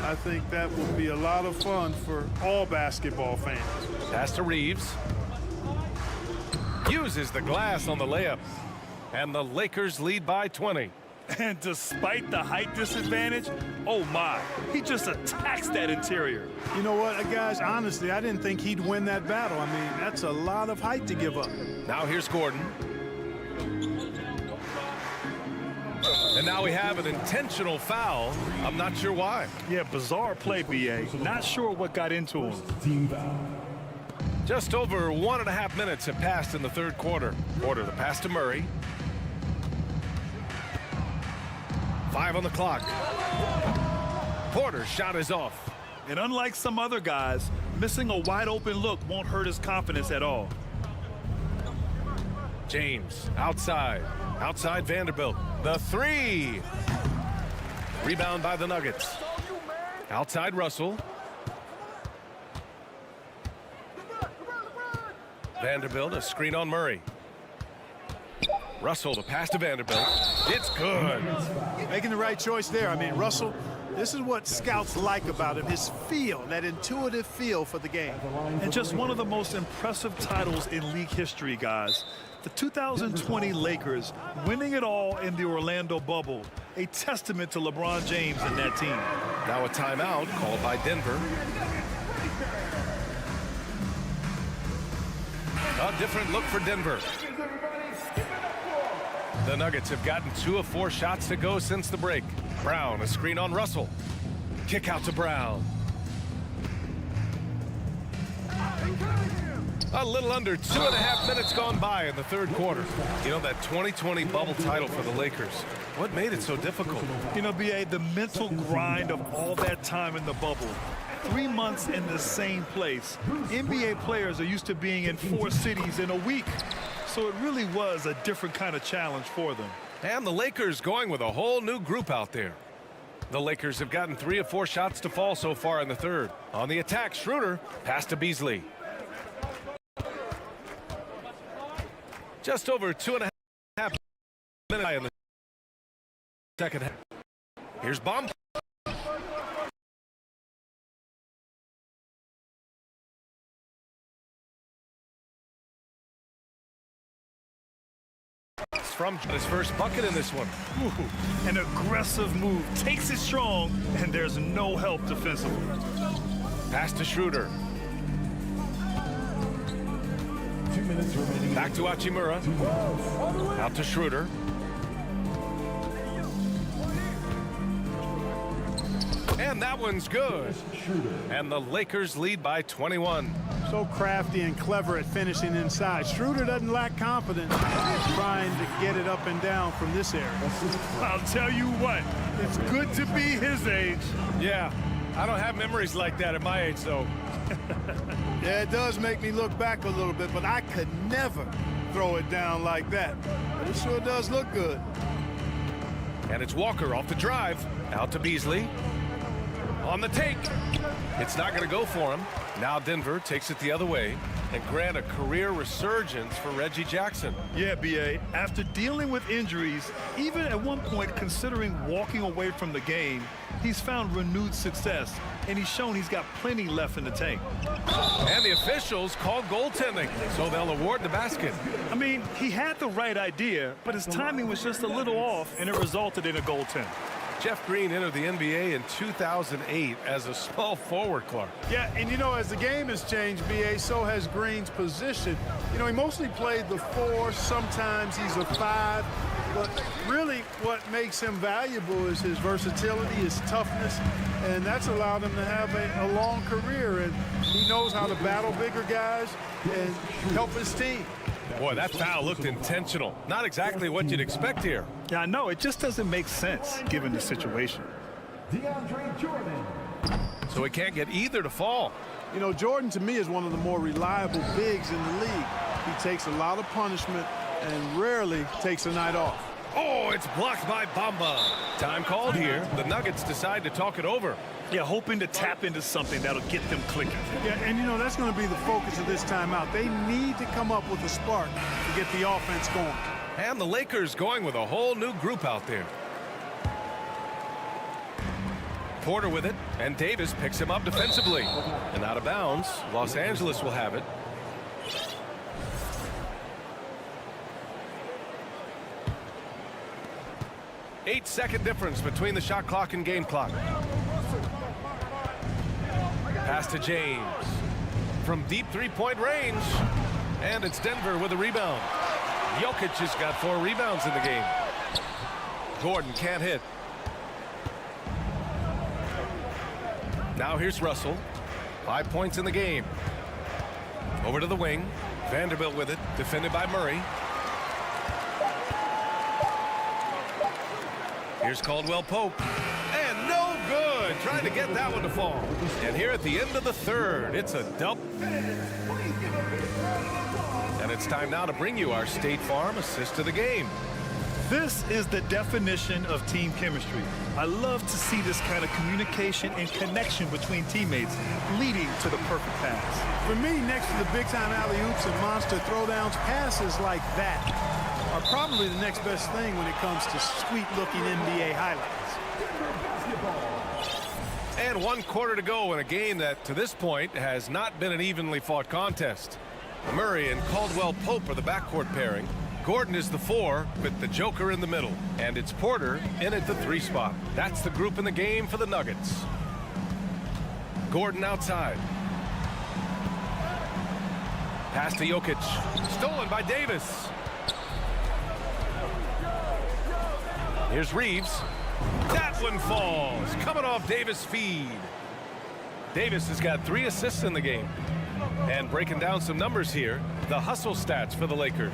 I think that will be a lot of fun for all basketball fans. Pass to Reeves. Uses the glass on the layup. And the Lakers lead by 20. And despite the height disadvantage, oh my, he just attacks that interior. You know what, guys, honestly, I didn't think he'd win that battle. I mean, that's a lot of height to give up. Now here's Gordon. And now we have an intentional foul. I'm not sure why. Yeah, bizarre play, BA. Not sure what got into him. Just over 1.5 minutes have passed in the third quarter. Porter, the pass to Murray. 5 on the clock. Porter's shot is off. And unlike some other guys, missing a wide open look won't hurt his confidence at all. James outside. Outside Vanderbilt. The three. Rebound by the Nuggets. Outside Russell. Vanderbilt, a screen on Murray. Russell, the pass to Vanderbilt. It's good. Making the right choice there. I mean, Russell, this is what scouts like about him, his feel, that intuitive feel for the game. And just one of the most impressive titles in league history, guys. The 2020 Lakers winning it all in the Orlando bubble. A testament to LeBron James and that team. Now a timeout called by Denver. A different look for Denver. The Nuggets have gotten 2 of 4 shots to go since the break. Brown, a screen on Russell. Kick out to Brown. A little under 2.5 minutes gone by in the third quarter. You know, that 2020 bubble title for the Lakers, what made it so difficult? You know, BA, the mental grind of all that time in the bubble. 3 months in the same place. NBA players are used to being in 4 cities in a week. So it really was a different kind of challenge for them. And the Lakers going with a whole new group out there. The Lakers have gotten 3 of 4 shots to fall so far in the third. On the attack, Schroeder, pass to Beasley. Just over 2.5 minutes in the second half. Here's Bomb. From his first bucket in this one. Ooh, an aggressive move, takes it strong, and there's no help defensively. Pass to Schroeder. 2 minutes remaining. Back to Hachimura. Out to Schroeder. And that one's good. And the Lakers lead by 21. So crafty and clever at finishing inside. Schroeder doesn't lack confidence trying to get it up and down from this area. I'll tell you what, it's good to be his age. Yeah, I don't have memories like that at my age, though. Yeah, it does make me look back a little bit, but I could never throw it down like that. But it sure does look good. And it's Walker off the drive. Out to Beasley. On the take. It's not going to go for him. Now Denver takes it the other way and grant a career resurgence for Reggie Jackson. Yeah, BA, after dealing with injuries, even at one point considering walking away from the game, he's found renewed success and he's shown he's got plenty left in the tank. And the officials called goaltending, so they'll award the basket. I mean, he had the right idea, but his timing was just a little off, and it resulted in a goaltend. Jeff Green entered the NBA in 2008 as a small forward, Clark. Yeah, and you know, as the game has changed, B.A., so has Green's position. You know, he mostly played the 4, sometimes he's a 5, but really what makes him valuable is his versatility, his toughness, and that's allowed him to have a long career, and he knows how to battle bigger guys and help his team. Boy, that foul looked intentional. Not exactly what you'd expect here. Yeah, I know. It just doesn't make sense given the situation. So he can't get either to fall. You know, Jordan, to me, is one of the more reliable bigs in the league. He takes a lot of punishment and rarely takes a night off. Oh, it's blocked by Bamba. Time called here. The Nuggets decide to talk it over. Yeah, hoping to tap into something that'll get them clicking. Yeah, and you know, that's going to be the focus of this timeout. They need to come up with a spark to get the offense going. And the Lakers going with a whole new group out there. Porter with it, and Davis picks him up defensively. And out of bounds, Los Angeles will have it. Eight-second difference between the shot clock and game clock. Pass to James. From deep three-point range. And it's Denver with a rebound. Jokic has got 4 rebounds in the game. Gordon can't hit. Now here's Russell. 5 points in the game. Over to the wing. Vanderbilt with it. Defended by Murray. Here's Caldwell Pope. And no good. Trying to get that one to fall. And here at the end of the third, it's a dub. And it's time now to bring you our State Farm assist of the game. This is the definition of team chemistry. I love to see this kind of communication and connection between teammates leading to the perfect pass. For me, next to the big-time alley-oops and monster throwdowns, passes like that are probably the next best thing when it comes to sweet-looking NBA highlights. And 1 quarter to go in a game that, to this point, has not been an evenly fought contest. Murray and Caldwell Pope are the backcourt pairing. Gordon is the 4 with the Joker in the middle. And it's Porter in at the 3 spot. That's the group in the game for the Nuggets. Gordon outside. Pass to Jokic. Stolen by Davis. Here's Reeves. That one falls. Coming off Davis' feed. Davis has got 3 assists in the game. And breaking down some numbers here, the hustle stats for the Lakers.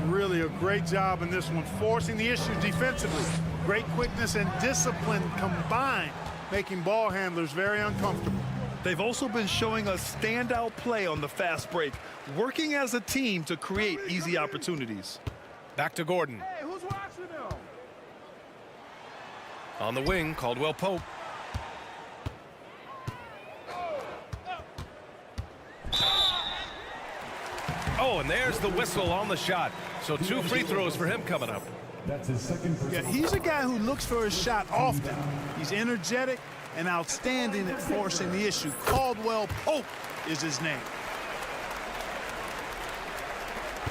Really a great job in this one, forcing the issue defensively. Great quickness and discipline combined, making ball handlers very uncomfortable. They've also been showing us standout play on the fast break, working as a team to create easy opportunities. Back to Gordon. Hey, who's watching them? On the wing, Caldwell Pope. Oh, and there's the whistle on the shot. So 2 free throws for him coming up. That's his second. Yeah, he's a guy who looks for his shot often. He's energetic and outstanding at forcing the issue. Caldwell Pope is his name.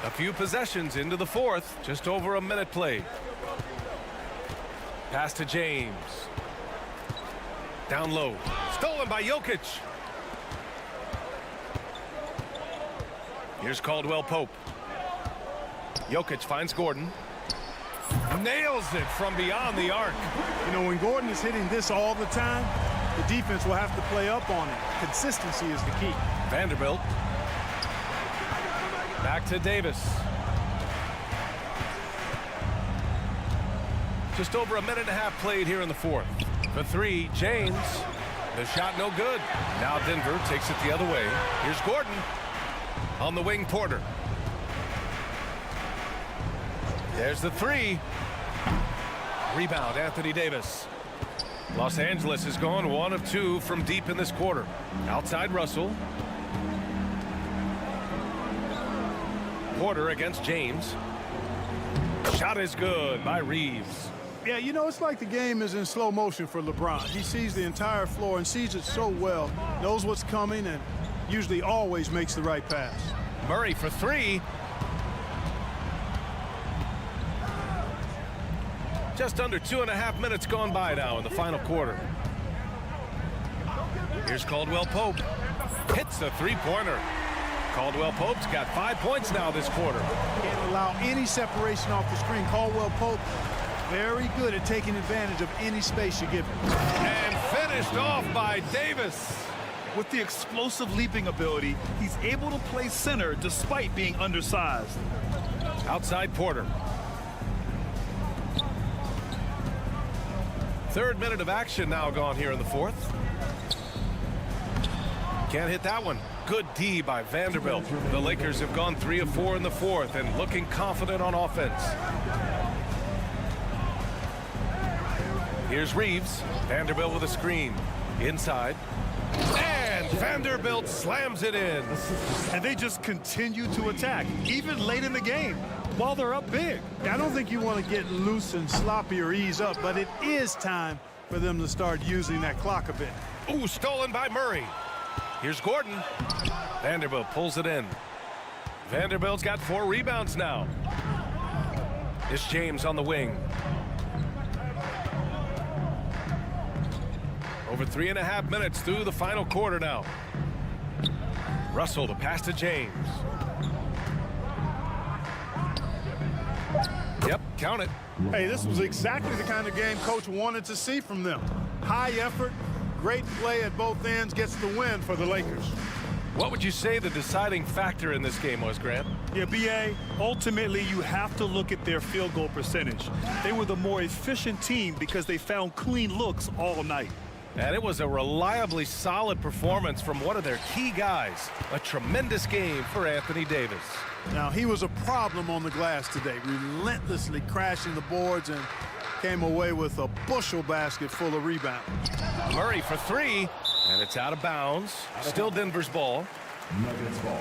A few possessions into the 4th, just over a minute played. Pass to James. Down low. Stolen by Jokic. Here's Caldwell Pope. Jokic finds Gordon. Nails it from beyond the arc. You know, when Gordon is hitting this all the time, the defense will have to play up on it. Consistency is the key. Vanderbilt. Back to Davis. Just over a minute and a half played here in the 4th. For 3, James. The shot no good. Now Denver takes it the other way. Here's Gordon. On the wing, Porter. There's the 3. Rebound, Anthony Davis. Los Angeles has gone 1 of 2 from deep in this quarter. Outside Russell. Porter against James. Shot is good by Reeves. Yeah, you know, it's like the game is in slow motion for LeBron. He sees the entire floor and sees it so well, knows what's coming, and usually always makes the right pass. Murray for three. Just under 2.5 minutes gone by now in the final quarter. Here's Caldwell Pope. Hits a three-pointer. Caldwell Pope's got 5 points now this quarter. Can't allow any separation off the screen. Caldwell Pope, very good at taking advantage of any space you give him. And finished off by Davis. With the explosive leaping ability, he's able to play center despite being undersized. Outside Porter. Third minute of action now gone here in the fourth. Can't hit that one. Good D by Vanderbilt. The Lakers have gone 3 of 4 in the fourth and looking confident on offense. Here's Reeves. Vanderbilt with a screen. Inside. And Vanderbilt slams it in. And they just continue to attack, even late in the game, while they're up big. I don't think you want to get loose and sloppy or ease up, but it is time for them to start using that clock a bit. Ooh, stolen by Murray. Here's Gordon. Vanderbilt pulls it in. Vanderbilt's got 4 rebounds now. It's James on the wing. Over 3.5 minutes through the final quarter now. Russell to pass to James. Yep, count it. Hey, this was exactly the kind of game Coach wanted to see from them. High effort, great play at both ends, gets the win for the Lakers. What would you say the deciding factor in this game was, Grant? Yeah, B.A., ultimately you have to look at their field goal percentage. They were the more efficient team because they found clean looks all night. And it was a reliably solid performance from one of their key guys. A tremendous game for Anthony Davis. Now, he was a problem on the glass today, relentlessly crashing the boards and came away with a bushel basket full of rebounds. Murray for three, and it's out of bounds. Still Denver's ball. Nuggets ball.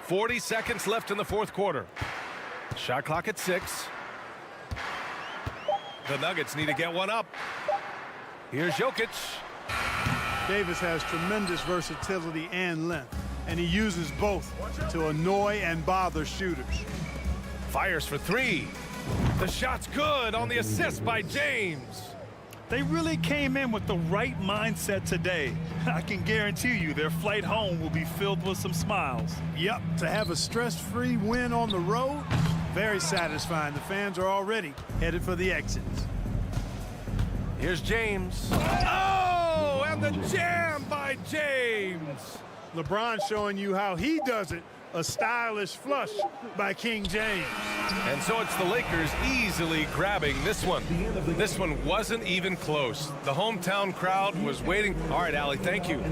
.40 seconds left in the fourth quarter. Shot clock at 6. The Nuggets need to get one up. Here's Jokic. Davis has tremendous versatility and length, and he uses both to annoy and bother shooters. Fires for three. The shot's good on the assist by James. They really came in with the right mindset today. I can guarantee you their flight home will be filled with some smiles. Yep, to have a stress-free win on the road, very satisfying. The fans are already headed for the exits. Here's James. Oh, and the jam by James. LeBron showing you how he does it. A stylish flush by King James. And so it's the Lakers easily grabbing this one. This one wasn't even close. The hometown crowd was waiting. All right, Allie, thank you.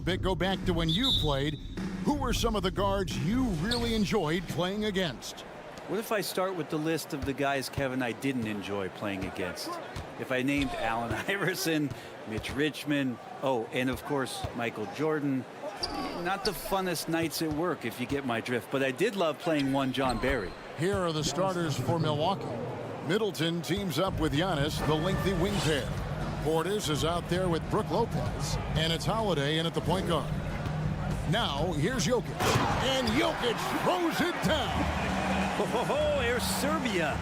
bit, go back to when you played. Who were some of the guards you really enjoyed playing against? What if I start with the list of the guys, Kevin, I didn't enjoy playing against? If I named Allen Iverson, Mitch Richmond, oh, and of course, Michael Jordan. Not the funnest nights at work, if you get my drift, but I did love playing one John Barry. Here are the starters for Milwaukee. Middleton teams up with Giannis, the lengthy wing pair. Portis is out there with Brook Lopez, and it's Holiday in at the point guard. Now, here's Jokic, and Jokic throws it down. Oh, here's Serbia.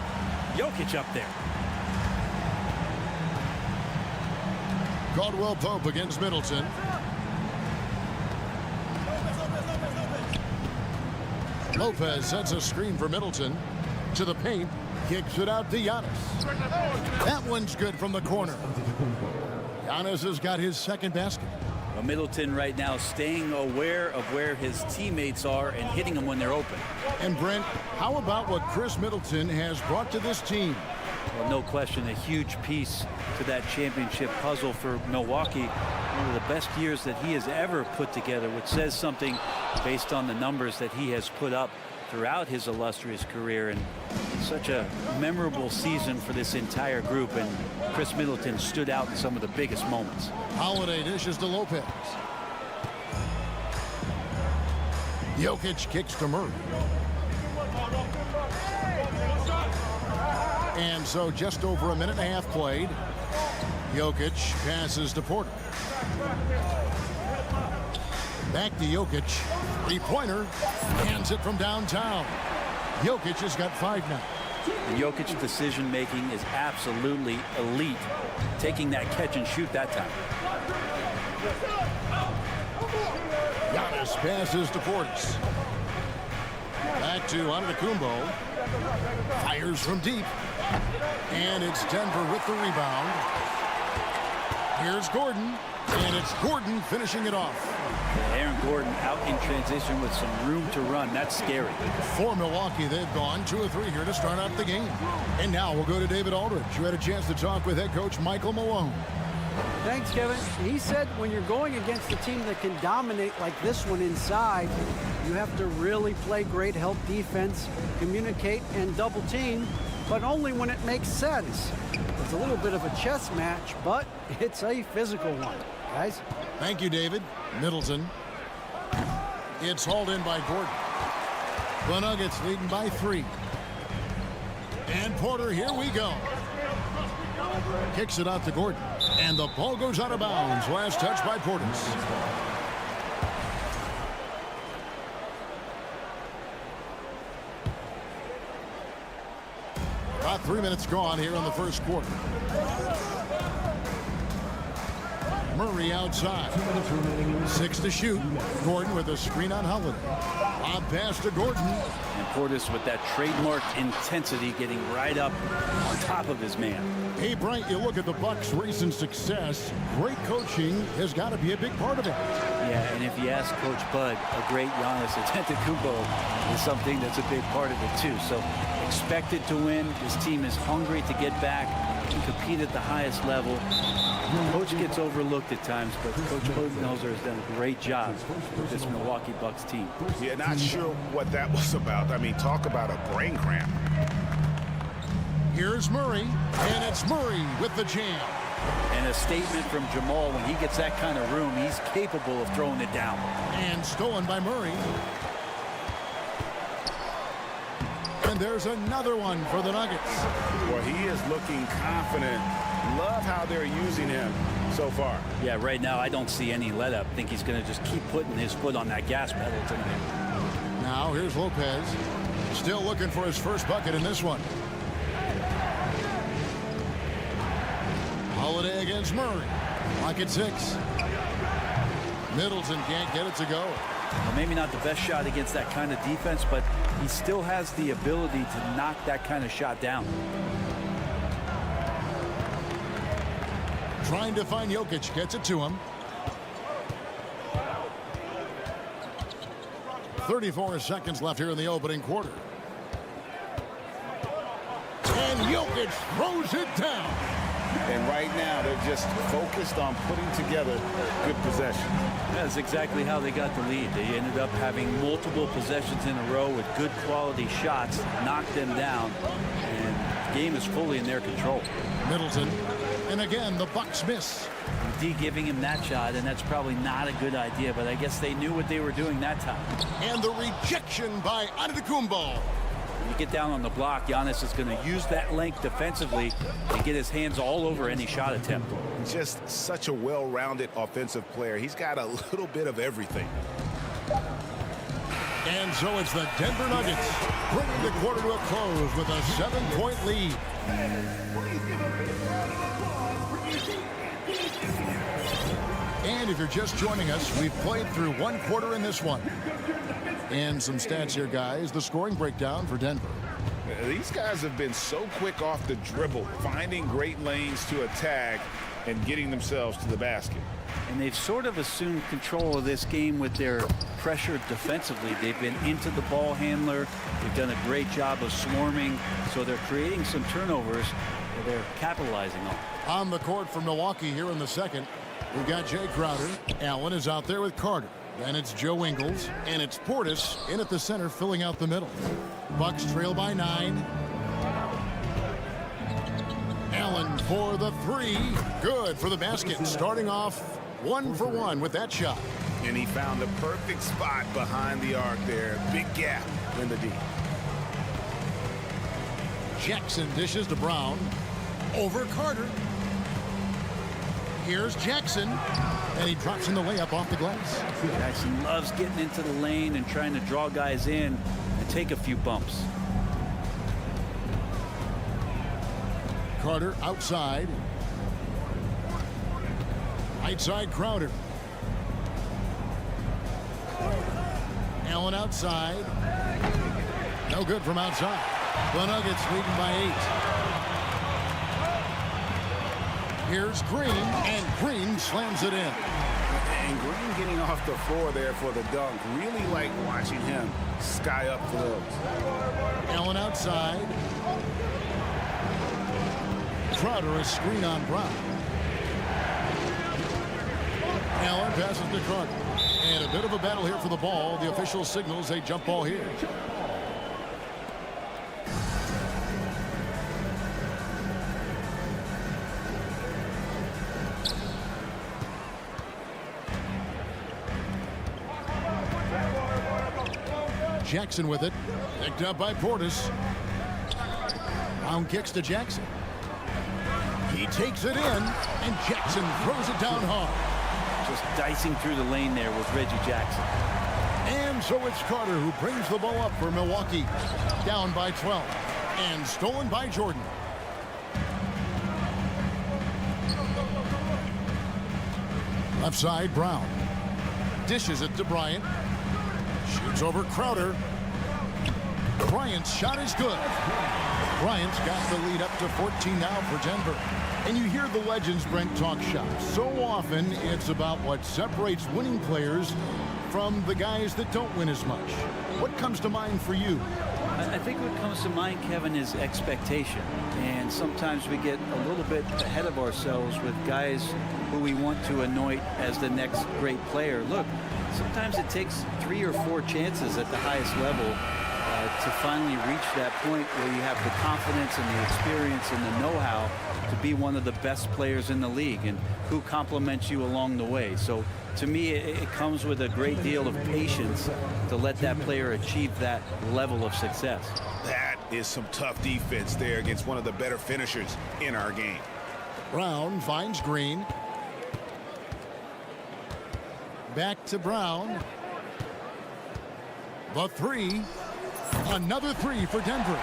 Jokic up there. Caldwell Pope against Middleton. Lopez sets a screen for Middleton. To the paint, kicks it out to Giannis. That one's good from the corner. Giannis has got his second basket. Well, Middleton right now staying aware of where his teammates are and hitting them when they're open. And Brent, how about what Chris Middleton has brought to this team? Well, no question, a huge piece to that championship puzzle for Milwaukee. One of the best years that he has ever put together, which says something based on the numbers that he has put up throughout his illustrious career, and such a memorable season for this entire group, and Chris Middleton stood out in some of the biggest moments. Holiday dishes to Lopez. Jokic kicks to Murray. And so just over a minute and a half played. Jokic passes to Porter. Back to Jokic. Three-pointer. Hands it from downtown. Jokic has got 5 now. And Jokic's decision-making is absolutely elite. Taking that catch and shoot that time. Giannis passes to Portis. Back to Antetokounmpo. Fires from deep. And it's Denver with the rebound. Here's Gordon. And it's Gordon finishing it off. Aaron Gordon out in transition with some room to run. That's scary. For Milwaukee, they've gone 2 of 3 here to start out the game. And now we'll go to David Aldridge, who had a chance to talk with head coach Michael Malone. Thanks, Kevin. He said when you're going against a team that can dominate like this one inside, you have to really play great help defense, communicate, and double team, but only when it makes sense. It's a little bit of a chess match, but it's a physical one, guys. Thank you, David. Middleton. It's hauled in by Gordon. The Nuggets leading by 3. And Porter, here we go. Kicks it out to Gordon. And the ball goes out of bounds. Last touch by Portis. About 3 minutes gone here in the first quarter. Murray outside. 6 to shoot. Gordon with a screen on Holiday. Lob pass to Gordon. And Portis with that trademark intensity, getting right up on top of his man. Hey, Brian, you look at the Bucks' recent success. Great coaching has got to be a big part of it. Yeah, and if you ask Coach Bud, a great Giannis Antetokounmpo is something that's a big part of it too. So expected to win. This team is hungry to get back and compete at the highest level. Coach gets overlooked at times, but Coach Budenholzer has done a great job with this Milwaukee Bucks team. Yeah, not sure what that was about. I mean, talk about a brain cramp. Here's Murray, and it's Murray with the jam. And a statement from Jamal, when he gets that kind of room, he's capable of throwing it down. And stolen by Murray. And there's another one for the Nuggets. Well, he is looking confident. Love how they're using him so far. Yeah, right now I don't see any let up. I think he's going to just keep putting his foot on that gas pedal tonight. Now here's Lopez. Still looking for his first bucket in this one. Holiday against Murray. Lock at 6. Middleton can't get it to go. Well, maybe not the best shot against that kind of defense, but he still has the ability to knock that kind of shot down. Trying to find Jokic, gets it to him. 34 seconds left here in the opening quarter. And Jokic throws it down. And right now, they're just focused on putting together good possession. That's exactly how they got the lead. They ended up having multiple possessions in a row with good quality shots, knocked them down, and the game is fully in their control. Middleton, and again, the Bucks miss. D giving him that shot, and that's probably not a good idea, but I guess they knew what they were doing that time. And the rejection by Antetokounmpo. When you get down on the block, Giannis is going to use that length defensively to get his hands all over any shot attempt. Just such a well-rounded offensive player. He's got a little bit of everything. And so it's the Denver Nuggets bringing the quarter to a close with a 7-point lead. And if you're just joining us, we've played through one quarter in this one. And some stats here, guys. The scoring breakdown for Denver. These guys have been so quick off the dribble, finding great lanes to attack and getting themselves to the basket. And they've sort of assumed control of this game with their pressure defensively. They've been into the ball handler. They've done a great job of swarming. So they're creating some turnovers that they're capitalizing on. On the court for Milwaukee here in the second, we've got Jay Crowder. Allen is out there with Carter. Then it's Joe Ingles, and it's Portis in at the center, filling out the middle. Bucks trail by 9. Allen for the 3. Good for the basket. Starting off 1 for 1 with that shot. And he found the perfect spot behind the arc there. Big gap in the D. Jackson dishes to Brown. Over Carter. Here's Jackson. And he drops in the layup off the glass. Jackson loves getting into the lane and trying to draw guys in and take a few bumps. Carter outside. Right side, Crowder. Allen outside. No good from outside. The Nuggets leading by 8. Here's Green, and Green slams it in. And Green getting off the floor there for the dunk. Really like watching him sky up for those. Allen outside. Crowder, a screen on Brown. Allen passes to Carter. And a bit of a battle here for the ball. The official signals a jump ball here. Jackson with it. Picked up by Portis. Brown kicks to Jackson. He takes it in, and Jackson throws it down hard. Just dicing through the lane there with Reggie Jackson. And so it's Carter who brings the ball up for Milwaukee. Down by 12. And stolen by Jordan. Left side, Brown. Dishes it to Bryant. Shoots over Crowder. Bryant's shot is good. Bryant's got the lead up to 14 now for Denver. And you hear the legends, Brent, talk shop. So often it's about what separates winning players from the guys that don't win as much. What comes to mind for you? I think what comes to mind, Kevin, is expectation. And sometimes we get a little bit ahead of ourselves with guys who we want to anoint as the next great player. Look, sometimes it takes 3 or 4 chances at the highest level to finally reach that point where you have the confidence and the experience and the know-how to be one of the best players in the league, and who compliments you along the way. So to me, it comes with a great deal of patience to let that player achieve that level of success. That is some tough defense there against one of the better finishers in our game. Brown finds Green. Back to Brown. The 3. Another 3 for Denver.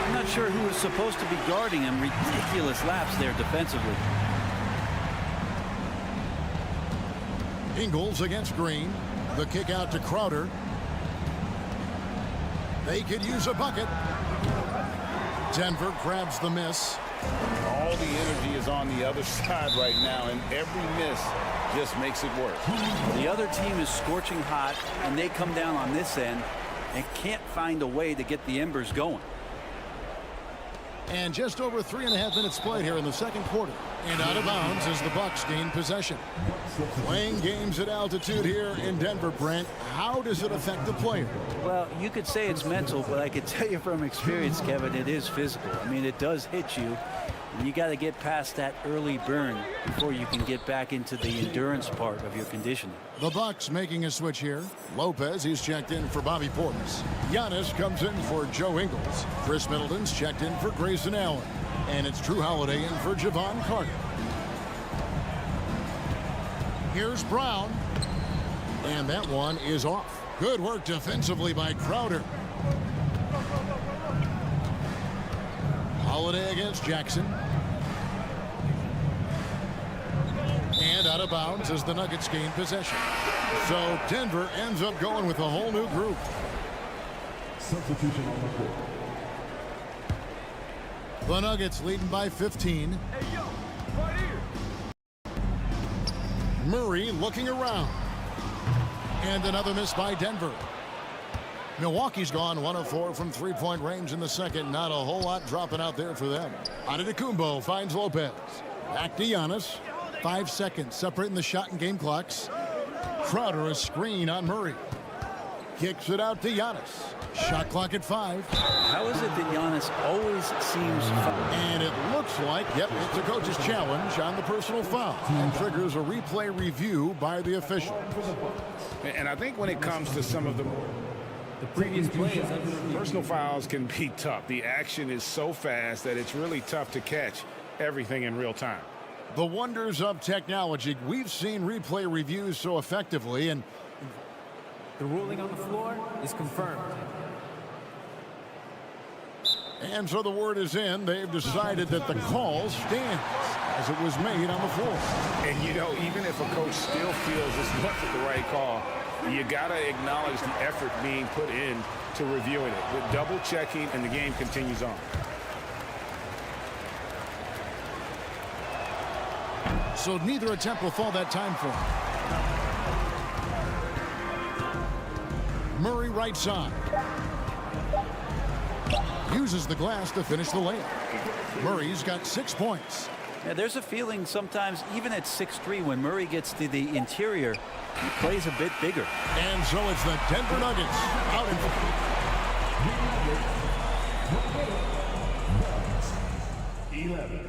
I'm not sure who was supposed to be guarding him. Ridiculous laps there defensively. Ingles against Green. The kick out to Crowder. They could use a bucket. Denver grabs the miss. All the energy is on the other side right now, and every miss just makes it work. The other team is scorching hot, and they come down on this end and can't find a way to get the embers going. And just over 3.5 minutes played here in the second quarter. And out of bounds as the Bucks gain possession. Playing games at altitude here in Denver, Brent. How does it affect the player? Well, you could say it's mental, but I could tell you from experience, Kevin, it is physical. I mean, it does hit you. And you got to get past that early burn before you can get back into the endurance part of your conditioning. The Bucks making a switch here. Lopez, he's checked in for Bobby Portis. Giannis comes in for Joe Ingles. Chris Middleton's checked in for Grayson Allen. And it's Drew Holiday in for Javon Carter. Here's Brown. And that one is off. Good work defensively by Crowder. Holiday against Jackson. And out of bounds as the Nuggets gain possession. So Denver ends up going with a whole new group. Substitution on the court. The Nuggets leading by 15. Murray looking around. And another miss by Denver. Milwaukee's gone 1 of 4 from three-point range in the second. Not a whole lot dropping out there for them. Antetokounmpo finds Lopez. Back to Giannis. 5 seconds separating the shot and game clocks. Crowder a screen on Murray. Kicks it out to Giannis. Shot clock at 5. How is it that Giannis always seems... And it looks like, yep, it's a coach's challenge on the personal foul. And triggers a replay review by the official. And I think when it comes to some of the previous plays, personal fouls can be tough. The action is so fast that it's really tough to catch everything in real time. The wonders of technology. We've seen replay reviews so effectively, and the ruling on the floor is confirmed. And so the word is in. They've decided that the call stands as it was made on the floor. And, you know, even if a coach still feels this wasn't the right call, you got to acknowledge the effort being put in to reviewing it. With double checking, and the game continues on. So neither attempt will fall that time for him. Murray right side. Uses the glass to finish the layup. Murray's got 6 points. Yeah, there's a feeling sometimes, even at 6'3", when Murray gets to the interior, he plays a bit bigger. And so it's the Denver Nuggets out in front. 11.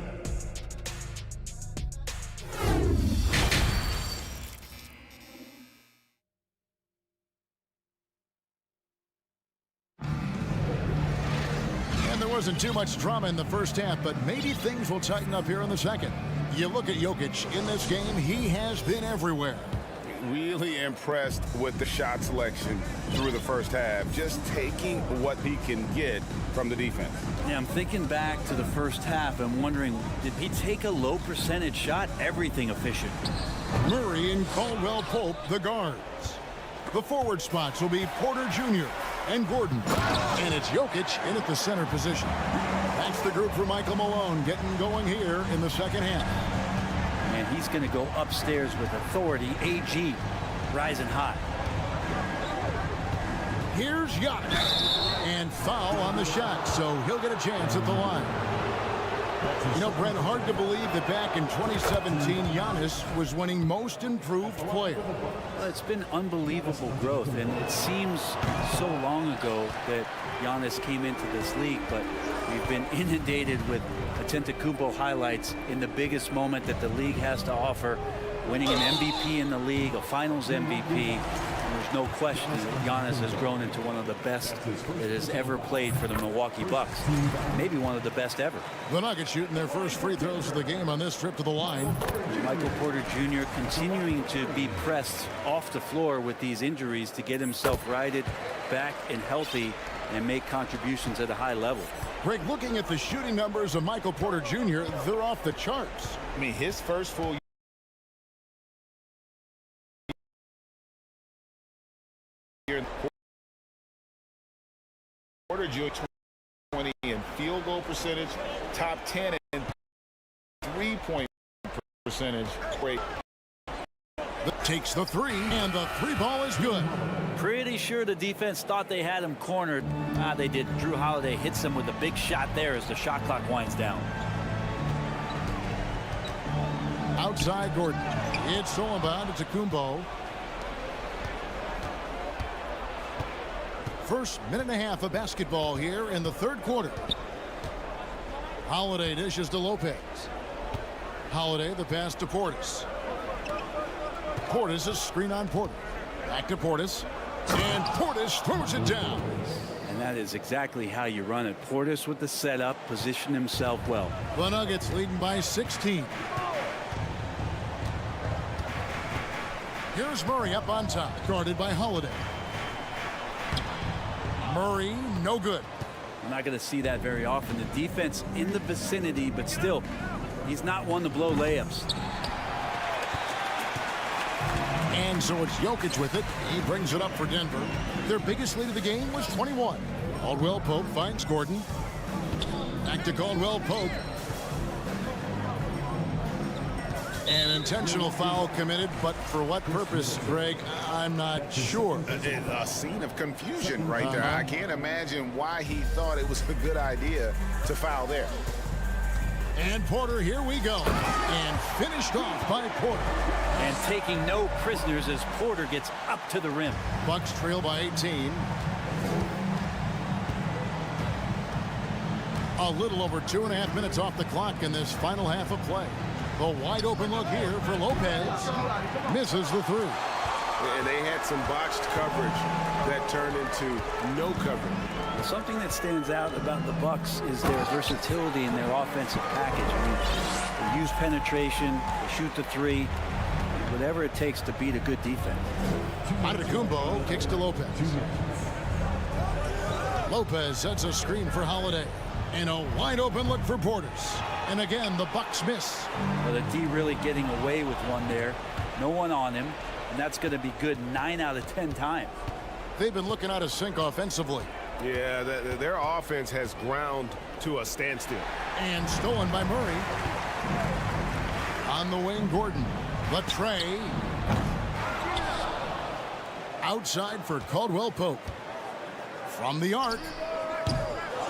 Wasn't too much drama in the first half, but maybe things will tighten up here in the second. You look at Jokic in this game, he has been everywhere. Really impressed with the shot selection through the first half, just taking what he can get from the defense. Yeah, I'm thinking back to the first half and wondering, did he take a low percentage shot? Everything efficient. Murray and Caldwell Pope, the guards. The forward spots will be Porter Jr. and Gordon. And it's Jokic in at the center position. That's the group for Michael Malone getting going here in the second half. And he's going to go upstairs with authority. AG rising high. Here's Giannis. And foul on the shot, so he'll get a chance at the line. You know, Brent, hard to believe that back in 2017, Giannis was winning most improved player. Well, it's been unbelievable growth, and it seems so long ago that Giannis came into this league, but we've been inundated with Antetokounmpo highlights in the biggest moment that the league has to offer, winning an MVP in the league, a finals MVP. There's no question that Giannis has grown into one of the best that has ever played for the Milwaukee Bucks. Maybe one of the best ever. The Nuggets shooting their first free throws of the game on this trip to the line. Michael Porter Jr. continuing to be pressed off the floor with these injuries to get himself righted, back and healthy, and make contributions at a high level. Greg, looking at the shooting numbers of Michael Porter Jr., they're off the charts. I mean, his first full year, Porter Jr. 20 in field goal percentage, top 10 in 3-point percentage. Great. Takes the three, and the three ball is good. Pretty sure the defense thought they had him cornered. They did. Drew Holiday hits him with a big shot there as the shot clock winds down. Outside Gordon. It's stolen by Antetokounmpo. First minute and a half of basketball here in the third quarter. Holiday dishes to Lopez. Holiday the pass to Portis. Portis is screen on Porter. Back to Portis. And Portis throws it down. And that is exactly how you run it. Portis with the setup, position himself well. The Nuggets leading by 16. Here's Murray up on top, guarded by Holiday. Murray, no good. We're not going to see that very often. The defense in the vicinity, but still, he's not one to blow layups. And so it's Jokic with it. He brings it up for Denver. Their biggest lead of the game was 21. Caldwell Pope finds Gordon. Back to Caldwell Pope. An intentional foul committed, but for what purpose, Greg, I'm not sure. A scene of confusion right there. I can't imagine why he thought it was a good idea to foul there. And Porter, here we go. And finished off by Porter. And taking no prisoners as Porter gets up to the rim. Bucks trail by 18. A little over 2.5 minutes off the clock in this final half of play. The wide open look here for Lopez. Misses the three. And they had some botched coverage that turned into no coverage. Something that stands out about the Bucks is their versatility in their offensive package. I mean, they use penetration, they shoot the three, whatever it takes to beat a good defense. Antetokounmpo kicks to Lopez. Lopez sets a screen for Holiday. And a wide open look for Portis. And again, the Bucks miss. Well, the D really getting away with one there. No one on him. And that's going to be good 9 out of 10 times. They've been looking out of sync offensively. Yeah, their offense has ground to a standstill. And stolen by Murray. On the wing, Gordon. Latre. Outside for Caldwell Pope. From the arc.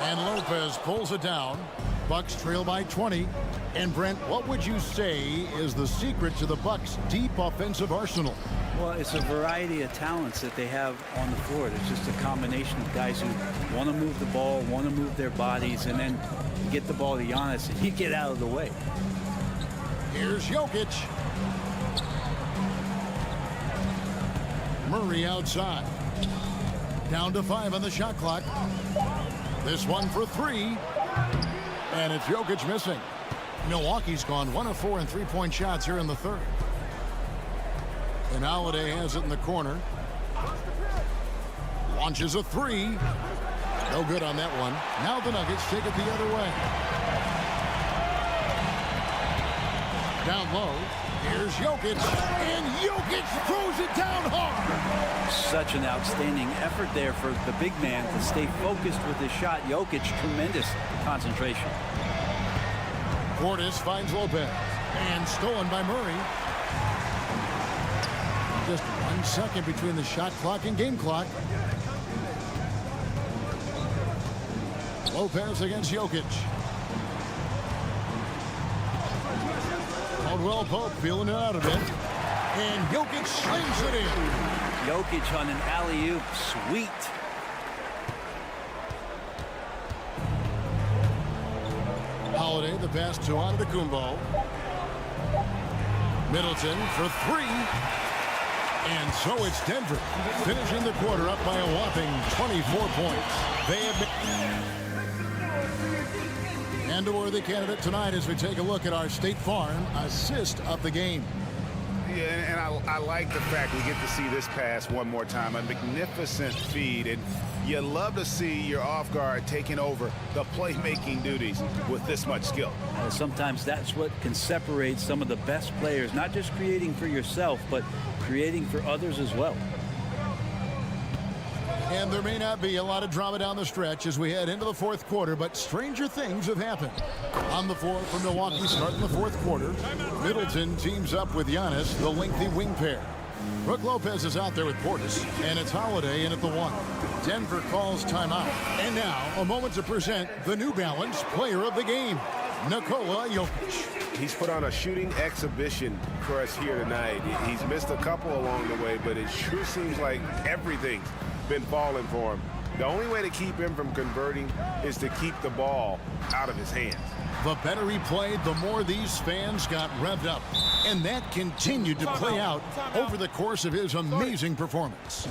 And Lopez pulls it down. Bucks trail by 20. And Brent, what would you say is the secret to the Bucks' deep offensive arsenal? Well, it's a variety of talents that they have on the floor. It's just a combination of guys who want to move the ball, want to move their bodies, and then you get the ball to Giannis and you get out of the way. Here's Jokic. Murray outside. Down to 5 on the shot clock. This one for 3. And it's Jokic missing. Milwaukee's gone 1 of 4 in three-point shots here in the third. And Holiday has it in the corner. Launches a 3. No good on that one. Now the Nuggets take it the other way. Down low. Here's Jokic. And Jokic throws it down hard. Such an outstanding effort there for the big man to stay focused with his shot. Jokic, tremendous concentration. Portis finds Lopez. And stolen by Murray. Just 1 second between the shot clock and game clock. Lopez against Jokic. Caldwell Pope feeling it out a bit. And Jokic slings it in. Jokic on an alley-oop. Sweet. Holiday, the pass to Antetokounmpo. Middleton for 3. And so it's Denver finishing the quarter up by a whopping 24 points. They have been... And a worthy candidate tonight as we take a look at our State Farm assist of the game. Yeah, and I like the fact we get to see this pass one more time. A magnificent feed, and you love to see your off guard taking over the playmaking duties with this much skill. Sometimes that's what can separate some of the best players, not just creating for yourself, but creating for others as well. And there may not be a lot of drama down the stretch as we head into the fourth quarter, but stranger things have happened. On the floor for Milwaukee starting the fourth quarter, Middleton teams up with Giannis, the lengthy wing pair. Brook Lopez is out there with Portis, and it's Holiday in at the 1. Denver calls timeout. And now, a moment to present the New Balance Player of the Game, Nikola Jokic. He's put on a shooting exhibition for us here tonight. He's missed a couple along the way, but it sure seems like everything's been falling for him. The only way to keep him from converting is to keep the ball out of his hands. The better he played, the more these fans got revved up. And that continued to play out over the course of his amazing performance.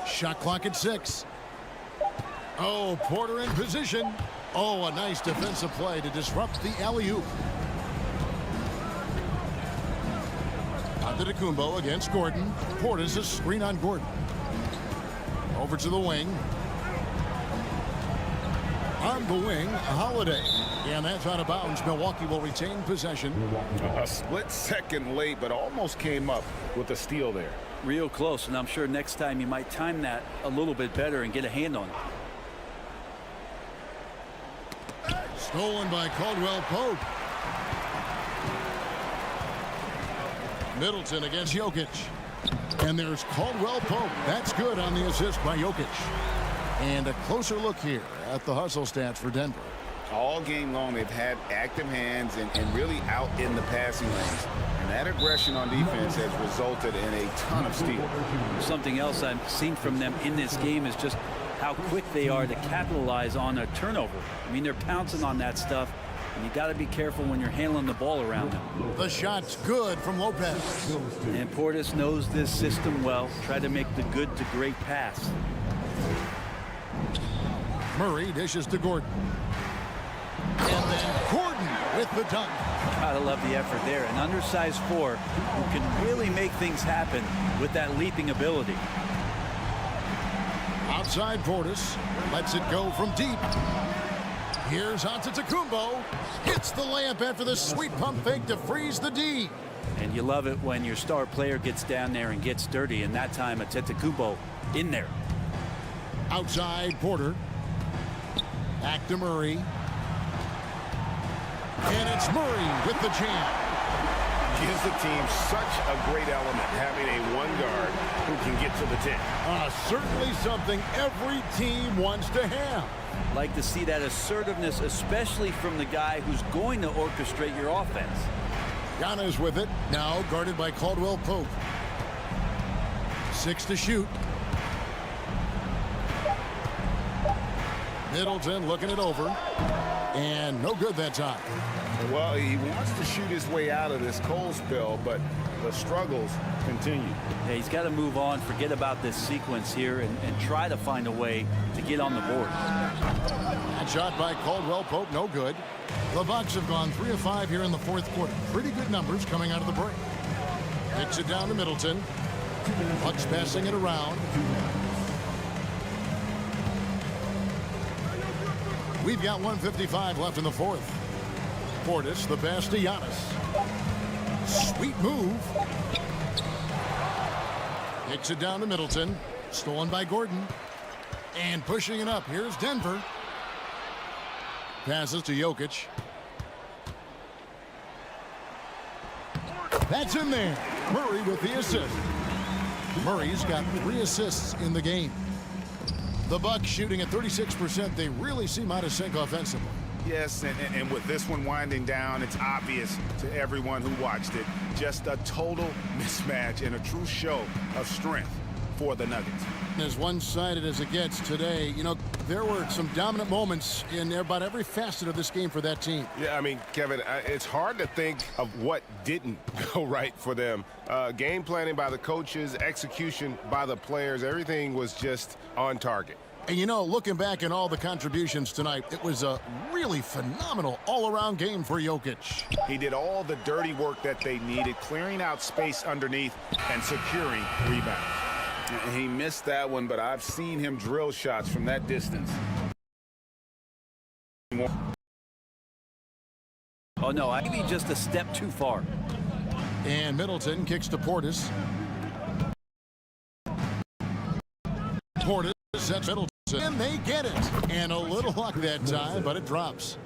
Shot clock at 6. Oh, Porter in position. Oh, a nice defensive play to disrupt the alley-oop. Antetokounmpo against Gordon. Portis a screen on Gordon. Over to the wing. On the wing, Holiday. And that's out of bounds. Milwaukee will retain possession. A split second late, but almost came up with a steal there. Real close, and I'm sure next time you might time that a little bit better and get a hand on it. Stolen by Caldwell Pope. Middleton against Jokic. And there's Caldwell Pope. That's good on the assist by Jokic. And a closer look here at the hustle stats for Denver. All game long, they've had active hands and really out in the passing lanes. And that aggression on defense has resulted in a ton of steals. Something else I've seen from them in this game is just how quick they are to capitalize on a turnover. I mean, they're pouncing on that stuff, and you got to be careful when you're handling the ball around them. The shot's good from Lopez. And Portis knows this system well. Try to make the good to great pass. Murray dishes to Gordon. And then Gordon with the dunk. Gotta love the effort there. An undersized 4 who can really make things happen with that leaping ability. Outside Portis lets it go from deep. Here's Antetokounmpo. Hits the layup after the sweet pump fake to freeze the D. And you love it when your star player gets down there and gets dirty, and that time Antetokounmpo in there. Outside Porter. Back to Murray. And it's Murray with the jam. Gives the team such a great element having a one guard who can get to the 10. Certainly something every team wants to have. Like to see that assertiveness, especially from the guy who's going to orchestrate your offense. Giannis with it, now guarded by Caldwell Pope. 6 to shoot. Middleton looking it over. And no good that time. Well, he wants to shoot his way out of this cold spell, but the struggles continue. Yeah, he's got to move on, forget about this sequence here, and try to find a way to get on the board. That shot by Caldwell Pope, no good. The Bucks have gone 3 of 5 here in the fourth quarter. Pretty good numbers coming out of the break. Kicks it down to Middleton. Bucks passing it around. We've got 1:55 left in the fourth. Portis, the pass to Giannis. Sweet move. Kicks it down to Middleton. Stolen by Gordon. And pushing it up. Here's Denver. Passes to Jokic. That's in there. Murray with the assist. Murray's got 3 assists in the game. The Bucks shooting at 36%. They really seem out of sync offensively. Yes, and with this one winding down, it's obvious to everyone who watched it. Just a total mismatch and a true show of strength for the Nuggets. As one-sided as it gets today, you know, there were some dominant moments in about every facet of this game for that team. Yeah, I mean, Kevin, it's hard to think of what didn't go right for them. Game planning by the coaches, execution by the players, everything was just on target. And, you know, looking back at all the contributions tonight, it was a really phenomenal all-around game for Jokic. He did all the dirty work that they needed, clearing out space underneath and securing rebounds. He missed that one, but I've seen him drill shots from that distance. Oh, no, I think he's just a step too far. And Middleton kicks to Portis. Portis sets Middleton, and they get it. And a little luck that time, but it drops.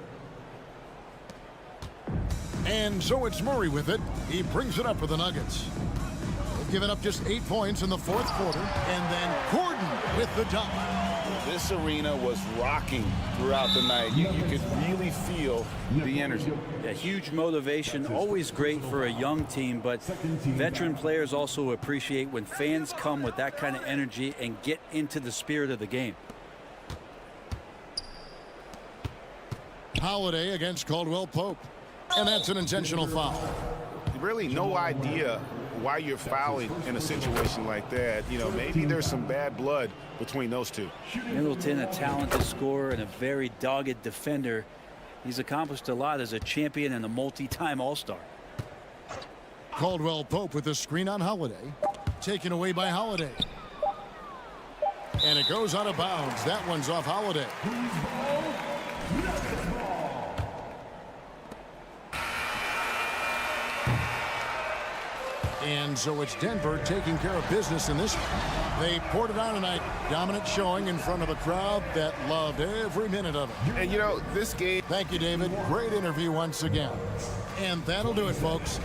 And so it's Murray with it. He brings it up for the Nuggets. They've given up just 8 points in the fourth quarter. And then Gordon with the dunk. This arena was rocking throughout the night. You could really feel the energy. A huge motivation, always great for a young team, but veteran players also appreciate when fans come with that kind of energy and get into the spirit of the game. Holiday against Caldwell Pope. And that's an intentional foul. Really no idea why you're fouling in a situation like that. You know, maybe there's some bad blood between those two. Middleton, a talented scorer and a very dogged defender. He's accomplished a lot as a champion and a multi-time All-Star. Caldwell Pope with the screen on Holiday. Taken away by Holiday. And it goes out of bounds. That one's off Holiday. And so it's Denver taking care of business in this one. They poured it on tonight. Dominant showing in front of a crowd that loved every minute of it. And, you know, this game... Thank you, David. Great interview once again. And that'll do it, folks.